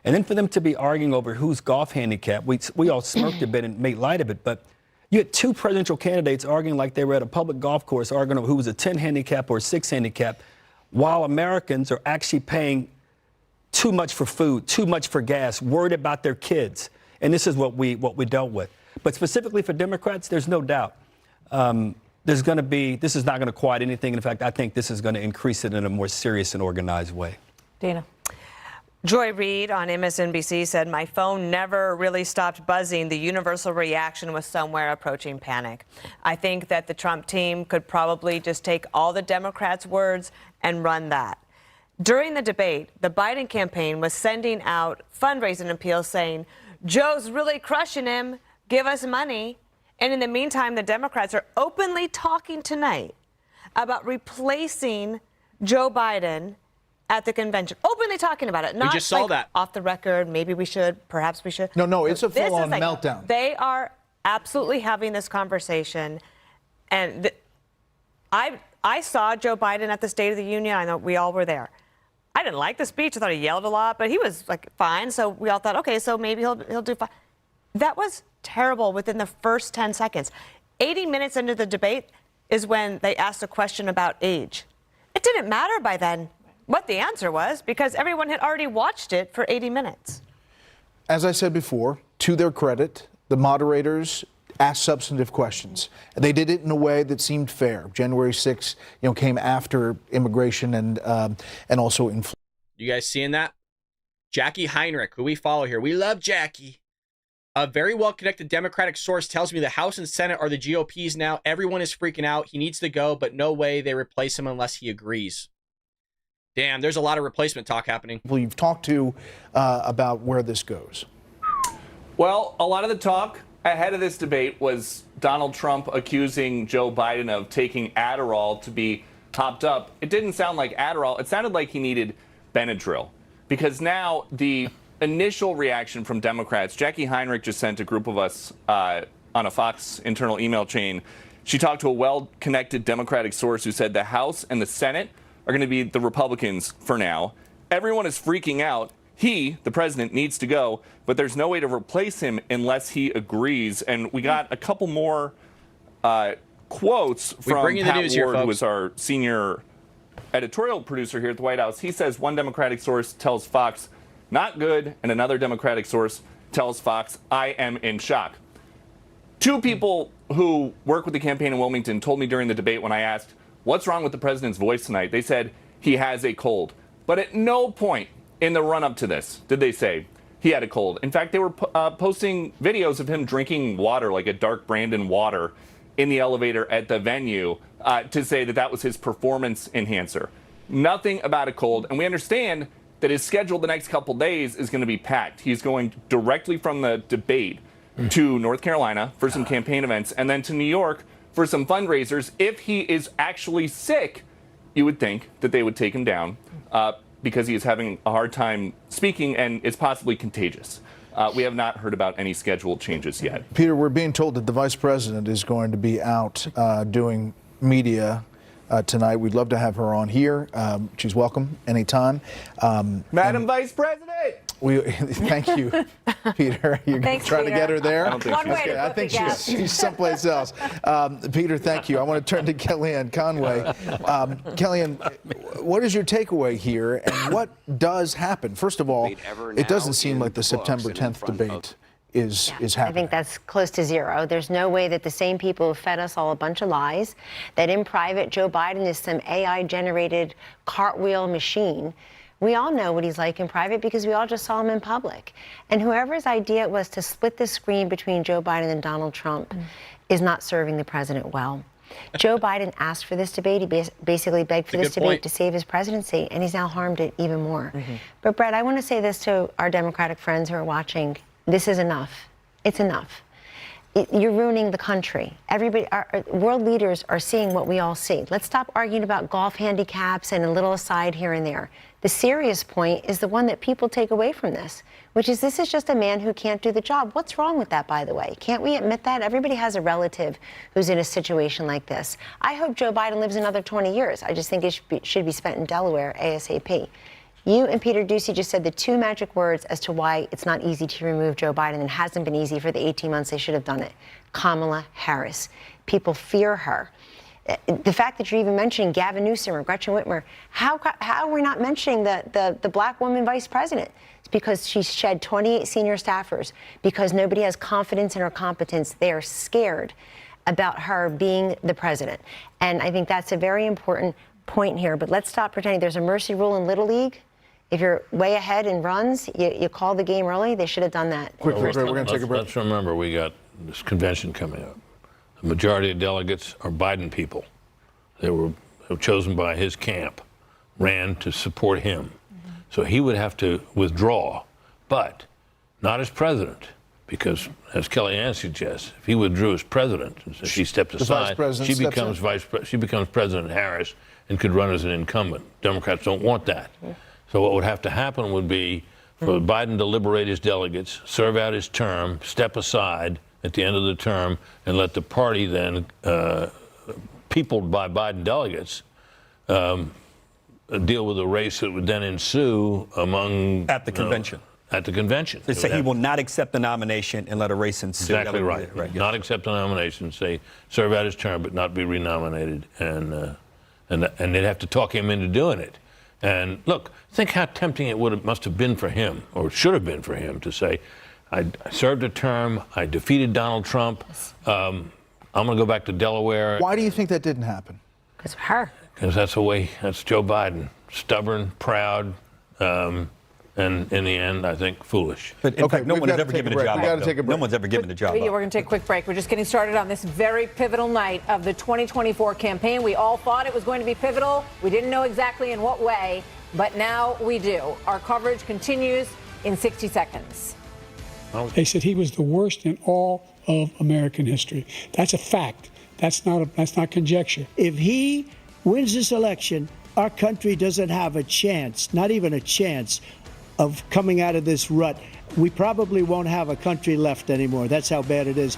[SPEAKER 10] And then for them to be arguing over whose golf handicap, we all smirked a bit and made light of it. But you had two presidential candidates arguing like they were at a public golf course, arguing over who was a 10 handicap or a 6 handicap, while Americans are actually paying too much for food, too much for gas, worried about their kids. And this is what we dealt with. But specifically for Democrats, there's no doubt. This is not going to quiet anything. In fact, I think this is going to increase it in a more serious and organized way.
[SPEAKER 3] Dana.
[SPEAKER 11] Joy Reid on MSNBC said, my phone never really stopped buzzing. The universal reaction was somewhere approaching panic. I think that the Trump team could probably just take all the Democrats' words and run that. During the debate, the Biden campaign was sending out fundraising appeals saying, Joe's really crushing him. Give us money. And in the meantime, the Democrats are openly talking tonight about replacing Joe Biden at the convention, openly talking about it. Not
[SPEAKER 1] we just saw that
[SPEAKER 11] off the record. Maybe we should, perhaps we should.
[SPEAKER 2] No, it's a full-on meltdown.
[SPEAKER 11] They are absolutely having this conversation. And I saw Joe Biden at the State of the Union. I know we all were there. I didn't like the speech. I thought he yelled a lot, but he was fine. So we all thought, okay, so maybe he'll do fine. That was terrible within the first 10 seconds. 80 minutes into the debate is when they asked a question about age. It didn't matter by then what the answer was, because everyone had already watched it for 80 minutes.
[SPEAKER 2] As I said before, to their credit, the moderators asked substantive questions. They did it in a way that seemed fair. January 6th, came after immigration and also inflation.
[SPEAKER 1] You guys seeing that? Jackie Heinrich, who we follow here. We love Jackie. A very well-connected Democratic source tells me the House and Senate are the GOP's now. Everyone is freaking out. He needs to go, but no way they replace him unless he agrees. Damn, there's a lot of replacement talk happening.
[SPEAKER 2] Well, you've talked to about where this goes.
[SPEAKER 12] Well, a lot of the talk ahead of this debate was Donald Trump accusing Joe Biden of taking Adderall to be topped up. It didn't sound like Adderall. It sounded like he needed Benadryl, because now the initial reaction from Democrats, Jackie Heinrich just sent a group of us on a Fox internal email chain. She talked to a well-connected Democratic source who said the House and the Senate are going to be the Republicans for now. Everyone is freaking out. He, the president, needs to go, but there's no way to replace him unless he agrees. And we got a couple more quotes from
[SPEAKER 1] bring you the
[SPEAKER 12] Pat
[SPEAKER 1] news here,
[SPEAKER 12] Ward, who
[SPEAKER 1] folks.
[SPEAKER 12] is our senior editorial producer here at the White House. He says one Democratic source tells Fox, not good, and another Democratic source tells Fox, I am in shock. Two people who work with the campaign in Wilmington told me during the debate when I asked, what's wrong with the president's voice tonight? They said he has a cold. But at no point in the run-up to this did they say he had a cold. In fact, they were posting videos of him drinking water, like a dark Brandon water, in the elevator at the venue to say that that was his performance enhancer. Nothing about a cold. And we understand that his schedule the next couple days is going to be packed. He's going directly from the debate to North Carolina for some campaign events and then to New York for some fundraisers. If he is actually sick, you would think that they would take him down because he is having a hard time speaking and is possibly contagious. We have not heard about any scheduled changes yet.
[SPEAKER 2] Peter, we're being told that the vice president is going to be out doing media tonight. We'd love to have her on here. She's welcome anytime.
[SPEAKER 12] Madam Vice President!
[SPEAKER 2] Thank you, Peter. You're
[SPEAKER 3] Thanks,
[SPEAKER 2] trying to
[SPEAKER 3] Peter.
[SPEAKER 2] get her there?
[SPEAKER 12] I don't think
[SPEAKER 3] One way to put
[SPEAKER 2] I
[SPEAKER 3] the
[SPEAKER 2] think
[SPEAKER 3] gap.
[SPEAKER 2] she's someplace else. Peter, thank you. I want to turn to Kellyanne Conway. Kellyanne, what is your takeaway here, and what does happen? First of all, it doesn't seem like the September 10th debate is happening.
[SPEAKER 13] I think that's close to zero. There's no way that the same people who fed us all a bunch of lies, that in private Joe Biden is some AI-generated cartwheel machine. We all know what he's like in private because we all just saw him in public. And whoever's idea it was to split the screen between Joe Biden and Donald Trump is not serving the president well. Joe Biden asked for this debate. He basically begged for this debate to save his presidency, and he's now harmed it even more. But, Brett, I want to say this to our Democratic friends who are watching. This is enough. It's enough. You're ruining the country. Everybody, our world leaders are seeing what we all see. Let's stop arguing about golf handicaps and a little aside here and there. The serious point is the one that people take away from this, which is this is just a man who can't do the job. What's wrong with that, by the way? Can't we admit that? Everybody has a relative who's in a situation like this. I hope Joe Biden lives another 20 years. I just think it should be spent in Delaware ASAP. You and Peter Doocy just said the two magic words as to why it's not easy to remove Joe Biden and hasn't been easy for the 18 months they should have done it. Kamala Harris. People fear her. The fact that you're even mentioning Gavin Newsom or Gretchen Whitmer, how are we not mentioning the black woman vice president? It's because she's shed 28 senior staffers, because nobody has confidence in her competence. They are scared about her being the president. And I think that's a very important point here. But let's stop pretending there's a mercy rule in Little League. If you're way ahead in runs, you call the game early. They should have done that.
[SPEAKER 2] Quickly, we're going to take a break.
[SPEAKER 8] Let's remember we got this convention coming up. The majority of delegates are Biden people. They were chosen by his camp, ran to support him. So he would have to withdraw, but not as president, because as Kellyanne suggests, if he withdrew as president, if he stepped aside, she becomes President Harris and could run as an incumbent. Democrats don't want that. So what would have to happen would be for Biden to liberate his delegates, serve out his term, step aside at the end of the term, and let the party then, peopled by Biden delegates, deal with a race that would then ensue among...
[SPEAKER 10] At the convention.
[SPEAKER 8] At the convention.
[SPEAKER 10] They say he will not accept the nomination and let a race ensue.
[SPEAKER 8] Exactly right.
[SPEAKER 10] Yes.
[SPEAKER 8] Not accept the nomination, say, serve out his term, but not be renominated. And they'd have to talk him into doing it. And look, think how tempting it must have been for him, or should have been for him, to say, I served a term, I defeated Donald Trump, I'm going to go back to Delaware.
[SPEAKER 2] Why do you think that didn't happen?
[SPEAKER 13] Because of her.
[SPEAKER 8] Because that's Joe Biden. Stubborn, proud, and in the end, I think, foolish.
[SPEAKER 10] But in fact, no one has ever given a job up. No one's ever given a job up.
[SPEAKER 3] We're going to take a quick break. We're just getting started on this very pivotal night of the 2024 campaign. We all thought it was going to be pivotal. We didn't know exactly in what way, but now we do. Our coverage continues in 60 seconds.
[SPEAKER 6] They said he was the worst in all of American history. That's a fact. That's not conjecture.
[SPEAKER 7] If he wins this election, our country doesn't have a chance, not even a chance, of coming out of this rut. We probably won't have a country left anymore. That's how bad it is.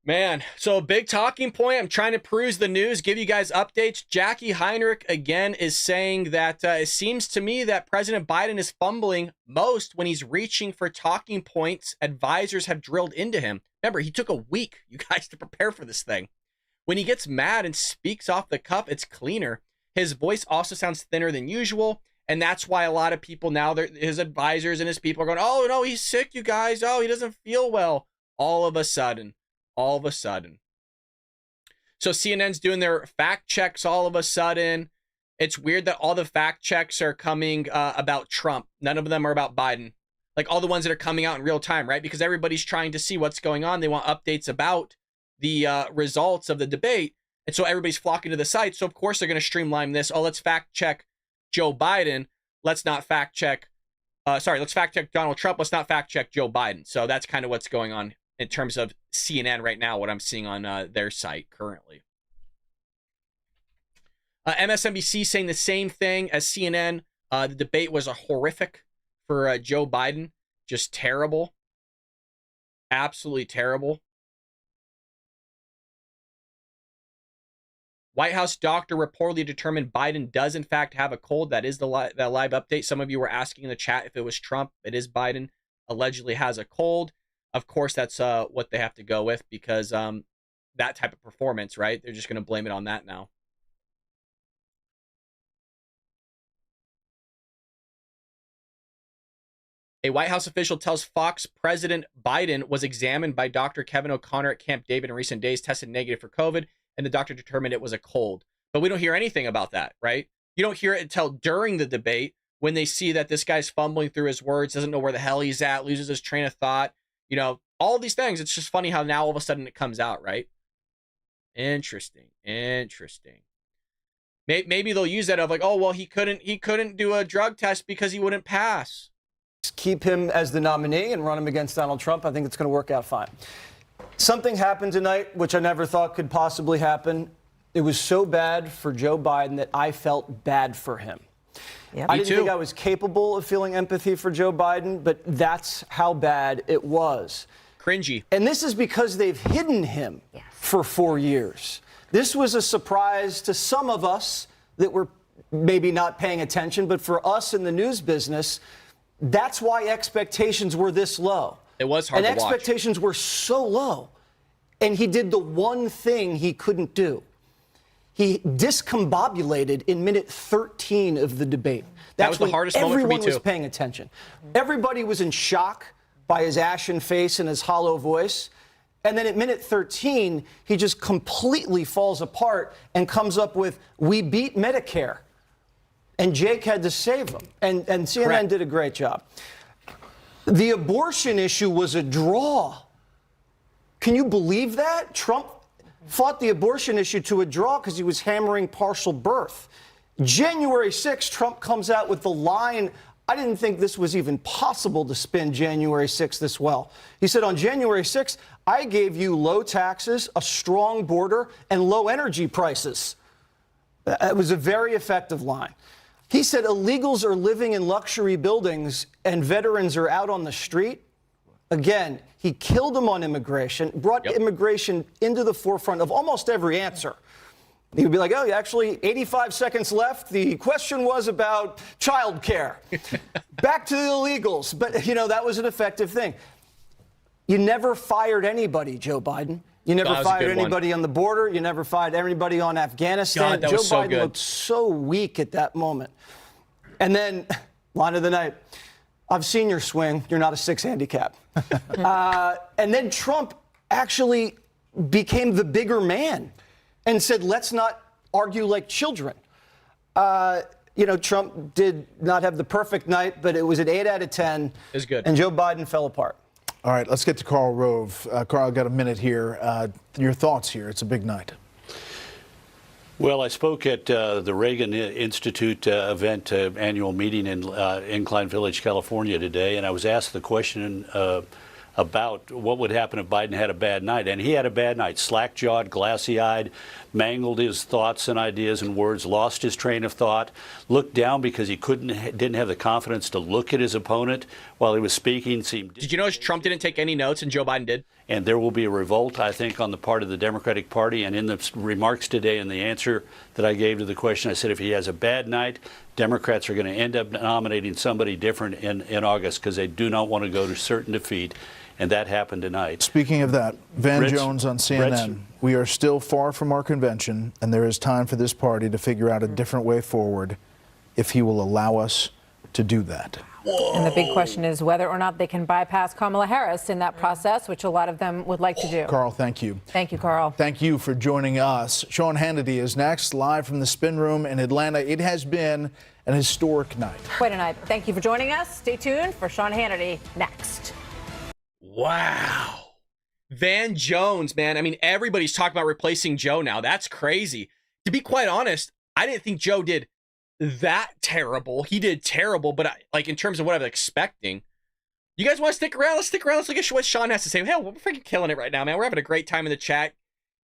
[SPEAKER 1] Man, so a big talking point. I'm trying to peruse the news, give you guys updates. Jackie Heinrich again is saying that it seems to me that President Biden is fumbling most when he's reaching for talking points advisors have drilled into him. Remember, he took a week, you guys, to prepare for this thing. When he gets mad and speaks off the cuff, it's cleaner. His voice also sounds thinner than usual. And that's why a lot of people now, his advisors and his people are going, oh, no, he's sick, you guys. Oh, he doesn't feel well. All of a sudden. So CNN's doing their fact checks all of a sudden. It's weird that all the fact checks are coming about Trump. None of them are about Biden. Like all the ones that are coming out in real time, right? Because everybody's trying to see what's going on. They want updates about the results of the debate. And so everybody's flocking to the site. So of course they're going to streamline this. Oh, let's fact check Joe Biden. Let's not fact check. Let's fact check Donald Trump. Let's not fact check Joe Biden. So that's kind of what's going on in terms of CNN right now, what I'm seeing on their site currently. MSNBC saying the same thing as CNN. The debate was horrific for Joe Biden. Just terrible. Absolutely terrible. White House doctor reportedly determined Biden does in fact have a cold. That is the live update. Some of you were asking in the chat if it was Trump. It is Biden. Allegedly has a cold. Of course, that's what they have to go with because that type of performance, right? They're just going to blame it on that now. A White House official tells Fox President Biden was examined by Dr. Kevin O'Connor at Camp David in recent days, tested negative for COVID, and the doctor determined it was a cold. But we don't hear anything about that, right? You don't hear it until during the debate when they see that this guy's fumbling through his words, doesn't know where the hell he's at, loses his train of thought. You know, all of these things. It's just funny how now all of a sudden it comes out, right? Interesting. Maybe they'll use that of like, oh, well, he couldn't do a drug test because he wouldn't pass.
[SPEAKER 14] Keep him as the nominee and run him against Donald Trump. I think it's going to work out fine. Something happened tonight, which I never thought could possibly happen. It was so bad for Joe Biden that I felt bad for him. Yep. I didn't think I was capable of feeling empathy for Joe Biden, but that's how bad it was.
[SPEAKER 1] Cringy.
[SPEAKER 14] And this is because they've hidden him for 4 years. This was a surprise to some of us that were maybe not paying attention, but for us in the news business, that's why expectations were this low.
[SPEAKER 1] It was hard to watch.
[SPEAKER 14] And expectations were so low. And he did the one thing he couldn't do. He discombobulated in minute 13 of the debate.
[SPEAKER 1] That was the hardest moment for me, too.
[SPEAKER 14] Everyone was paying attention. Everybody was in shock by his ashen face and his hollow voice. And then at minute 13, he just completely falls apart and comes up with, "We beat Medicare." And Jake had to save him. And CNN
[SPEAKER 1] Correct.
[SPEAKER 14] did a great job. The abortion issue was a draw. Can you believe that? Trump fought the abortion issue to a draw because he was hammering partial birth. January 6th, Trump comes out with the line. I didn't think this was even possible to spin January 6th this well. He said, on January 6th, I gave you low taxes, a strong border, and low energy prices. It was a very effective line. He said illegals are living in luxury buildings and veterans are out on the street. Again, he killed them on immigration, brought immigration into the forefront of almost every answer. He would be like, oh, actually, 85 seconds left. The question was about childcare. Back to the illegals. But, you know, that was an effective thing. You never fired anybody, Joe Biden. You never fired anybody on the border. You never fired anybody on Afghanistan.
[SPEAKER 1] God, that
[SPEAKER 14] Joe
[SPEAKER 1] was so
[SPEAKER 14] Biden
[SPEAKER 1] good.
[SPEAKER 14] looked so weak at that moment. And then, line of the night, I've seen your swing. You're not a 6 handicap. And then Trump actually became the bigger man and said, let's not argue like children. You know, Trump did not have the perfect night, but it was an 8 out of 10.
[SPEAKER 1] It was good.
[SPEAKER 14] And Joe Biden fell apart.
[SPEAKER 2] All right, let's get to Karl Rove. Karl, got a minute here. Your thoughts here. It's a big night.
[SPEAKER 15] Well, I spoke at the Reagan Institute event annual meeting in Incline Village, California today, and I was asked the question about what would happen if Biden had a bad night. And he had a bad night, slack-jawed, glassy-eyed, mangled his thoughts and ideas and words, lost his train of thought, looked down because he didn't have the confidence to look at his opponent while he was speaking.
[SPEAKER 1] Did you notice Trump didn't take any notes and Joe Biden did?
[SPEAKER 15] And there will be a revolt, I think, on the part of the Democratic Party. And in the remarks today and the answer that I gave to the question, I said if he has a bad night, Democrats are going to end up nominating somebody different in August because they do not want to go to certain defeat. And that happened tonight.
[SPEAKER 2] Speaking of that, Van Jones on CNN, we are still far from our convention, and there is time for this party to figure out a different way forward if he will allow us to do that.
[SPEAKER 3] And the big question is whether or not they can bypass Kamala Harris in that process, which a lot of them would like to do.
[SPEAKER 2] Carl, thank you.
[SPEAKER 3] Thank you, Carl.
[SPEAKER 2] Thank you for joining us. Sean Hannity is next, live from the Spin Room in Atlanta. It has been an historic night.
[SPEAKER 3] Quite a night. Thank you for joining us. Stay tuned for Sean Hannity next.
[SPEAKER 1] Wow. Van Jones, man. I mean, everybody's talking about replacing Joe now. That's crazy. To be quite honest, I didn't think Joe did that terrible. He did terrible, but like in terms of what I was expecting. You guys want to stick around? Let's stick around. Let's look at what Sean has to say. Hell, we're freaking killing it right now, man. We're having a great time in the chat.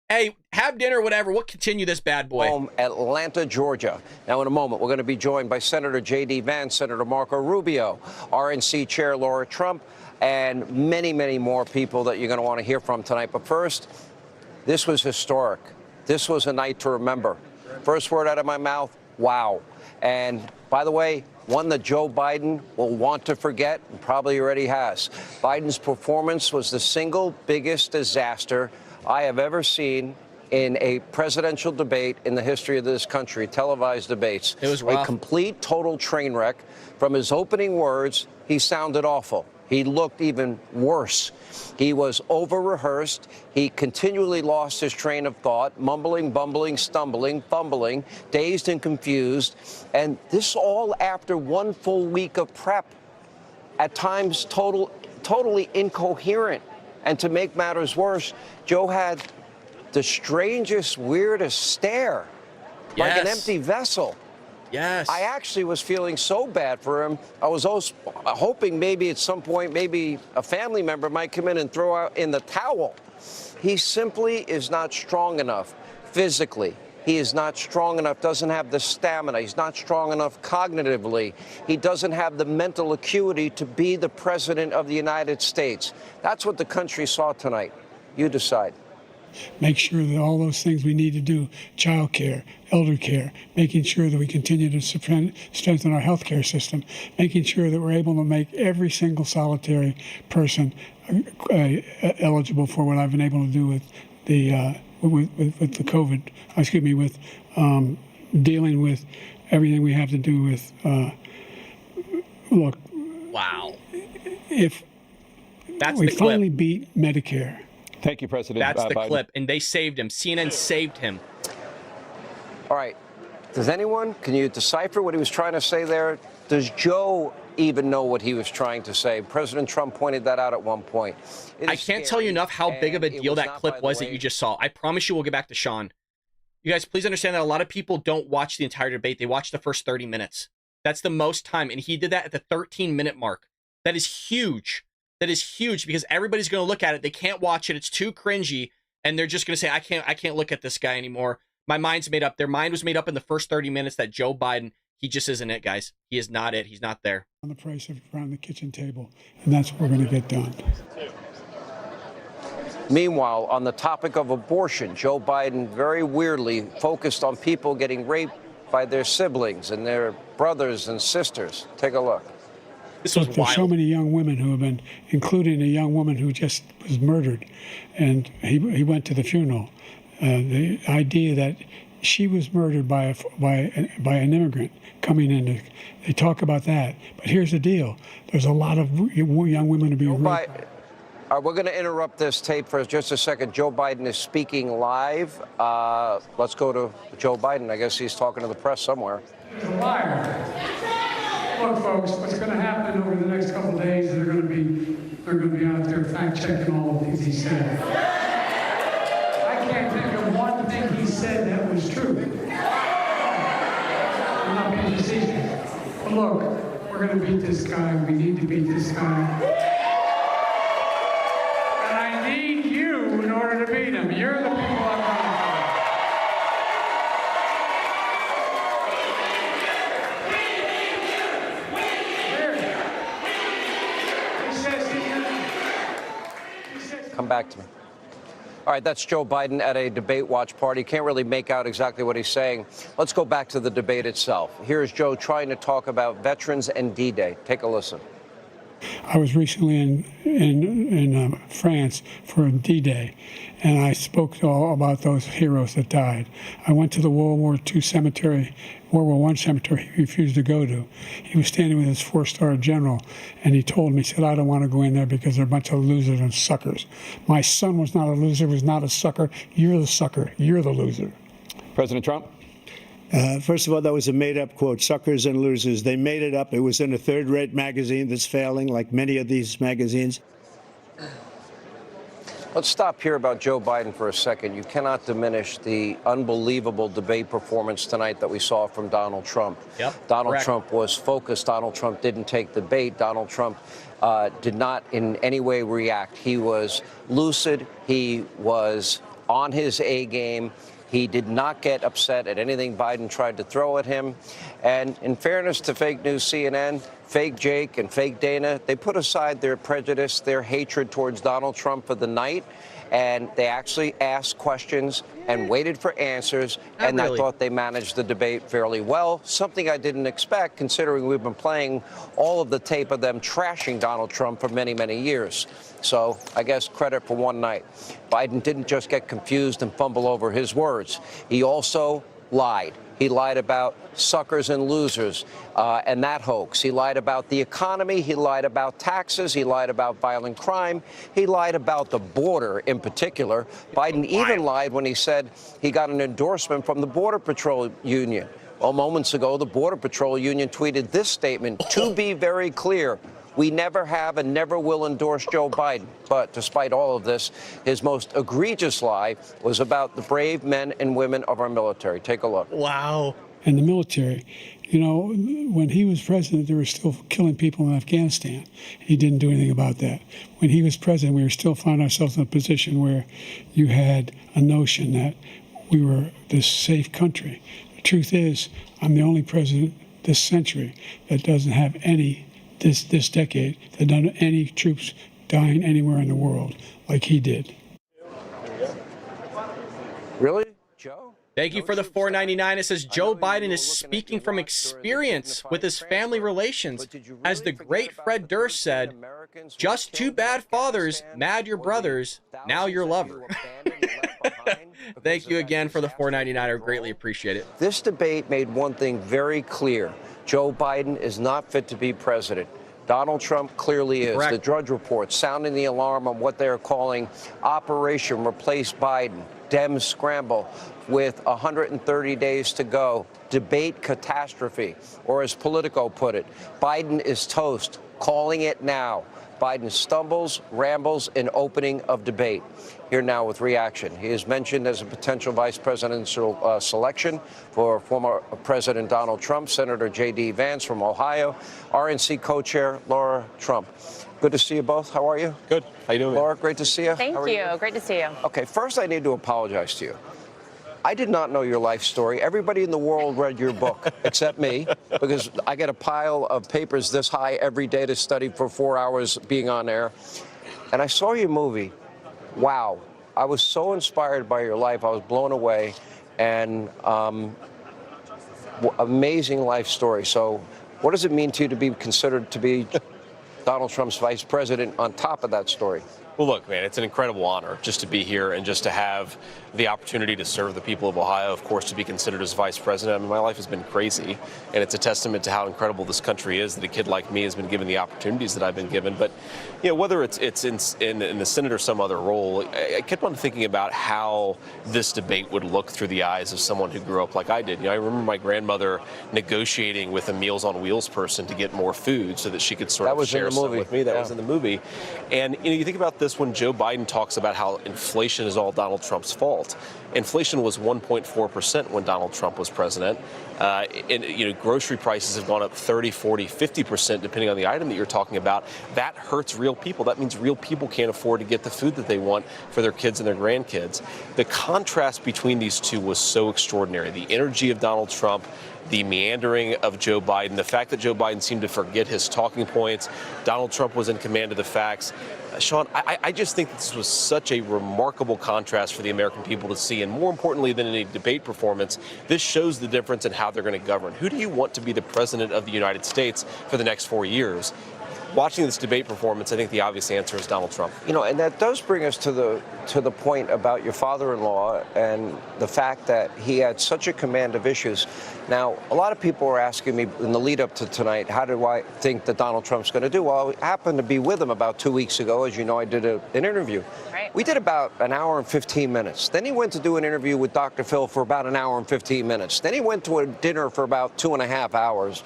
[SPEAKER 1] Hey, have dinner, whatever. We'll continue this bad boy.
[SPEAKER 9] Atlanta, Georgia. Now, in a moment, we're going to be joined by Senator J.D. Vance, Senator Marco Rubio, RNC Chair Laura Trump, and many, many more people that you're going to want to hear from tonight. But first, this was historic. This was a night to remember. First word out of my mouth, wow. And by the way, one that Joe Biden will want to forget and probably already has. Biden's performance was the single biggest disaster I have ever seen in a presidential debate in the history of this country, televised debates.
[SPEAKER 1] It was rough.
[SPEAKER 9] A complete, total train wreck. From his opening words, he sounded awful. He looked even worse. He was over-rehearsed. He continually lost his train of thought, mumbling, bumbling, stumbling, fumbling, dazed and confused. And this all after one full week of prep, at times totally incoherent. And to make matters worse, Joe had the strangest, weirdest stare, like an empty vessel.
[SPEAKER 1] Yes.
[SPEAKER 9] I actually was feeling so bad for him. I was hoping maybe at some point, maybe a family member might come in and throw out in the towel. He simply is not strong enough physically. He is not strong enough, doesn't have the stamina. He's not strong enough cognitively. He doesn't have the mental acuity to be the president of the United States. That's what the country saw tonight. You decide.
[SPEAKER 6] Make sure that all those things we need to do, childcare, elder care, making sure that we continue to strengthen our healthcare system, making sure that we're able to make every single solitary person eligible for what I've been able to do with the with the COVID, with dealing with everything we have to do with, look.
[SPEAKER 1] Wow.
[SPEAKER 6] If we finally beat Medicare.
[SPEAKER 5] Thank you, President
[SPEAKER 1] That's the
[SPEAKER 5] Biden.
[SPEAKER 1] clip, and they saved him. CNN saved him.
[SPEAKER 9] All right. Can you decipher what he was trying to say there? Does Joe even know what he was trying to say? President Trump pointed that out at one point.
[SPEAKER 1] I can't tell you enough how big of a deal that clip was that you just saw. I promise you we'll get back to Sean. You guys, please understand that a lot of people don't watch the entire debate. They watch the first 30 minutes. That's the most time, and he did that at the 13-minute mark. That is huge. That is huge because everybody's going to look at it. They can't watch it. It's too cringy, and they're just going to say, I can't look at this guy anymore. My mind's made up. Their mind was made up in the first 30 minutes that Joe Biden, he just isn't it, guys. He is not it. He's not there.
[SPEAKER 6] On the price of around the kitchen table, and that's what we're going to get done.
[SPEAKER 9] Meanwhile, on the topic of abortion, Joe Biden very weirdly focused on people getting raped by their siblings and their brothers and sisters. Take a look.
[SPEAKER 1] This was
[SPEAKER 6] There's
[SPEAKER 1] wild.
[SPEAKER 6] so many young women who have been, including a young woman who just was murdered, and he went to the funeral. The idea that she was murdered by an immigrant coming in. They talk about that, but here's the deal: there's a lot of young women to be raped.
[SPEAKER 9] We're going to interrupt this tape for just a second. Joe Biden is speaking live. Let's go to Joe Biden. I guess he's talking to the press somewhere.
[SPEAKER 6] He's a liar. Look, folks, what's going to happen over the next couple of days? They're going to be out there fact checking all the things he said. I can't think of one thing he said that was true. I'm not being facetious. But look, we're going to beat this guy. We need to beat this guy. in order to beat him. You're the people I'm running for.
[SPEAKER 9] Come back to me. All right, that's Joe Biden at a debate watch party. Can't really make out exactly what he's saying. Let's go back to the debate itself. Here's Joe trying to talk about veterans and D-Day. Take a listen.
[SPEAKER 6] I was recently in France for D-Day, and I spoke all about those heroes that died. I went to the World War II cemetery, World War I cemetery he refused to go to. He was standing with his 4-star general, and he told me, he said, I don't want to go in there because they're a bunch of losers and suckers. My son was not a loser, was not a sucker. You're the sucker. You're the loser.
[SPEAKER 5] President Trump?
[SPEAKER 7] First of all, that was a made-up quote, suckers and losers. They made it up. It was in a third-rate magazine that's failing, like many of these magazines.
[SPEAKER 9] Let's stop here about Joe Biden for a second. You cannot diminish the unbelievable debate performance tonight that we saw from Donald Trump.
[SPEAKER 1] Yep,
[SPEAKER 9] Donald
[SPEAKER 1] correct.
[SPEAKER 9] Trump was focused. Donald Trump didn't take the bait. Donald Trump did not in any way react. He was lucid. He was on his A game. He did not get upset at anything Biden tried to throw at him. And in fairness to fake news CNN, fake Jake and fake Dana, they put aside their prejudice, their hatred towards Donald Trump for the night, and they actually asked questions and waited for answers, and I thought they managed the debate fairly well, something I didn't expect considering we've been playing all of the tape of them trashing Donald Trump for many, many years. So I guess credit for one night. Biden didn't just get confused and fumble over his words. He also lied. He lied about suckers and losers and that hoax. He lied about the economy. He lied about taxes. He lied about violent crime. He lied about the border in particular. Biden even lied when he said he got an endorsement from the Border Patrol Union. Well, moments ago, the Border Patrol Union tweeted this statement, to be very clear. We never have and never will endorse Joe Biden. But despite all of this, his most egregious lie was about the brave men and women of our military. Take a look.
[SPEAKER 1] Wow.
[SPEAKER 6] And the military, you know, when he was president, they were still killing people in Afghanistan. He didn't do anything about that. When he was president, we were still finding ourselves in a position where you had a notion that we were this safe country. The truth is, I'm the only president this century that doesn't have any this decade that done any troops dying anywhere in the world like he did.
[SPEAKER 9] Really, Joe?
[SPEAKER 1] Thank you for the $4.99. It says Joe Biden is speaking from experience with his family relations. As the great Fred Durst said, just two bad fathers, mad your brothers, now your lover. Thank you again for the $4.99. I greatly appreciate it.
[SPEAKER 9] This debate made one thing very clear. Joe Biden is not fit to be president. Donald Trump clearly is.
[SPEAKER 1] Correct.
[SPEAKER 9] The Drudge Report sounding the alarm on what they're calling Operation Replace Biden. Dems scramble with 130 days to go. Debate catastrophe. Or as Politico put it, Biden is toast. Calling it now. Biden stumbles, rambles in opening of debate. Here now with reaction. He is mentioned as a potential vice presidential selection for former President Donald Trump, Senator J.D. Vance from Ohio, RNC co-chair Laura Trump. Good to see you both. How are you?
[SPEAKER 16] Good. How you doing?
[SPEAKER 9] Laura, great to see you.
[SPEAKER 17] Thank you. Great to see you.
[SPEAKER 9] Okay, first I need to apologize to you. I did not know your life story. Everybody in the world read your book, except me, because I get a pile of papers this high every day to study for 4 hours being on air. And I saw your movie. Wow. I was so inspired by your life. I was blown away. And amazing life story. So what does it mean to you to be considered to be Donald Trump's vice president on top of that story?
[SPEAKER 16] Well, look, man, it's an incredible honor just to be here and just to have the opportunity to serve the people of Ohio, of course, to be considered as vice president. I mean, my life has been crazy, and it's a testament to how incredible this country is that a kid like me has been given the opportunities that I've been given. But, you know, whether it's in the Senate or some other role, I kept on thinking about how this debate would look through the eyes of someone who grew up like I did. You know, I remember my grandmother negotiating with a Meals on Wheels person to get more food so that she could sort of share person with me that was in the movie. And you think about this when Joe Biden talks about how inflation is all Donald Trump's fault. Inflation was 1.4% when Donald Trump was president. And grocery prices have gone up 30, 40, 50% depending on the item that you're talking about. That hurts real people. That means real people can't afford to get the food that they want for their kids and their grandkids. The contrast between these two was so extraordinary. The energy of Donald Trump, the meandering of Joe Biden, the fact that Joe Biden seemed to forget his talking points. Donald Trump was in command of the facts. Sean, I just think this was such a remarkable contrast for the American people to see. And more importantly than any debate performance, this shows the difference in how they're going to govern. Who do you want to be the president of the United States for the next 4 years? Watching this debate performance, I think the obvious answer is Donald Trump.
[SPEAKER 9] And that does bring us to the point about your father-in-law and the fact that he had such a command of issues. Now, a lot of people were asking me in the lead up to tonight, how do I think that Donald Trump's going to do? Well, I happened to be with him about 2 weeks ago. As you know, I did an interview. Right. We did about an hour and 15 minutes. Then he went to do an interview with Dr. Phil for about an hour and 15 minutes. Then he went to a dinner for about 2.5 hours.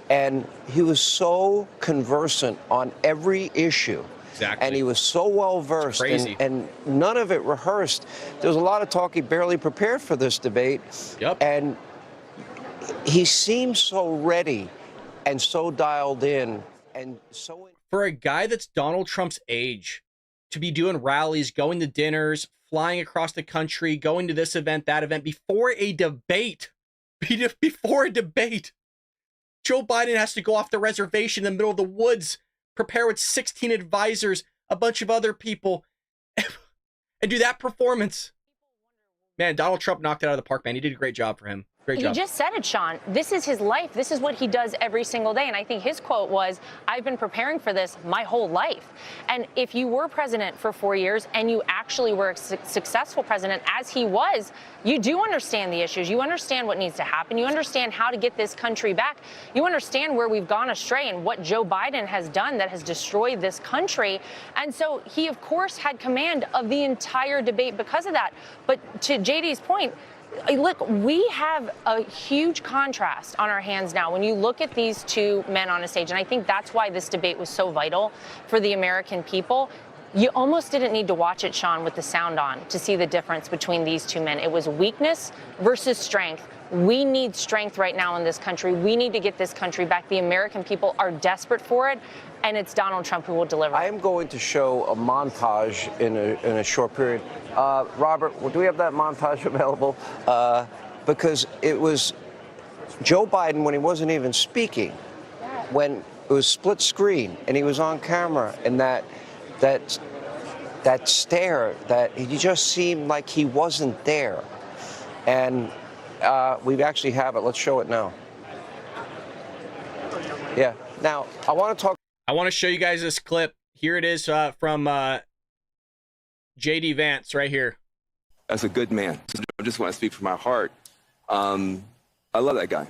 [SPEAKER 9] And he was so conversant on every issue.
[SPEAKER 1] Exactly.
[SPEAKER 9] And he was so well versed and none of it rehearsed. There was a lot of talk. He barely prepared for this debate.
[SPEAKER 1] Yep.
[SPEAKER 9] And he seemed so ready and so dialed in and so.
[SPEAKER 1] For a guy that's Donald Trump's age, to be doing rallies, going to dinners, flying across the country, going to this event, that event, before a debate. Before a debate. Joe Biden has to go off the reservation in the middle of the woods, prepare with 16 advisors, a bunch of other people, and do that performance. Man, Donald Trump knocked it out of the park, man. He did a great job for him. Great job.
[SPEAKER 17] You just said it, Sean. This is his life. This is what he does every single day. And I think his quote was, I've been preparing for this my whole life. And if you were president for 4 years and you actually were a successful president, as he was, you do understand the issues. You understand what needs to happen. You understand how to get this country back. You understand where we've gone astray and what Joe Biden has done that has destroyed this country. And so he, of course, had command of the entire debate because of that. But to JD's point, look, we have a huge contrast on our hands now when you look at these two men on a stage. And I think that's why this debate was so vital for the American people. You almost didn't need to watch it, Sean, with the sound on to see the difference between these two men. It was weakness versus strength. We need strength right now in this country. We need to get this country back. The American people are desperate for it, and it's Donald Trump who will deliver.
[SPEAKER 9] I am going to show a montage in a short period. Robert, do we have that montage available? Because it was Joe Biden when he wasn't even speaking, when it was split screen and he was on camera, and that stare, that he just seemed like he wasn't there. And we actually have it. Let's show it now. Yeah. Now, I want
[SPEAKER 1] to show you guys this clip. Here it is from J.D. Vance right here.
[SPEAKER 18] As a good man, I just want to speak from my heart. I love that guy.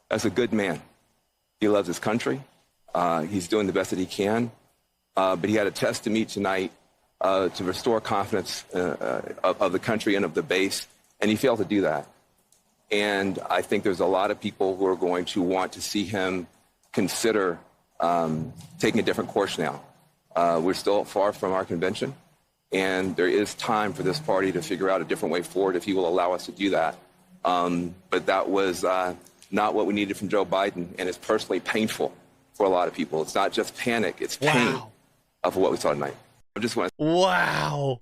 [SPEAKER 18] As a good man, he loves his country. He's doing the best that he can. But he had a test to meet tonight to restore confidence of the country and of the base, and he failed to do that. And I think there's a lot of people who are going to want to see him consider taking a different course now. We're still far from our convention, and there is time for this party to figure out a different way forward if he will allow us to do that. But that was not what we needed from Joe Biden, and it's personally painful for a lot of people. It's not just panic, it's pain of what we saw tonight. I just want to...
[SPEAKER 1] Wow.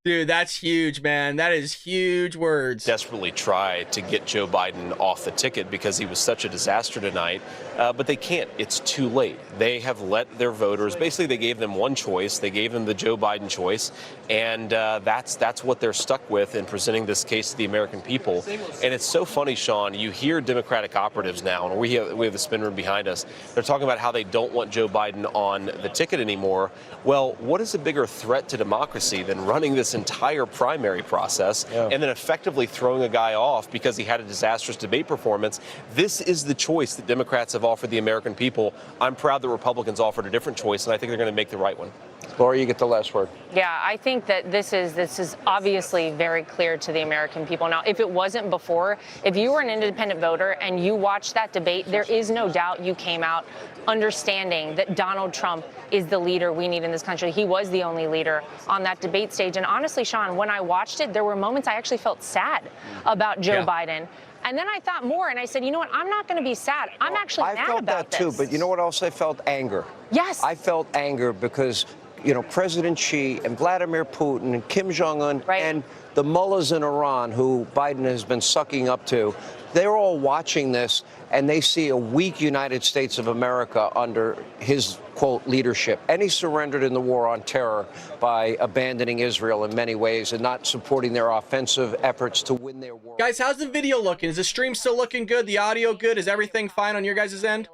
[SPEAKER 1] Dude, that's huge, man. That is huge words.
[SPEAKER 16] Desperately tried to get Joe Biden off the ticket because he was such a disaster tonight, but they can't. It's too late. They have let their voters, basically they gave them one choice. They gave them the Joe Biden choice, and that's what they're stuck with in presenting this case to the American people. And it's so funny, Sean, you hear Democratic operatives now, and we have the spin room behind us. They're talking about how they don't want Joe Biden on the ticket anymore. Well, what is a bigger threat to democracy than running this entire primary process and then effectively throwing a guy off because he had a disastrous debate performance? This is the choice that Democrats have offered the American people. I'm proud that Republicans offered a different choice, and I think they're going to make the right one.
[SPEAKER 9] Laura, you get the last word.
[SPEAKER 17] Yeah, I think that this is obviously very clear to the American people. Now, if it wasn't before, if you were an independent voter and you watched that debate, there is no doubt you came out understanding that Donald Trump is the leader we need in this country. He was the only leader on that debate stage. And honestly, Sean, when I watched it, there were moments I actually felt sad about Joe Biden. And then I thought more, and I said, you know what? I'm not going to be sad. I'm actually mad about this.
[SPEAKER 9] I felt that too, but you know what else I felt? Anger.
[SPEAKER 17] Yes.
[SPEAKER 9] I felt anger because, you know, President Xi and Vladimir Putin and Kim Jong-un and the mullahs in Iran who Biden has been sucking up to, they're all watching this, and they see a weak United States of America under his, quote, leadership. And he surrendered in the war on terror by abandoning Israel in many ways and not supporting their offensive efforts to win their war.
[SPEAKER 1] Guys, how's the video looking? Is the stream still looking good? The audio good? Is everything fine on your guys' end?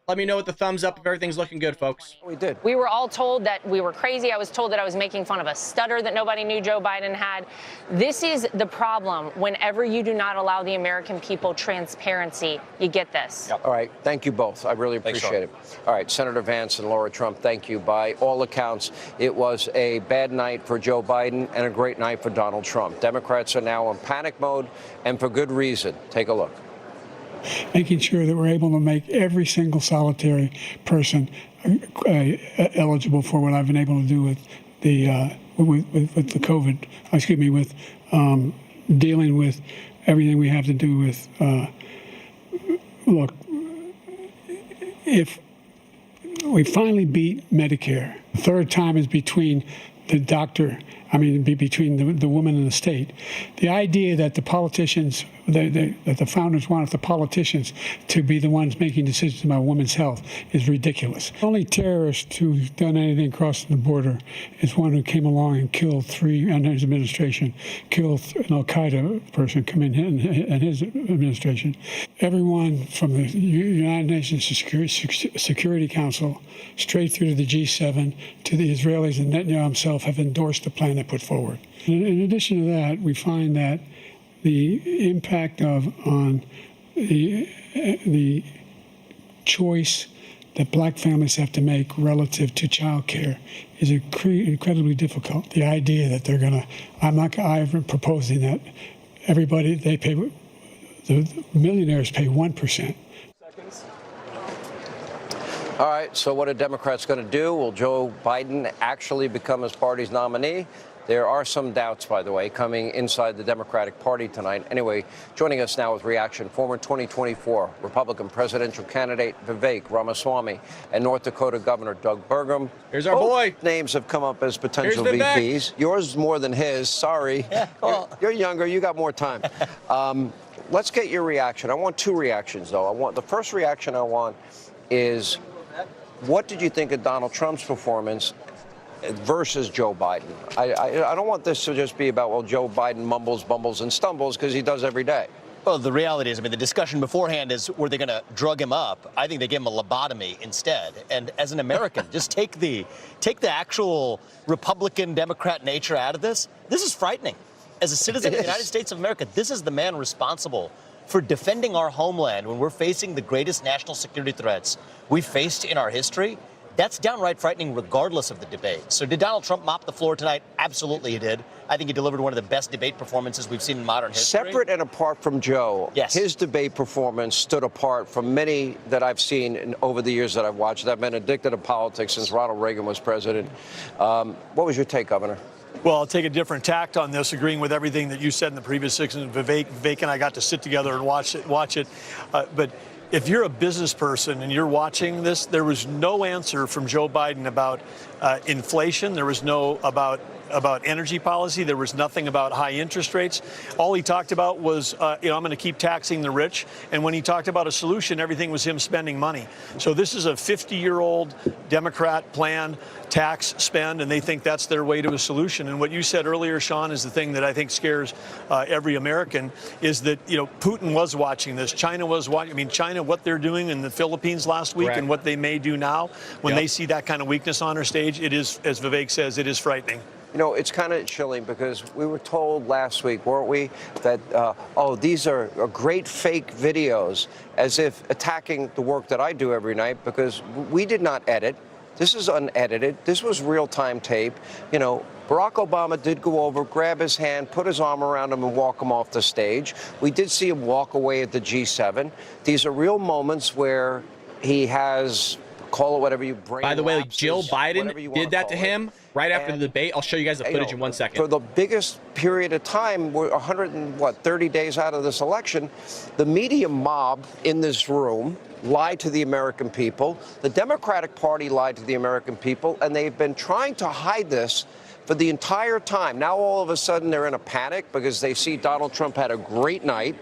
[SPEAKER 1] Let me know with the thumbs up if everything's looking good, folks.
[SPEAKER 9] We did.
[SPEAKER 17] We were all told that we were crazy. I was told that I was making fun of a stutter that nobody knew Joe Biden had. This is the problem. Whenever you do not allow the American people transparency, you get this.
[SPEAKER 9] All right. Thank you both. I really appreciate it. All right. Senator Vance and Laura Trump, thank you. By all accounts, it was a bad night for Joe Biden and a great night for Donald Trump. Democrats are now in panic mode, and for good reason. Take a look.
[SPEAKER 6] Making sure that we're able to make every single solitary person eligible for what I've been able to do with the with the COVID. Excuse me, with dealing with everything we have to do with. Look, if we finally beat Medicare, the third time is between the doctor. I mean, between the woman and the state. The idea that the politicians, that the founders wanted the politicians to be the ones making decisions about women's health is ridiculous. The only terrorist who's done anything crossing the border is one who came along and killed three, under his administration, killed an Al-Qaeda person come in his administration. Everyone from the United Nations Security Council straight through to the G7 to the Israelis and Netanyahu himself have endorsed the plan they put forward. In addition to that, we find that the impact on the choice that black families have to make relative to child care is incredibly difficult. The idea that they're going to, I'm proposing that everybody, the millionaires pay 1%.
[SPEAKER 9] All right, so what are Democrats going to do? Will Joe Biden actually become his party's nominee? There are some doubts, by the way, coming inside the Democratic Party tonight. Anyway, joining us now with reaction, former 2024 Republican presidential candidate Vivek Ramaswamy and North Dakota Governor Doug Burgum.
[SPEAKER 1] Here's our boy.
[SPEAKER 9] Names have come up as potential VPs. Yours more than his. Sorry.
[SPEAKER 19] Yeah, well.
[SPEAKER 9] You're younger. You got more time. Let's get your reaction. I want two reactions, though. The first reaction I want is, what did you think of Donald Trump's performance versus Joe Biden? I don't want this to just be about, well, Joe Biden mumbles, bumbles, and stumbles, because he does every day.
[SPEAKER 19] Well, the reality is, I mean, the discussion beforehand is, were they going to drug him up? I think they gave him a lobotomy instead. And as an American, just take the actual Republican, Democrat nature out of this. This is frightening. As a citizen of the United States of America, this is the man responsible for defending our homeland when we're facing the greatest national security threats we've faced in our history. That's downright frightening regardless of the debate. So did Donald Trump mop the floor tonight? Absolutely he did. I think he delivered one of the best debate performances we've seen in modern history.
[SPEAKER 9] Separate and apart from Joe,
[SPEAKER 19] yes,
[SPEAKER 9] his debate performance stood apart from many that I've seen over the years that I've watched. I've been addicted to politics since Ronald Reagan was president. What was your take, Governor?
[SPEAKER 20] Well, I'll take a different tact on this, agreeing with everything that you said in the previous section. Vivek and I got to sit together and watch it. But if you're a business person and you're watching this, there was no answer from Joe Biden about inflation. There was no about energy policy. There was nothing about high interest rates. All he talked about was, I'm going to keep taxing the rich. And when he talked about a solution, everything was him spending money. So this is a 50-year-old Democrat plan, tax, spend, and they think that's their way to a solution. And what you said earlier, Sean, is the thing that I think scares every American, is that, Putin was watching this. China was watching. I mean, China, what they're doing in the Philippines last week and what they may do now when they see that kind of weakness on our stage, it is, as Vivek says, it is frightening.
[SPEAKER 9] It's kind of chilling because we were told last week, weren't we, that, these are great fake videos, as if attacking the work that I do every night, because we did not edit. This is unedited. This was real-time tape. You know, Barack Obama did go over, grab his hand, put his arm around him, and walk him off the stage. We did see him walk away at the G7. These are real moments where he has, call it whatever you brain.
[SPEAKER 1] By the way,
[SPEAKER 9] lapses,
[SPEAKER 1] Jill Biden
[SPEAKER 9] did
[SPEAKER 1] that to him right after the debate. I'll show you guys the footage in 1 second.
[SPEAKER 9] For the biggest period of time, we're 130 days out of this election, the media mob in this room lied to the American people. The Democratic Party lied to the American people, and they've been trying to hide this for the entire time. Now, all of a sudden, they're in a panic because they see Donald Trump had a great night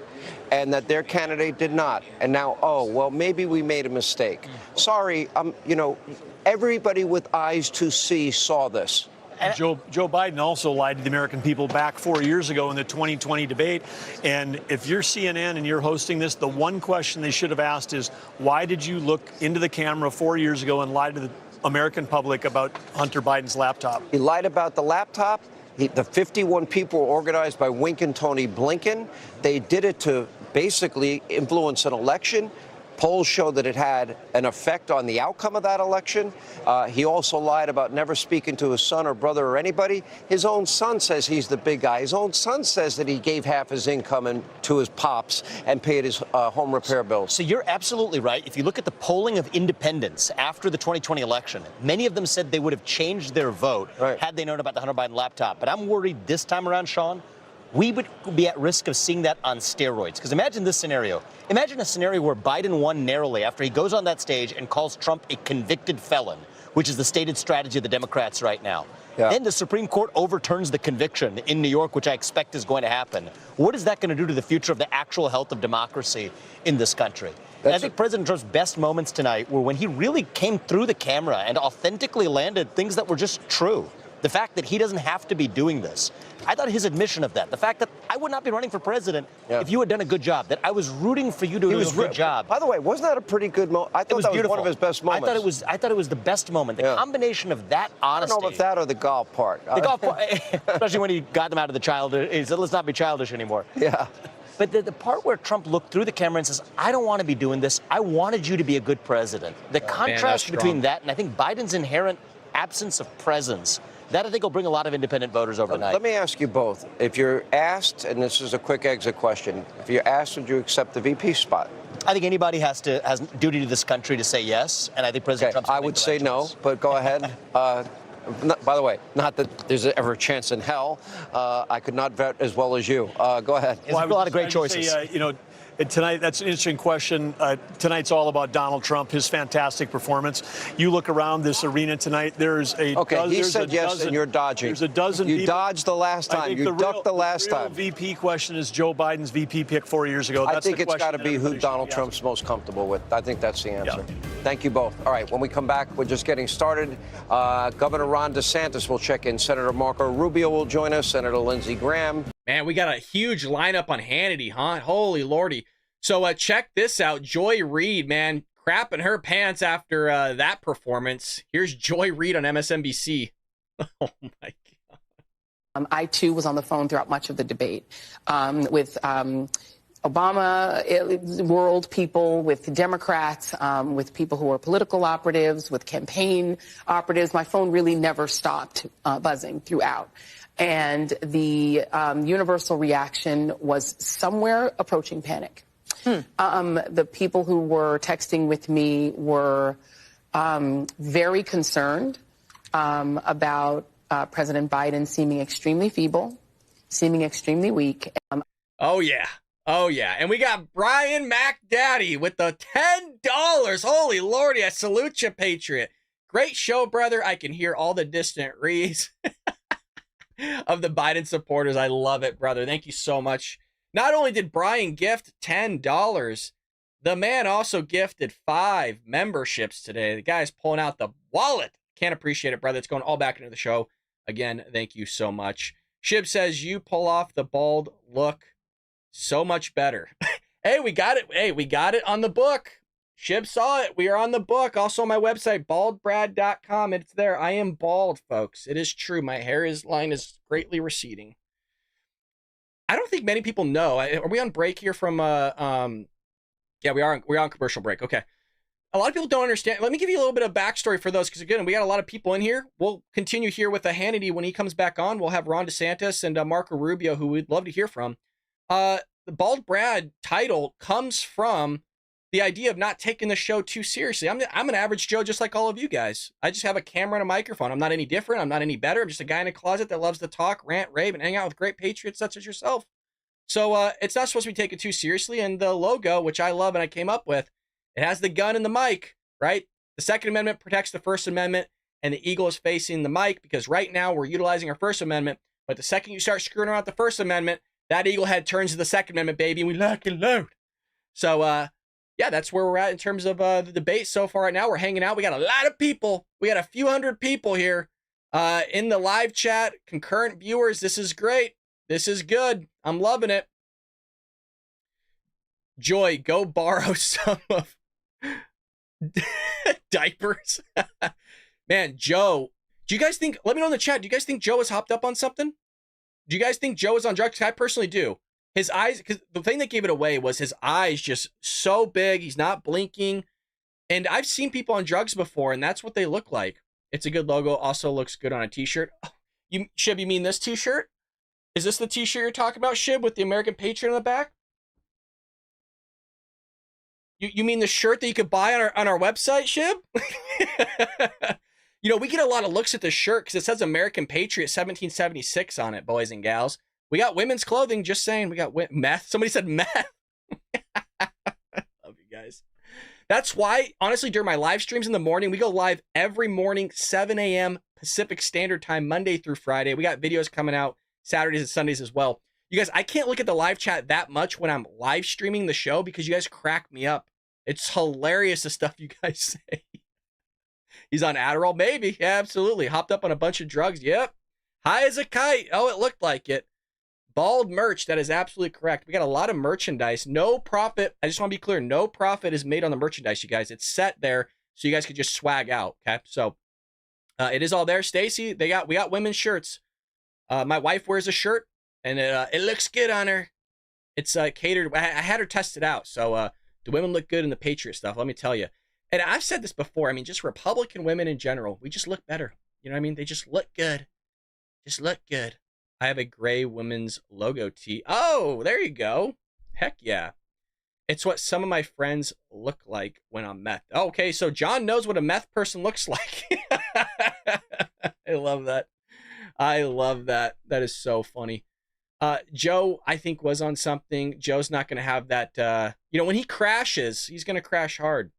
[SPEAKER 9] and that their candidate did not. And now, oh, well, maybe we made a mistake. Sorry, you know, everybody with eyes to see saw this.
[SPEAKER 20] Joe Biden also lied to the American people back 4 years ago in the 2020 debate. And if you're CNN and you're hosting this, the one question they should have asked is, why did you look into the camera 4 years ago and lie to the American public about Hunter Biden's laptop?
[SPEAKER 9] He lied about the laptop. The 51 people were organized by Wink and Tony Blinken. They did it to basically influence an election. Polls show that it had an effect on the outcome of that election. He also lied about never speaking to his son or brother or anybody. His own son says he's the big guy. His own son says that he gave half his income to his pops and paid his home repair bills.
[SPEAKER 19] So you're absolutely right. If you look at the polling of independents after the 2020 election, many of them said they would have changed their vote had they known about the Hunter Biden laptop. But I'm worried this time around, Sean, we would be at risk of seeing that on steroids. Because imagine this scenario. Imagine a scenario where Biden won narrowly after he goes on that stage and calls Trump a convicted felon, which is the stated strategy of the Democrats right now. Yeah. Then the Supreme Court overturns the conviction in New York, which I expect is going to happen. What is that going to do to the future of the actual health of democracy in this country? I think President Trump's best moments tonight were when he really came through the camera and authentically landed things that were just true. The fact that he doesn't have to be doing this. I thought his admission of that, the fact that I would not be running for president if you had done a good job, that I was rooting for you to do a good job.
[SPEAKER 9] By the way, wasn't that a pretty good moment? I thought that was one of his best moments.
[SPEAKER 19] I thought it was the best moment. The combination of that honesty.
[SPEAKER 9] I don't know about that or the golf part.
[SPEAKER 19] The golf part, especially when he got them out of the childish. He said, let's not be childish anymore.
[SPEAKER 9] Yeah.
[SPEAKER 19] But the part where Trump looked through the camera and says, I don't want to be doing this. I wanted you to be a good president. The contrast between that and I think Biden's inherent absence of presence, that I think will bring a lot of independent voters over tonight.
[SPEAKER 9] Let me ask you both. If you're asked, and this is a quick exit question, if you're asked, would you accept the VP spot?
[SPEAKER 19] I think anybody has duty to this country to say yes, and I think President Trump's
[SPEAKER 9] I would say no, but go ahead. By the way, not that there's ever a chance in hell. I could not vet as well as you. Go ahead.
[SPEAKER 19] There's a lot of great choices.
[SPEAKER 20] Say, tonight, that's an interesting question. Tonight's all about Donald Trump, his fantastic performance. You look around this arena tonight, there's a
[SPEAKER 9] dozen. He said yes, and you're dodging.
[SPEAKER 20] There's a dozen
[SPEAKER 9] You
[SPEAKER 20] people.
[SPEAKER 9] dodged the last time. You ducked the last time.
[SPEAKER 20] The real VP question is Joe Biden's VP pick 4 years ago.
[SPEAKER 9] I think it's got to be who Donald Trump's most comfortable with. I think that's the answer.
[SPEAKER 20] Yeah.
[SPEAKER 9] Thank you both. All right, when we come back, we're just getting started. Governor Ron DeSantis will check in. Senator Marco Rubio will join us. Senator Lindsey Graham.
[SPEAKER 1] Man, we got a huge lineup on Hannity, huh? Holy lordy. So check this out. Joy Reid, man, crapping her pants after that performance. Here's Joy Reid on MSNBC. Oh, my God.
[SPEAKER 21] I, too, was on the phone throughout much of the debate with Obama world people, with Democrats, with people who are political operatives, with campaign operatives. My phone really never stopped buzzing throughout. And the universal reaction was somewhere approaching panic. The people who were texting with me were very concerned about President Biden seeming extremely feeble, seeming extremely weak.
[SPEAKER 1] Oh, yeah. Oh, yeah. And we got Brian McDaddy with the $10. Holy lordy, I salute you, Patriot. Great show, brother. I can hear all the distant rees of the Biden supporters. I love it, brother. Thank you so much. Not only did Brian gift $10, the man also gifted 5 memberships today. The guy's pulling out the wallet. Can't appreciate it, brother. It's going all back into the show. Again, thank you so much. Shib says, you pull off the bald look so much better. Hey, we got it. Hey, we got it on the book. Shib saw it. We are on the book. Also on my website, baldbrad.com. It's there. I am bald, folks. It is true. My line is greatly receding. I don't think many people know. Are we on break here from yeah, we're on commercial break. Okay. a lot of people don't understand. Let me give you a little bit of backstory for those, because again, we got a lot of people in here. We'll continue here with Hannity when he comes back on. We'll have Ron DeSantis and Marco Rubio, who we'd love to hear from. The Bald Brad title comes from the idea of not taking the show too seriously. I'm an average Joe just like all of you guys. I just have a camera and a microphone. I'm not any different. I'm not any better. I'm just a guy in a closet that loves to talk, rant, rave, and hang out with great patriots such as yourself. So it's not supposed to be taken too seriously. And the logo, which I love and I came up with, it has the gun and the mic, right? The Second Amendment protects the First Amendment, and the eagle is facing the mic, because right now we're utilizing our First Amendment. But the second you start screwing around with the First Amendment, that eagle head turns to the Second Amendment, baby, and we lock and load. So, yeah, that's where we're at in terms of the debate so far right now. We're hanging out. We got a lot of people. We got a few hundred people here in the live chat, concurrent viewers. This is great. This is good. I'm loving it. Joy, go borrow some of diapers. Man, Joe, do you guys think, let me know in the chat, do you guys think Joe is hopped up on something? Do you guys think Joe is on drugs? I personally do. His eyes, because the thing that gave it away was his eyes just so big. He's not blinking. And I've seen people on drugs before, and that's what they look like. It's a good logo. Also looks good on a t-shirt. Oh, Shib, you mean this t-shirt? Is this the t-shirt you're talking about, Shib, with the American Patriot on the back? You mean the shirt that you could buy on our website, Shib? You know, we get a lot of looks at this shirt because it says American Patriot 1776 on it, boys and gals. We got women's clothing, just saying. We got meth. Somebody said meth. Love you guys. That's why, honestly, during my live streams in the morning, we go live every morning, 7 a.m. Pacific Standard Time, Monday through Friday. We got videos coming out Saturdays and Sundays as well. You guys, I can't look at the live chat that much when I'm live streaming the show because you guys crack me up. It's hilarious, the stuff you guys say. He's on Adderall? Maybe. Yeah, absolutely. Hopped up on a bunch of drugs. Yep. High as a kite. Oh, it looked like it. Bald merch. That is absolutely correct. We got a lot of merchandise. No profit. I just want to be clear. No profit is made on the merchandise, you guys. It's set there so you guys could just swag out. Okay. So it is all there. Stacy, we got women's shirts. My wife wears a shirt and it looks good on her. It's catered. I had her test it out. So the women look good in the Patriot stuff. Let me tell you. And I've said this before. I mean, just Republican women in general, we just look better. You know what I mean? They just look good. Just look good. I have a gray women's logo tee. Oh, there you go. Heck yeah. It's what some of my friends look like when I'm meth. Okay, so John knows what a meth person looks like. I love that. I love that. That is so funny. Joe, I think, was on something. Joe's not going to have that. When he crashes, he's going to crash hard.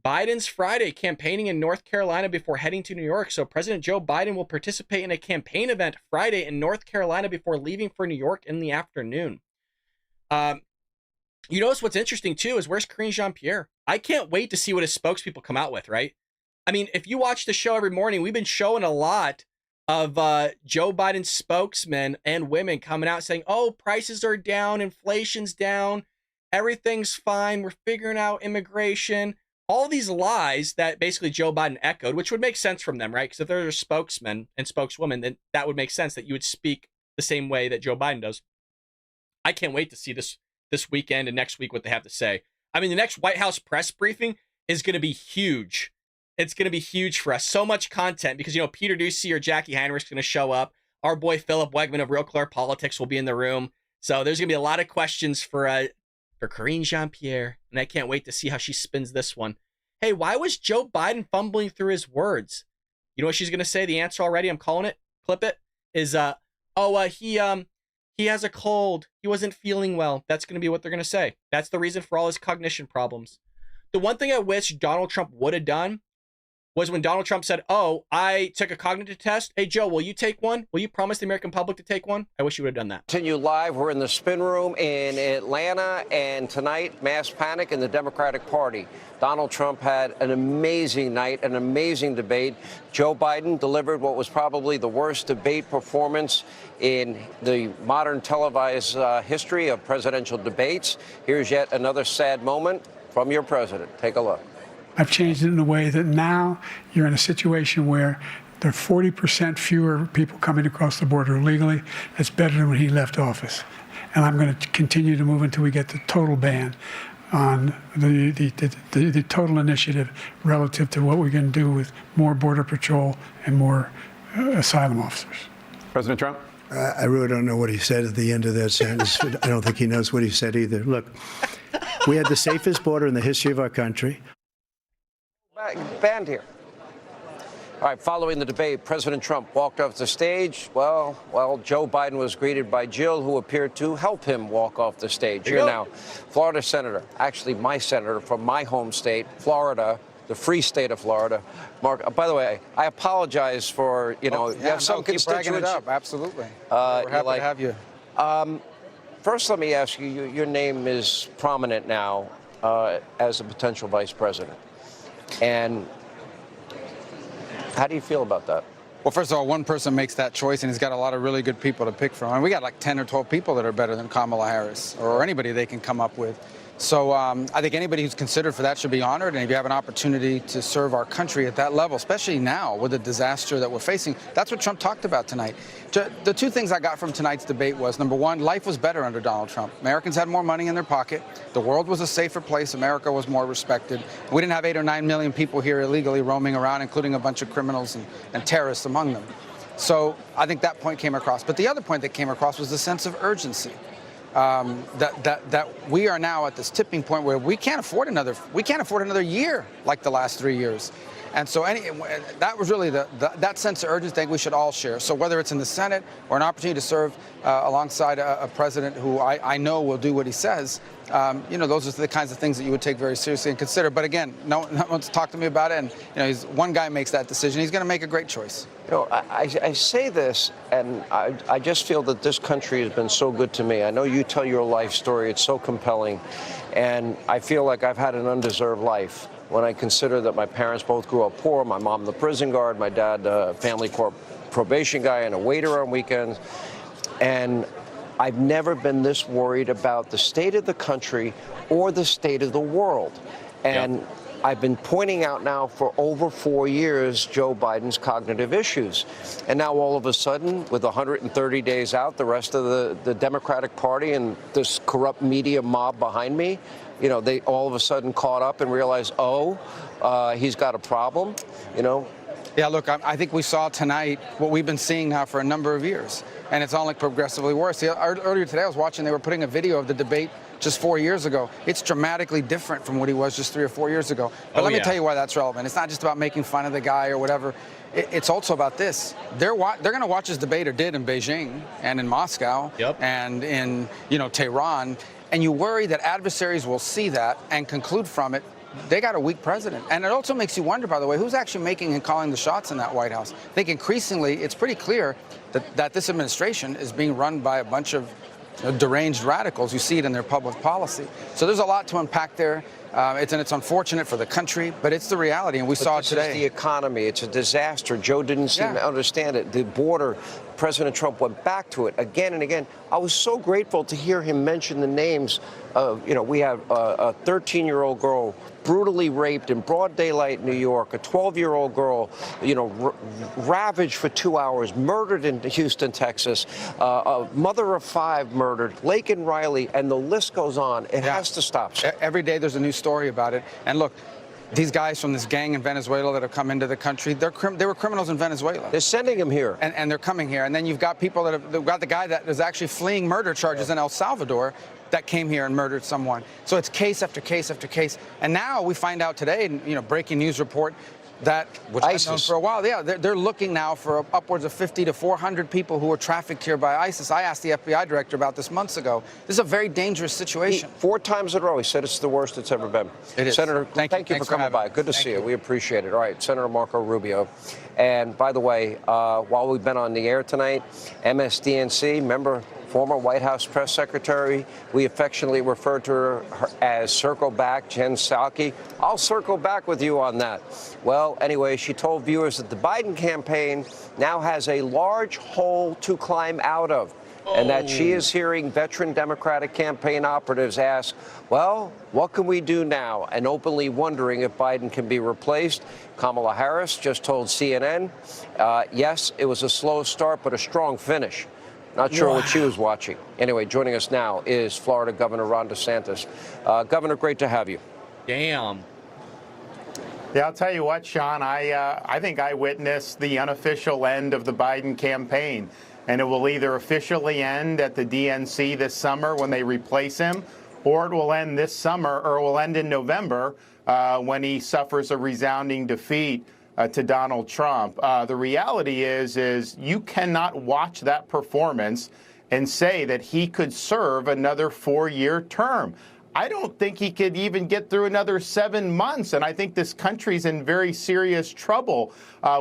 [SPEAKER 1] Biden's Friday, campaigning in North Carolina before heading to New York. So President Joe Biden will participate in a campaign event Friday in North Carolina before leaving for New York in the afternoon. You notice what's interesting, too, is where's Karine Jean-Pierre? I can't wait to see what his spokespeople come out with, right? I mean, if you watch the show every morning, we've been showing a lot of Joe Biden's spokesmen and women coming out saying, oh, prices are down, inflation's down, everything's fine, we're figuring out immigration. All these lies that basically Joe Biden echoed, which would make sense from them, right? Because if they're spokesmen and spokeswomen, then that would make sense that you would speak the same way that Joe Biden does. I can't wait to see this weekend and next week what they have to say. I mean, the next White House press briefing is going to be huge. It's going to be huge for us. So much content because, Peter Doocy or Jackie Heinrich's going to show up. Our boy Philip Wegman of Real Clear Politics will be in the room. So there's going to be a lot of questions for Karine Jean-Pierre, and I can't wait to see how she spins this one. Hey, why was Joe Biden fumbling through his words? You know what she's going to say? The answer already, I'm calling it, clip it, is, he has a cold. He wasn't feeling well. That's going to be what they're going to say. That's the reason for all his cognition problems. The one thing I wish Donald Trump would have done was when Donald Trump said, oh, I took a cognitive test. Hey, Joe, will you take one? Will you promise the American public to take one? I wish you would have done that.
[SPEAKER 9] Continue live. We're in the spin room in Atlanta, and tonight, mass panic in the Democratic Party. Donald Trump had an amazing night, an amazing debate. Joe Biden delivered what was probably the worst debate performance in the modern televised history of presidential debates. Here's yet another sad moment from your president. Take a look.
[SPEAKER 6] I've changed it in a way that now you're in a situation where there are 40% fewer people coming across the border illegally. That's better than when he left office. And I'm going to continue to move until we get the total ban. on the total initiative relative to what we can do with more Border Patrol and more asylum officers.
[SPEAKER 4] President Trump?
[SPEAKER 7] I really don't know what he said at the end of that sentence. I don't think he knows what he said either. Look, we had the safest border in the history of our country.
[SPEAKER 9] Banned here. All right, following the debate, President Trump walked off the stage. Well, Joe Biden was greeted by Jill, who appeared to help him walk off the stage. Here now, Florida Senator, actually my senator from my home state, Florida, the free state of Florida. Mark, by the way, I apologize for, you have some constituents.
[SPEAKER 22] Keep bragging it up. Absolutely. We're happy to have you.
[SPEAKER 9] First, let me ask you, your name is prominent now as a potential vice president. And how do you feel about that?
[SPEAKER 22] Well, first of all, one person makes that choice, and he's got a lot of really good people to pick from. And we got like 10 or 12 people that are better than Kamala Harris or anybody they can come up with. So I think anybody who's considered for that should be honored. And if you have an opportunity to serve our country at that level, especially now with the disaster that we're facing, that's what Trump talked about tonight. The two things I got from tonight's debate was, number one, life was better under Donald Trump. Americans had more money in their pocket. The world was a safer place. America was more respected. We didn't have 8 or 9 million people here illegally roaming around, including a bunch of criminals and terrorists among them. So I think that point came across. But the other point that came across was the sense of urgency. That we are now at this tipping point where we can't afford another year like the last 3 years. And so that was really that sense of urgency thing we should all share. So whether it's in the Senate or an opportunity to serve alongside a president who I know will do what he says, those are the kinds of things that you would take very seriously and consider. But again, no one's talked to me about it. And one guy makes that decision. He's going to make a great choice.
[SPEAKER 9] I say this, and I just feel that this country has been so good to me. I know you tell your life story. It's so compelling. And I feel like I've had an undeserved life when I consider that my parents both grew up poor. My mom, the prison guard, my dad, family court probation guy and a waiter on weekends. And I've never been this worried about the state of the country or the state of the world. And I've been pointing out now for over 4 years Joe Biden's cognitive issues. And now all of a sudden, with 130 days out, the rest of the Democratic Party and this corrupt media mob behind me, they all of a sudden caught up and realized, he's got a problem,
[SPEAKER 22] Yeah, look, I think we saw tonight what we've been seeing now for a number of years, and it's only progressively worse. Earlier today I was watching, they were putting a video of the debate just 4 years ago. It's dramatically different from what he was just 3 or 4 years ago. But let me tell you why that's relevant. It's not just about making fun of the guy or whatever. It's also about this. They're going to watch this debate, or did, in Beijing and in Moscow and in Tehran. And you worry that adversaries will see that and conclude from it they got a weak president. And it also makes you wonder, by the way, who's actually making and calling the shots in that White House. I think increasingly it's pretty clear that this administration is being run by a bunch of deranged radicals. You see it in their public policy. So there's a lot to unpack there. It's unfortunate for the country, but it's the reality, and we saw it today.
[SPEAKER 9] It's the economy. It's a disaster. Joe didn't seem to understand it. The border, President Trump went back to it again and again. I was so grateful to hear him mention the names of, we have a 13-year-old girl brutally raped in broad daylight in New York, a 12-year-old girl, ravaged for 2 hours, murdered in Houston, Texas, a mother of 5 murdered, Laken Riley, and the list goes on. It has to stop.
[SPEAKER 22] Every day there's a new story about it. And look, these guys from this gang in Venezuela that have come into the country, they were criminals in Venezuela.
[SPEAKER 9] They're sending them here.
[SPEAKER 22] And they're coming here. And then you've got people they've got the guy that is actually fleeing murder charges in El Salvador that came here and murdered someone. So it's case after case after case. And now we find out today, breaking news report, that, which I've known for a while, they're looking now for upwards of 50 to 400 people who were trafficked here by ISIS. I asked the FBI director about this months ago. This is a very dangerous situation.
[SPEAKER 9] 4 times in a row, he said it's the worst it's ever been.
[SPEAKER 22] It is.
[SPEAKER 9] Senator, thank you for coming by. Good to see you. We appreciate it. All right, Senator Marco Rubio. And by the way, while we've been on the air tonight, MSDNC, member, former White House press secretary, we affectionately refer to her as Circle Back, Jen Psaki. I'll circle back with you on that. Well, anyway, she told viewers that the Biden campaign now has a large hole to climb out of, and that she is hearing veteran Democratic campaign operatives ask, well, what can we do now? And openly wondering if Biden can be replaced. Kamala Harris just told CNN, yes, it was a slow start, but a strong finish. Not sure what she was watching. Anyway, joining us now is Florida Governor Ron DeSantis. Governor, great to have you.
[SPEAKER 1] Damn.
[SPEAKER 4] Yeah, I'll tell you what, Sean, I think I witnessed the unofficial end of the Biden campaign. And it will either officially end at the DNC this summer when they replace him, or it will end this summer, or it will end in November when he suffers a resounding defeat to Donald Trump. The reality is you cannot watch that performance and say that he could serve another 4-year term. I don't think he could even get through another 7 months. And I think this country's in very serious trouble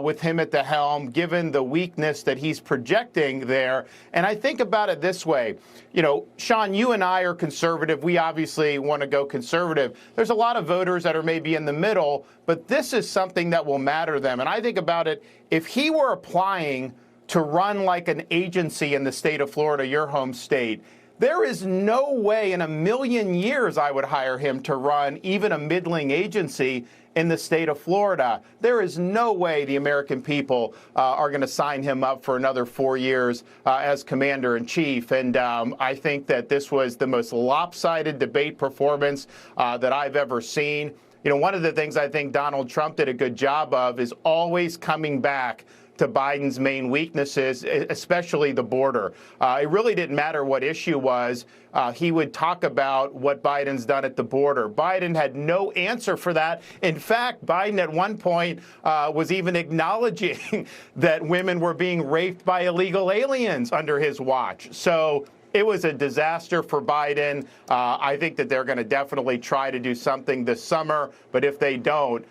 [SPEAKER 4] with him at the helm, given the weakness that he's projecting there. And I think about it this way. You know, Sean, you and I are conservative. We obviously want to go conservative. There's a lot of voters that are maybe in the middle, but this is something that will matter them. And I think about it, if he were applying to run like an agency in the state of Florida, your home state, there is no way in a million years I would hire him to run even a middling agency in the state of Florida. There is no way the American people are going to sign him up for another 4 years as commander-in-chief. And I think that this was the most lopsided debate performance that I've ever seen. You know, one of the things I think Donald Trump did a good job of is always coming back to Biden's main weaknesses, especially the border. It really didn't matter what issue was. He would talk about what Biden's done at the border. Biden had no answer for that. In fact, Biden at one point was even acknowledging that women were being raped by illegal aliens under his watch. So it was a disaster for Biden. I think that they're going to definitely try to do something this summer. But if they don't,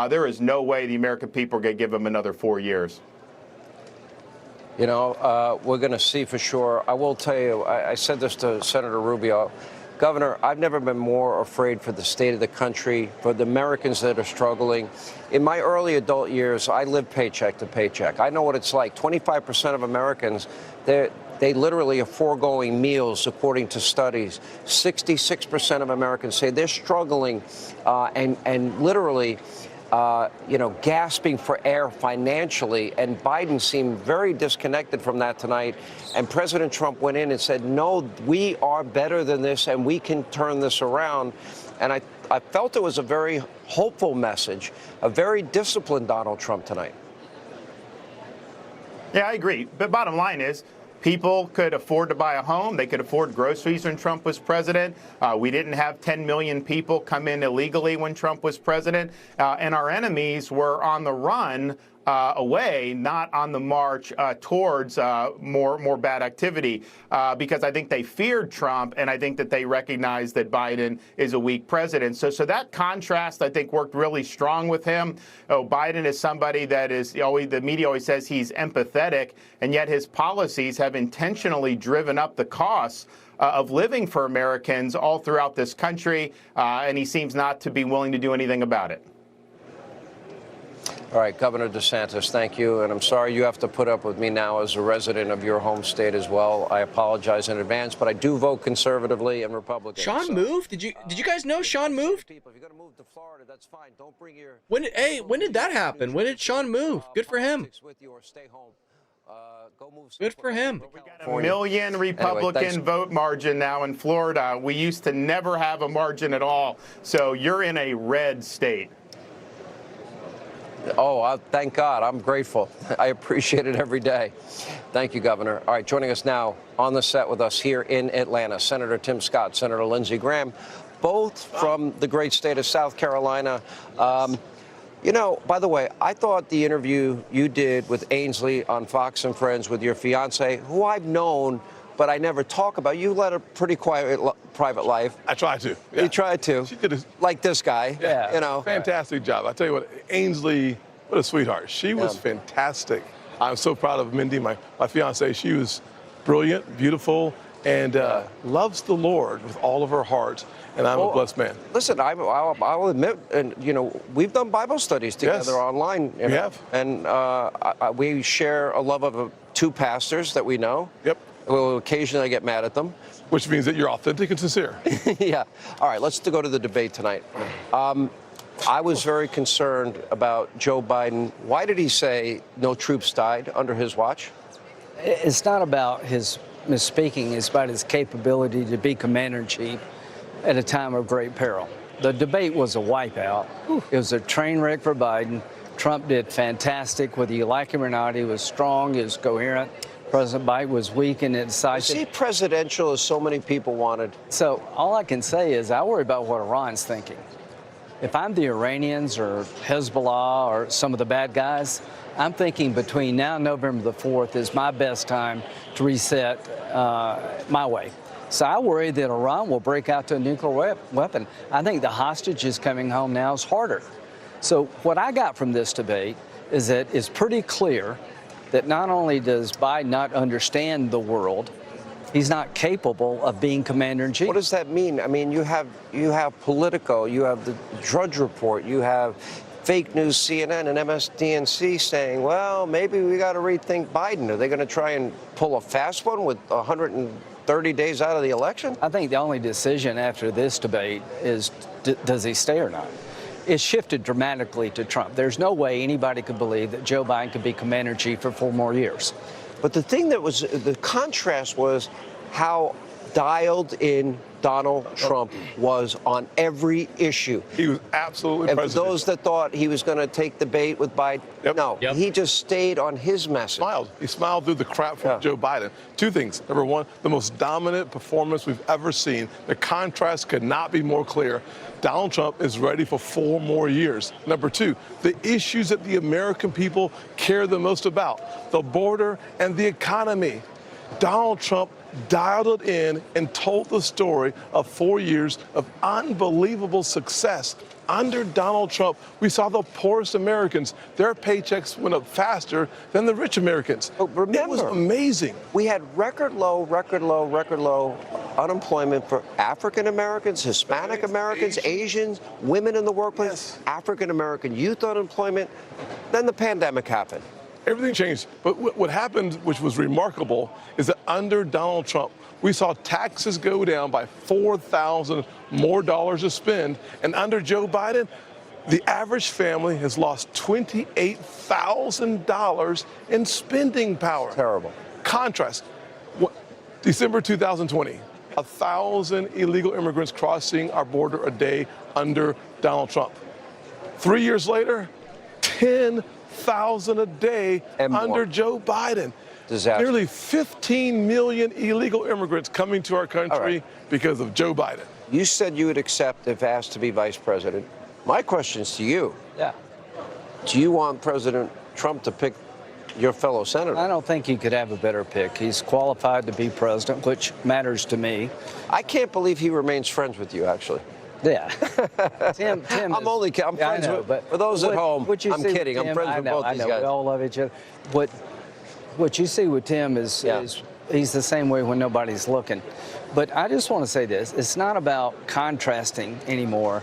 [SPEAKER 4] there is no way the American people are going to give him another 4 years.
[SPEAKER 9] You know, we're going to see for sure. I will tell you, I said this to Senator Rubio. Governor, I've never been more afraid for the state of the country, for the Americans that are struggling. In my early adult years, I lived paycheck to paycheck. I know what it's like. 25% of Americans, they literally are foregoing meals, according to studies. 66% of Americans say they're struggling and literally gasping for air financially. And Biden seemed very disconnected from that tonight. And President Trump went in and said, no, we are better than this and we can turn this around. And I felt it was a very hopeful message, a very disciplined Donald Trump tonight.
[SPEAKER 4] Yeah, I agree. But bottom line is, people could afford to buy a home. They could afford groceries when Trump was president. We didn't have 10 million people come in illegally when Trump was president. And our enemies were on the run away, not on the march towards more bad activity, because I think they feared Trump, and I think that they recognized that Biden is a weak president. So that contrast, I think, worked really strong with him. Biden is somebody that is, the media always says he's empathetic, and yet his policies have intentionally driven up the costs of living for Americans all throughout this country, and he seems not to be willing to do anything about it.
[SPEAKER 9] All right, Governor DeSantis, thank you. And I'm sorry you have to put up with me now as a resident of your home state as well. I apologize in advance, but I do vote conservatively and Republican.
[SPEAKER 1] Sean moved? Did you guys know Sean moved?
[SPEAKER 9] If you're going to move to Florida, that's fine. Don't bring your...
[SPEAKER 1] When did that happen? When did Sean move? Good for him.
[SPEAKER 9] With you or stay home. Go move
[SPEAKER 1] Good for him.
[SPEAKER 4] A million Republican vote margin now in Florida. We used to never have a margin at all. So you're in a red state.
[SPEAKER 9] Oh, thank God. I'm grateful. I appreciate it every day. Thank you, Governor. All right, joining us now on the set with us here in Atlanta, Senator Tim Scott, Senator Lindsey Graham, both from the great state of South Carolina. You know, by the way, I thought the interview you did with Ainsley on Fox and Friends with your fiance, who I've known, but I never talk about. You led a pretty quiet private life.
[SPEAKER 11] I tried to. Yeah.
[SPEAKER 9] You tried to.
[SPEAKER 11] She did
[SPEAKER 9] like this guy.
[SPEAKER 11] Yeah.
[SPEAKER 9] You know.
[SPEAKER 11] Fantastic job. I tell you what, Ainsley, what a sweetheart. She was fantastic. I'm so proud of Mindy, my fiance. She was brilliant, beautiful, and loves the Lord with all of her heart. And I'm a blessed man.
[SPEAKER 9] Listen, I'll admit, and you know, we've done Bible studies together online.
[SPEAKER 11] We have.
[SPEAKER 9] And we share a love of two pastors that we know.
[SPEAKER 11] Yep.
[SPEAKER 9] We'll occasionally get mad at them.
[SPEAKER 11] Which means that you're authentic and sincere.
[SPEAKER 9] Yeah. All right, let's go to the debate tonight. I was very concerned about Joe Biden. Why did he say no troops died under his watch?
[SPEAKER 12] It's not about his misspeaking. It's about his capability to be commander-in-chief at a time of great peril. The debate was a wipeout. It was a train wreck for Biden. Trump did fantastic. Whether you like him or not, he was strong, he was coherent. President Biden was weak and indecisive.
[SPEAKER 9] Was he presidential as so many people wanted?
[SPEAKER 12] So all I can say is I worry about what Iran's thinking. If I'm the Iranians or Hezbollah or some of the bad guys, I'm thinking between now and November the 4th is my best time to reset my way. So I worry that Iran will break out to a nuclear weapon. I think the hostages coming home now is harder. So what I got from this debate is that it's pretty clear that not only does Biden not understand the world, he's not capable of being commander-in-chief.
[SPEAKER 9] What does that mean? I mean, you have Politico, you have the Drudge Report, you have fake news CNN and MSDNC saying, well, maybe we got to rethink Biden. Are they going to try and pull a fast one with 130 days out of the election?
[SPEAKER 12] I think the only decision after this debate is, does he stay or not? It's shifted dramatically to Trump. There's no way anybody could believe that Joe Biden could be commander-in-chief for 4 more years.
[SPEAKER 9] But the thing that was, the contrast was how dialed in Donald Trump was on every issue.
[SPEAKER 11] He was absolutely
[SPEAKER 9] and for
[SPEAKER 11] president.
[SPEAKER 9] those that thought he was going to take the bait with Biden, no, he just stayed on his message.
[SPEAKER 11] He smiled through the crap from Joe Biden. 2 things. Number 1, the most dominant performance we've ever seen. The contrast could not be more clear. Donald Trump is ready for 4 more years. Number 2, the issues that the American people care the most about, the border and the economy. Donald Trump dialed it in and told the story of 4 years of unbelievable success. Under Donald Trump, we saw the poorest Americans, their paychecks went up faster than the rich Americans.
[SPEAKER 9] But remember,
[SPEAKER 11] it was amazing.
[SPEAKER 9] We had record low unemployment for African Americans, Hispanic Americans, Asians, women in the workplace, African American youth unemployment. Then the pandemic happened.
[SPEAKER 11] Everything changed. But what happened, which was remarkable, is that under Donald Trump, we saw taxes go down by $4,000 more dollars to spend. And under Joe Biden, the average family has lost $28,000 in spending power.
[SPEAKER 9] Terrible.
[SPEAKER 11] Contrast. December 2020, 1,000 illegal immigrants crossing our border a day under Donald Trump. 3 years later, 10,000 a day under Joe Biden.
[SPEAKER 9] Disaster.
[SPEAKER 11] Nearly 15 million illegal immigrants coming to our country because of Joe Biden.
[SPEAKER 9] You said you would accept if asked to be vice president. My question's to you.
[SPEAKER 12] Yeah.
[SPEAKER 9] Do you want President Trump to pick your fellow senator?
[SPEAKER 12] I don't think he could have a better pick. He's qualified to be president, which matters to me.
[SPEAKER 9] I can't believe he remains friends with you, actually.
[SPEAKER 12] Yeah. Tim
[SPEAKER 9] I'm friends with, but for those at home, I'm kidding. I'm friends with both these guys.
[SPEAKER 12] We all love each other. What you see with Tim is he's the same way when nobody's looking. But I just want to say this. It's not about contrasting anymore.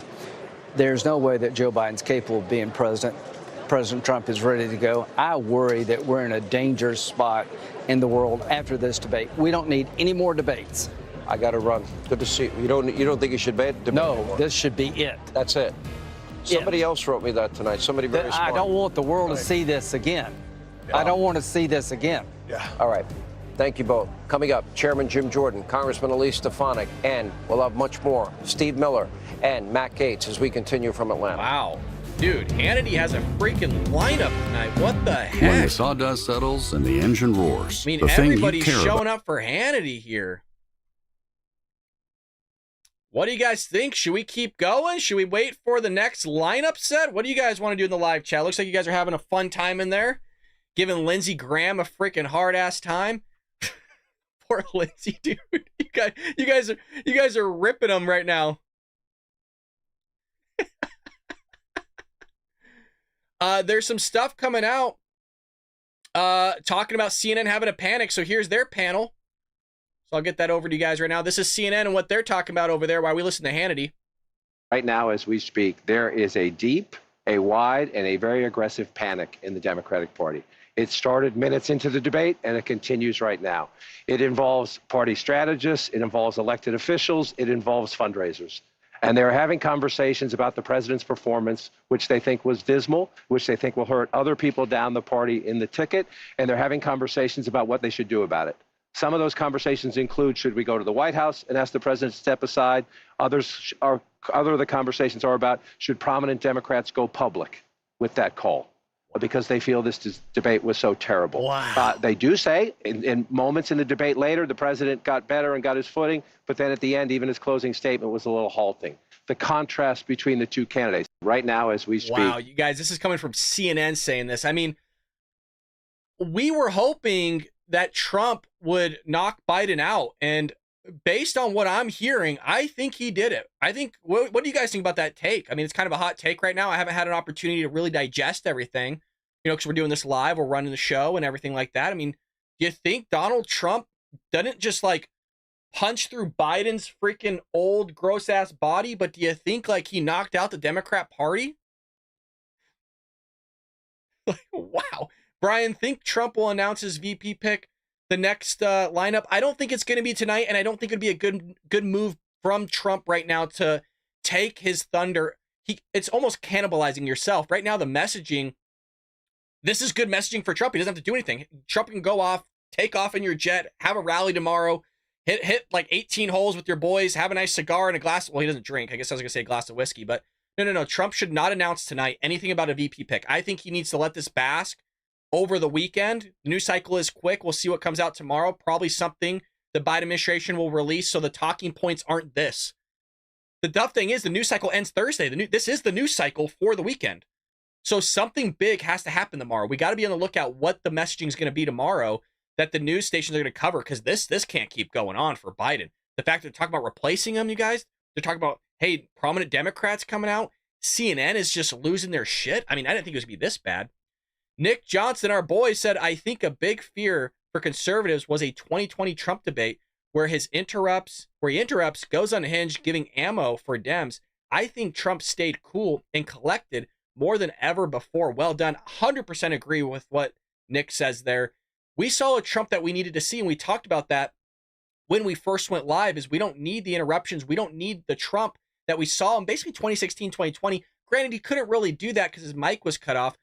[SPEAKER 12] There's no way that Joe Biden's capable of being president. President Trump is ready to go. I worry that we're in a dangerous spot in the world after this debate. We don't need any more debates.
[SPEAKER 9] I got to run. Good to see you. You don't think you should debate
[SPEAKER 12] No,
[SPEAKER 9] anymore?
[SPEAKER 12] this should be it.
[SPEAKER 9] That's it. Somebody else wrote me that tonight. Somebody very smart.
[SPEAKER 12] I don't want the world to see this again. I don't want to see this again.
[SPEAKER 11] Yeah.
[SPEAKER 9] All right. Thank you both. Coming up, Chairman Jim Jordan, Congressman Elise Stefanik, and we'll have much more. Steve Miller and Matt Gaetz as we continue from Atlanta.
[SPEAKER 1] Wow. Dude, Hannity has a freaking lineup tonight. What the heck?
[SPEAKER 13] When the sawdust settles and the engine roars,
[SPEAKER 1] I mean,
[SPEAKER 13] the thing you
[SPEAKER 1] everybody's
[SPEAKER 13] care
[SPEAKER 1] showing
[SPEAKER 13] about.
[SPEAKER 1] up for Hannity here. What do you guys think? Should we keep going? Should we wait for the next lineup set? What do you guys want to do in the live chat? Looks like you guys are having a fun time in there. Giving Lindsey Graham a freaking hard-ass time. Poor Lindsey, dude. You guys are ripping him right now. There's some stuff coming out talking about CNN having a panic. So here's their panel. So I'll get that over to you guys right now. This is CNN and what they're talking about over there while we listen to Hannity.
[SPEAKER 23] Right now, as we speak, there is a deep, a wide, and a very aggressive panic in the Democratic Party. It started minutes into the debate, and it continues right now. It involves party strategists. It involves elected officials. It involves fundraisers. And they're having conversations about the president's performance, which they think was dismal, which they think will hurt other people down the party in the ticket. And they're having conversations about what they should do about it. Some of those conversations include, should we go to the White House and ask the president to step aside? Other of the conversations are about, should prominent Democrats go public with that call? Because they feel this debate was so terrible.
[SPEAKER 1] Wow.
[SPEAKER 23] They do say in moments in the debate later, the president got better and got his footing, but then at the end, even his closing statement was a little halting. The contrast between the two candidates right now as we speak.
[SPEAKER 1] Wow, you guys, this is coming from CNN saying this. I mean, we were hoping that Trump would knock Biden out, and based on what I'm hearing, I think he did it. I think, what do you guys think about that take? I mean, it's kind of a hot take right now. I haven't had an opportunity to really digest everything, because we're doing this live, we're running the show and everything like that. I mean, do you think Donald Trump didn't just like punch through Biden's freaking old gross ass body, but do you think like he knocked out the Democrat Party? Like, wow. Brian, think Trump will announce his VP pick the next lineup? I don't think it's going to be tonight, and I don't think it'd be a good move from Trump right now to take his thunder. It's almost cannibalizing yourself. Right now, the messaging, this is good messaging for Trump. He doesn't have to do anything. Trump can go off, take off in your jet, have a rally tomorrow, hit like 18 holes with your boys, have a nice cigar and a glass. Well, he doesn't drink. I guess I was going to say a glass of whiskey, but no. Trump should not announce tonight anything about a VP pick. I think he needs to let this bask over the weekend. The news cycle is quick. We'll see what comes out tomorrow. Probably something the Biden administration will release, so the talking points aren't this. The tough thing is the news cycle ends Thursday. This is the news cycle for the weekend. So something big has to happen tomorrow. We got to be on the lookout what the messaging is going to be tomorrow that the news stations are going to cover, because this can't keep going on for Biden. The fact that they're talking about replacing him, you guys, they're talking about, hey, prominent Democrats coming out. CNN is just losing their shit. I mean, I didn't think it was going to be this bad. Nick Johnson, our boy, said, I think a big fear for conservatives was a 2020 Trump debate where he interrupts, goes unhinged, giving ammo for Dems. I think Trump stayed cool and collected more than ever before. Well done. 100% agree with what Nick says there. We saw a Trump that we needed to see, and we talked about that when we first went live, is we don't need the interruptions. We don't need the Trump that we saw in basically 2016, 2020. Granted, he couldn't really do that because his mic was cut off.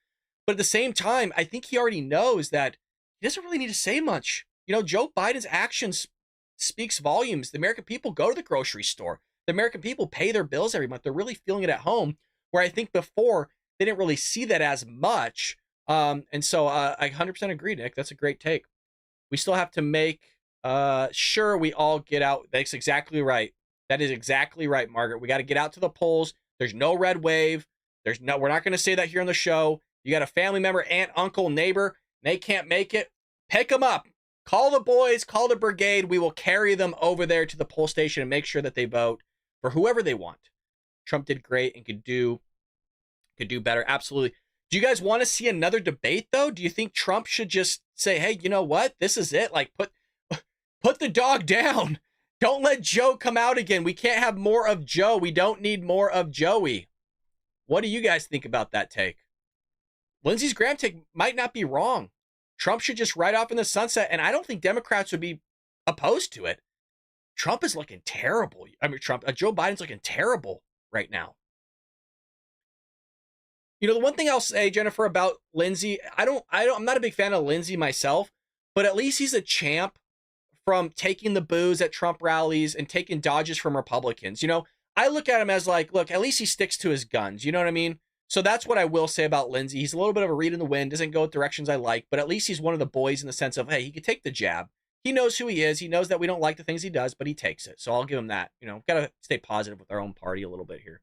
[SPEAKER 1] But at the same time, I think he already knows that he doesn't really need to say much. Joe Biden's actions speaks volumes. The American people go to the grocery store. The American people pay their bills every month. They're really feeling it at home, where I think before they didn't really see that as much. And so I 100% agree, Nick. That's a great take. We still have to make sure we all get out. That's exactly right. That is exactly right, Margaret. We got to get out to the polls. There's no red wave. We're not going to say that here on the show. You got a family member, aunt, uncle, neighbor, they can't make it. Pick them up. Call the boys, call the brigade. We will carry them over there to the poll station and make sure that they vote for whoever they want. Trump did great and could do better. Absolutely. Do you guys want to see another debate, though? Do you think Trump should just say, hey, you know what? This is it. Like, put the dog down. Don't let Joe come out again. We can't have more of Joe. We don't need more of Joey. What do you guys think about that take? Lindsey's Graham take might not be wrong. Trump should just ride off in the sunset, and I don't think Democrats would be opposed to it. Trump is looking terrible. Joe Biden's looking terrible right now. The one thing I'll say, Jennifer, about Lindsey, I'm not a big fan of Lindsey myself, but at least he's a champ from taking the boos at Trump rallies and taking dodges from Republicans. I look at him as like, look, at least he sticks to his guns. You know what I mean? So that's what I will say about Lindsey. He's a little bit of a reed in the wind, doesn't go directions I like, but at least he's one of the boys in the sense of, hey, he could take the jab. He knows who he is. He knows that we don't like the things he does, but he takes it. So I'll give him that. Got to stay positive with our own party a little bit here.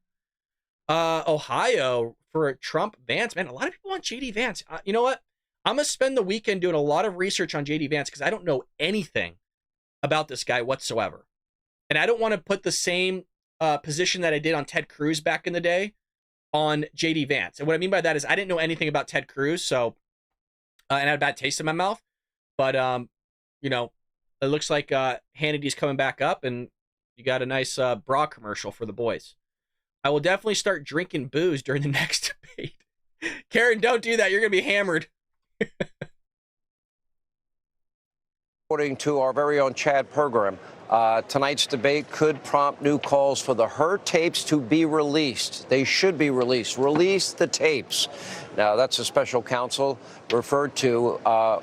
[SPEAKER 1] Ohio for Trump Vance, man, a lot of people want JD Vance. You know what? I'm going to spend the weekend doing a lot of research on JD Vance because I don't know anything about this guy whatsoever. And I don't want to put the same position that I did on Ted Cruz back in the day on JD Vance. And what I mean by that is I didn't know anything about Ted Cruz, so and I had a bad taste in my mouth. But it looks like Hannity's coming back up, and you got a nice bra commercial for the boys. I will definitely start drinking booze during the next debate. Karen, don't do that. You're going to be hammered.
[SPEAKER 9] According to our very own Chad Pergram, Tonight's debate could prompt new calls for the Her tapes to be released. They should be released. Release the tapes. Now, that's a special counsel referred to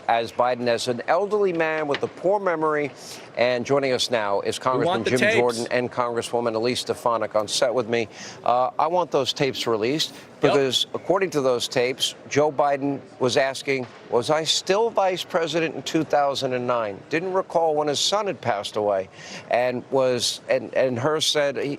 [SPEAKER 9] as Biden as an elderly man with a poor memory. And joining us now is Congressman Jim Jordan and Congresswoman Elise Stefanik on set with me. I want those tapes released because, according to those tapes, Joe Biden was asking, was I still vice president in 2009? Didn't recall when his son had passed away. And Her said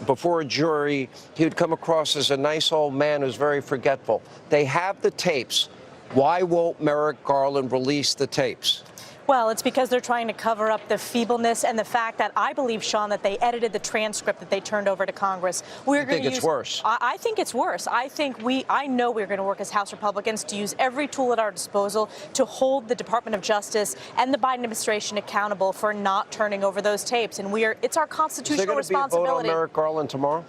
[SPEAKER 9] before a jury, he would come across as a nice old man who's very forgetful. They have the tapes. Why won't Merrick Garland release the tapes?
[SPEAKER 8] Well, it's because they're trying to cover up the feebleness and the fact that I believe, Sean, that they edited the transcript that they turned over to Congress.
[SPEAKER 9] You think it's worse?
[SPEAKER 8] I think it's worse. I know we're going to work as House Republicans to use every tool at our disposal to hold the Department of Justice and the Biden administration accountable for not turning over those tapes. And it's our constitutional responsibility.
[SPEAKER 9] Is there going to be a vote on Merrick Garland tomorrow?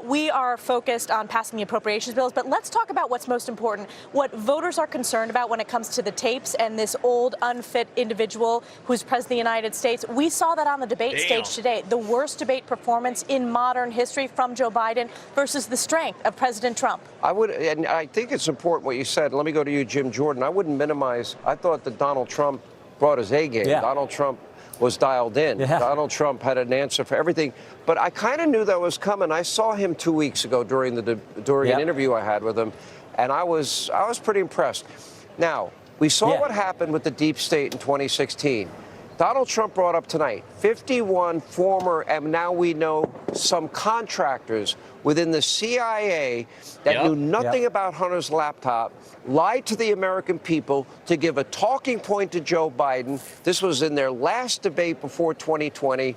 [SPEAKER 8] We are focused on passing the appropriations bills, but let's talk about what's most important. What voters are concerned about when it comes to the tapes and this old, unfit individual who's president of the United States. We saw that on the debate stage today. The worst debate performance in modern history from Joe Biden versus the strength of President Trump.
[SPEAKER 9] And I think it's important what you said. Let me go to you, Jim Jordan. I wouldn't minimize. I thought that Donald Trump brought his A game.
[SPEAKER 10] Yeah.
[SPEAKER 9] Donald Trump was dialed in.
[SPEAKER 10] Yeah.
[SPEAKER 9] Donald Trump had an answer for everything. But I kind of knew that was coming. I saw him 2 weeks ago during an interview I had with him, and I was pretty impressed. Now, we saw what happened with the deep state in 2016. Donald Trump brought up tonight 51 former, and now we know some contractors within the CIA that knew nothing about Hunter's laptop, lied to the American people to give a talking point to Joe Biden. This was in their last debate before 2020.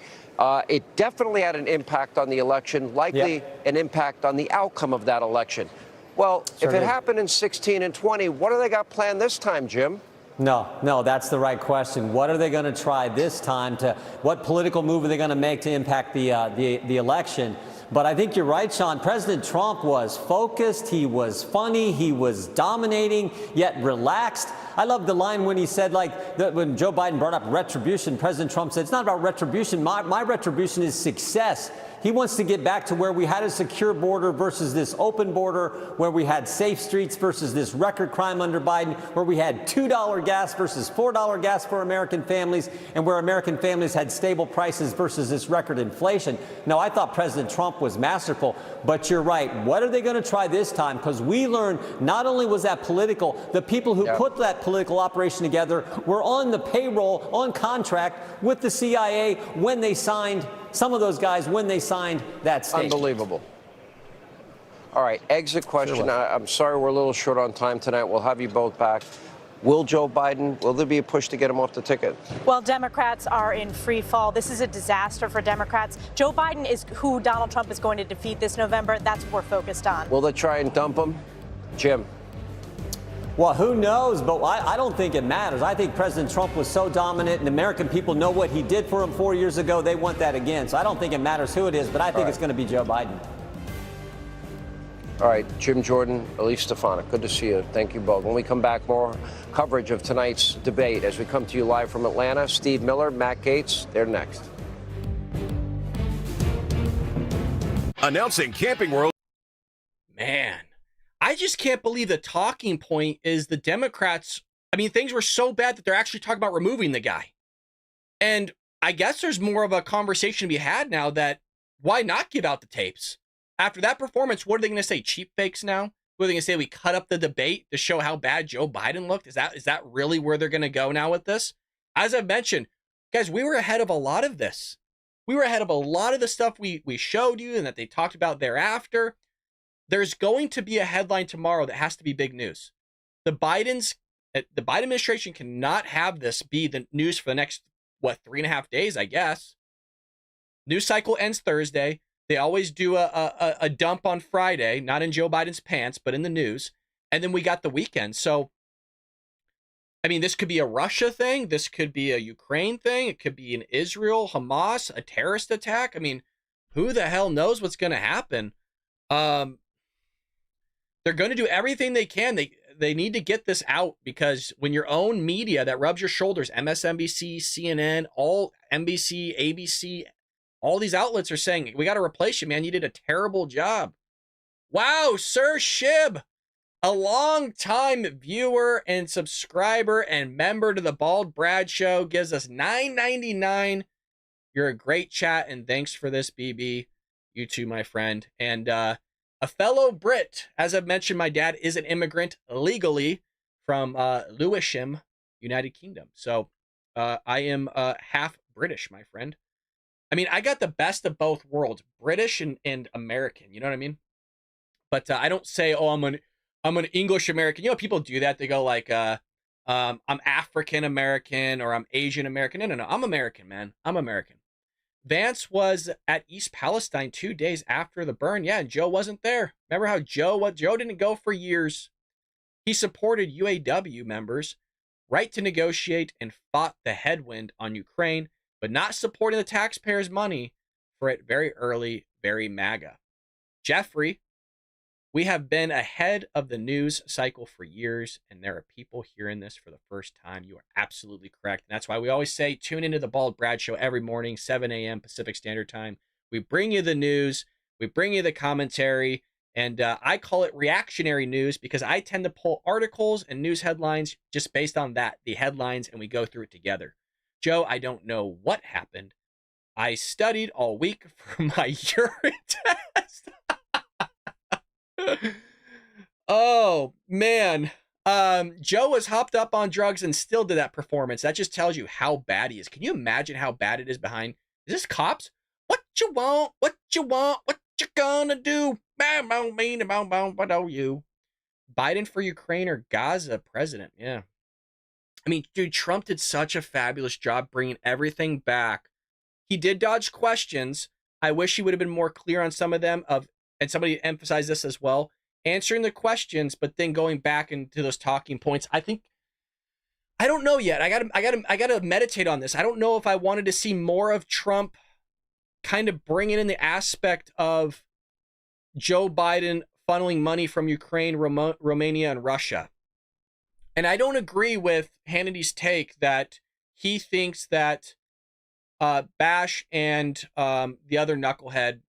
[SPEAKER 9] It definitely had an impact on the election, likely an impact on the outcome of that election. Well, if it happened in 16 and 20, what do they got planned this time, Jim?
[SPEAKER 10] No, that's the right question. What are they going to try this time what political move are they going to make to impact the election? But I think you're right, Sean. President Trump was focused. He was funny. He was dominating, yet relaxed. I love the line when he said, when Joe Biden brought up retribution, President Trump said, it's not about retribution. My retribution is success. He wants to get back to where we had a secure border versus this open border, where we had safe streets versus this record crime under Biden, where we had $2 gas versus $4 gas for American families, and where American families had stable prices versus this record inflation. Now, I thought President Trump was masterful, but you're right. What are they going to try this time? Because we learned not only was that political, the people who put that political operation together were on the payroll, on contract with the CIA when they signed some of those guys when they signed that statement.
[SPEAKER 9] Unbelievable. All right, exit question. I'm sorry we're a little short on time tonight. We'll have you both back. Will there be a push to get him off the ticket?
[SPEAKER 8] Well, Democrats are in free fall. This is a disaster for Democrats. Joe Biden is who Donald Trump is going to defeat this November. That's what we're focused on.
[SPEAKER 9] Will they try and dump him? Jim.
[SPEAKER 10] Well, who knows? But I don't think it matters. I think President Trump was so dominant, and the American people know what he did for them 4 years ago. They want that again. So I don't think it matters who it is, but I think it's going to be Joe Biden.
[SPEAKER 9] All right, Jim Jordan, Elise Stefanik, good to see you. Thank you both. When we come back, more coverage of tonight's debate as we come to you live from Atlanta. Steve Miller, Matt Gaetz, they're next.
[SPEAKER 14] Announcing Camping World.
[SPEAKER 1] Man, I just can't believe the talking point is the Democrats. I mean, things were so bad that they're actually talking about removing the guy. And I guess there's more of a conversation to be had now that why not give out the tapes? After that performance, what are they going to say? Cheap fakes now? What are they going to say? We cut up the debate to show how bad Joe Biden looked? Is that really where they're going to go now with this? As I've mentioned, guys, we were ahead of a lot of this. We were ahead of a lot of the stuff we showed you and that they talked about thereafter. There's going to be a headline tomorrow that has to be big news. The Biden administration cannot have this be the news for the next, 3.5 days, I guess. News cycle ends Thursday. They always do a dump on Friday, not in Joe Biden's pants, but in the news. And then we got the weekend. So, I mean, this could be a Russia thing. This could be a Ukraine thing. It could be an Israel, Hamas, a terrorist attack. I mean, who the hell knows what's going to happen? They're going to do everything they can. They need to get this out because when your own media that rubs your shoulders, MSNBC, CNN, all NBC, ABC, all these outlets are saying, we got to replace you, man. You did a terrible job. Wow, Sir Shib, a long-time viewer and subscriber and member to the Bald Brad Show, gives us $9.99. You're a great chat, and thanks for this, BB. You too, my friend. And a fellow Brit, as I've mentioned, my dad is an immigrant legally from Lewisham, United Kingdom. So I am half British, my friend. I mean, I got the best of both worlds, British and American. You know what I mean? But I don't say, oh, I'm an English American. You know, people do that. They go like, I'm African American or I'm Asian American. No. I'm American, man. I'm American. Vance was at East Palestine 2 days after the burn. Yeah, and Joe wasn't there. Remember how Joe didn't go for years. He supported UAW members' right to negotiate and fought the headwind on Ukraine, but not supporting the taxpayers' money for it very early, very MAGA. Jeffrey, we have been ahead of the news cycle for years, and there are people hearing this for the first time. You are absolutely correct. And that's why we always say tune into the Bald Brad Show every morning, 7 a.m. Pacific Standard Time. We bring you the news, we bring you the commentary, and I call it reactionary news because I tend to pull articles and news headlines just based on that, the headlines, and we go through it together. Joe, I don't know what happened. I studied all week for my urine test. Oh, man. Joe was hopped up on drugs and still did that performance. That just tells you how bad he is. Can you imagine how bad it is behind? Is this cops? What you want? What you want? What you gonna do? What are you? Biden for Ukraine or Gaza president? Yeah. I mean, dude, Trump did such a fabulous job bringing everything back. He did dodge questions. I wish he would have been more clear on some of them. And somebody emphasized this as well, answering the questions, but then going back into those talking points. I don't know yet. I gotta meditate on this. I don't know if I wanted to see more of Trump kind of bringing in the aspect of Joe Biden funneling money from Ukraine, Romania, and Russia. And I don't agree with Hannity's take that he thinks that Bash and the other knucklehead,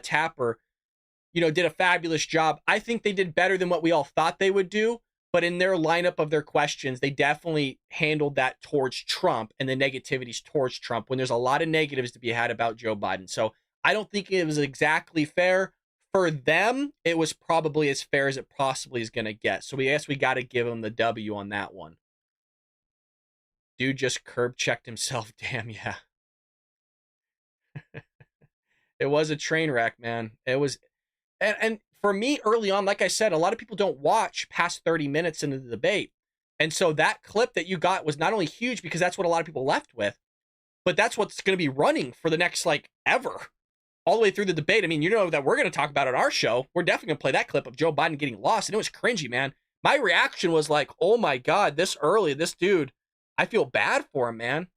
[SPEAKER 1] Tapper, did a fabulous job. I think they did better than what we all thought they would do, but in their lineup of their questions, they definitely handled that towards Trump and the negativities towards Trump when there's a lot of negatives to be had about Joe Biden. So I don't think it was exactly fair. For them, it was probably as fair as it possibly is going to get. So we got to give him the W on that one. Dude just curb checked himself. Damn, yeah. It was a train wreck, man. It was. And for me, early on, like I said, a lot of people don't watch past 30 minutes into the debate. And so that clip that you got was not only huge because that's what a lot of people left with, but that's what's going to be running for the next, ever. All the way through the debate. I mean, that we're going to talk about on our show. We're definitely going to play that clip of Joe Biden getting lost. And it was cringy, man. My reaction was like, oh my God, this early, this dude, I feel bad for him, man.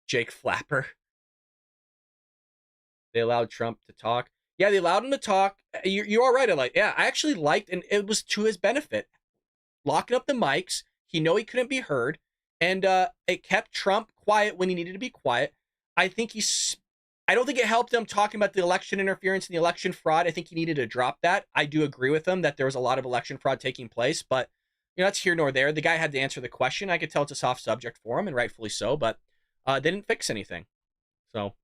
[SPEAKER 1] Jake Flapper. They allowed Trump to talk. Yeah, they allowed him to talk. You are right. I actually liked, and it was to his benefit, locking up the mics. He knew he couldn't be heard, and it kept Trump quiet when he needed to be quiet. I don't think it helped him talking about the election interference and the election fraud. I think he needed to drop that. I do agree with him that there was a lot of election fraud taking place, but that's here nor there. The guy had to answer the question. I could tell it's a soft subject for him, and rightfully so, but they didn't fix anything. So.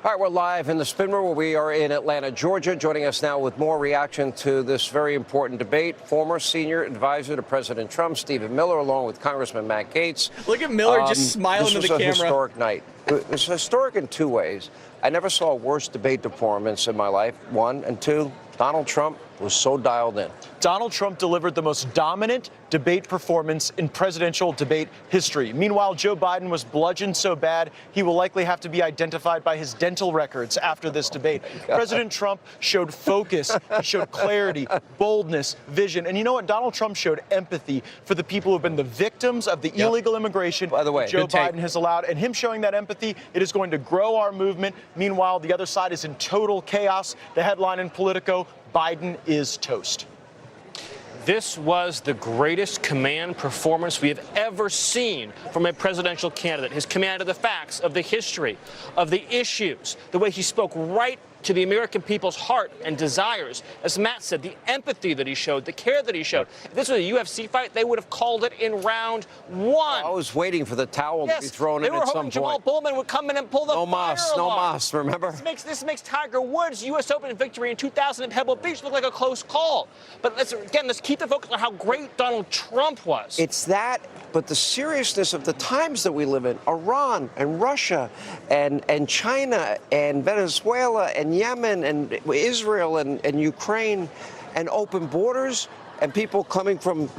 [SPEAKER 9] All right, we're live in the Spin Room. We are in Atlanta, Georgia. Joining us now with more reaction to this very important debate, former senior advisor to President Trump, Stephen Miller, along with Congressman Matt Gaetz.
[SPEAKER 1] Look at Miller just smiling to the camera.
[SPEAKER 9] This was a historic night. It was historic in two ways. I never saw a worse debate performance in my life, one. And two, Donald Trump was so dialed in.
[SPEAKER 20] Donald Trump delivered the most dominant debate performance in presidential debate history. Meanwhile, Joe Biden was bludgeoned so bad he will likely have to be identified by his dental records after this debate. President Trump showed focus, he showed clarity, boldness, vision. And you know what? Donald Trump showed empathy for the people who have been the victims of the illegal immigration
[SPEAKER 9] By the way,
[SPEAKER 20] Joe Biden has allowed. And him showing that empathy, it is going to grow our movement. Meanwhile, the other side is in total chaos. The headline in Politico, Biden is toast.
[SPEAKER 2] This was the greatest command performance we have ever seen from a presidential candidate. His command of the facts, of the history, of the issues, the way he spoke right to the American people's heart and desires. As Matt said, the empathy that he showed, the care that he showed. If this was a UFC fight, they would have called it in round one.
[SPEAKER 9] I was waiting for the towel to be thrown in at some point.
[SPEAKER 2] Jamal Bowman would come in and pull the
[SPEAKER 9] no mas, no mas, remember?
[SPEAKER 2] This makes Tiger Woods' U.S. Open victory in 2000 at Pebble Beach look like a close call. But let's keep the focus on how great Donald Trump was.
[SPEAKER 9] It's that, but the seriousness of the times that we live in, Iran and Russia and China and Venezuela and Yemen and Israel and Ukraine and open borders and people coming from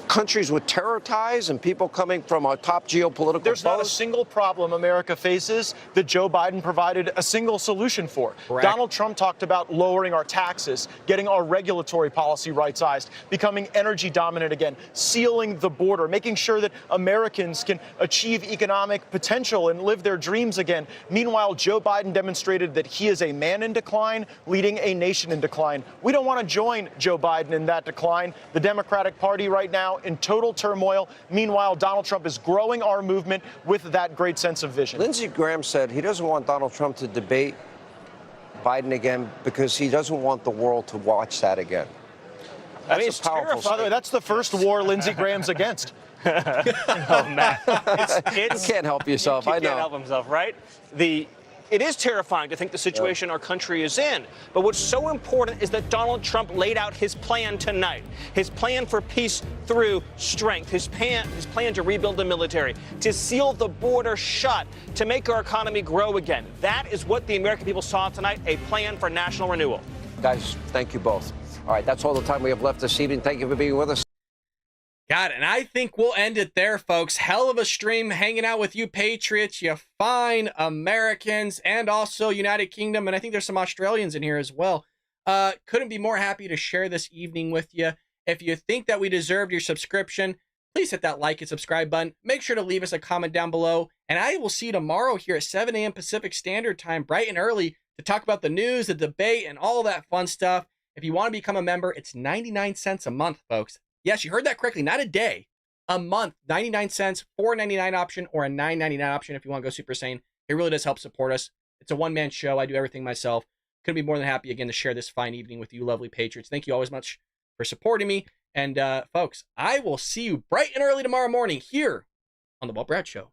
[SPEAKER 9] countries with terror ties and people coming from our top geopolitical
[SPEAKER 14] There's not a single problem America faces that Joe Biden provided a single solution for.
[SPEAKER 9] Correct.
[SPEAKER 14] Donald Trump talked about lowering our taxes, getting our regulatory policy right-sized, becoming energy dominant again, sealing the border, making sure that Americans can achieve economic potential and live their dreams again. Meanwhile, Joe Biden demonstrated that he is a man in decline, leading a nation in decline. We don't want to join Joe Biden in that decline. The Democratic Party right now in total turmoil. Meanwhile, Donald Trump is growing our movement with that great sense of vision.
[SPEAKER 9] Lindsey Graham said he doesn't want Donald Trump to debate Biden again because he doesn't want the world to watch that again.
[SPEAKER 14] I mean, it's terrifying. By the way, that's the first war Lindsey Graham's against.
[SPEAKER 2] Oh, Matt.
[SPEAKER 9] You can't help yourself. I know.
[SPEAKER 2] He can't help himself, right? It is terrifying to think the situation our country is in. But what's so important is that Donald Trump laid out his plan tonight. His plan for peace through strength. His plan to rebuild the military, to seal the border shut, to make our economy grow again. That is what the American people saw tonight, a plan for national renewal.
[SPEAKER 9] Guys, thank you both. All right, that's all the time we have left this evening. Thank you for being with us.
[SPEAKER 1] Got it. And I think we'll end it there, folks. Hell of a stream hanging out with you patriots, you fine Americans, and also United Kingdom. And I think there's some Australians in here as well. Couldn't be more happy to share this evening with you. If you think that we deserved your subscription, please hit that like and subscribe button. Make sure to leave us a comment down below. And I will see you tomorrow here at 7 a.m. Pacific Standard Time, bright and early, to talk about the news, the debate, and all that fun stuff. If you want to become a member, it's 99 cents a month, folks. Yes, you heard that correctly. Not a day, a month. 99 cents, $4.99 option, or a $9.99 option if you want to go super sane. It really does help support us. It's a one-man show. I do everything myself. Couldn't be more than happy again to share this fine evening with you lovely patriots. Thank you always much for supporting me. And folks, I will see you bright and early tomorrow morning here on The Walt Brad Show.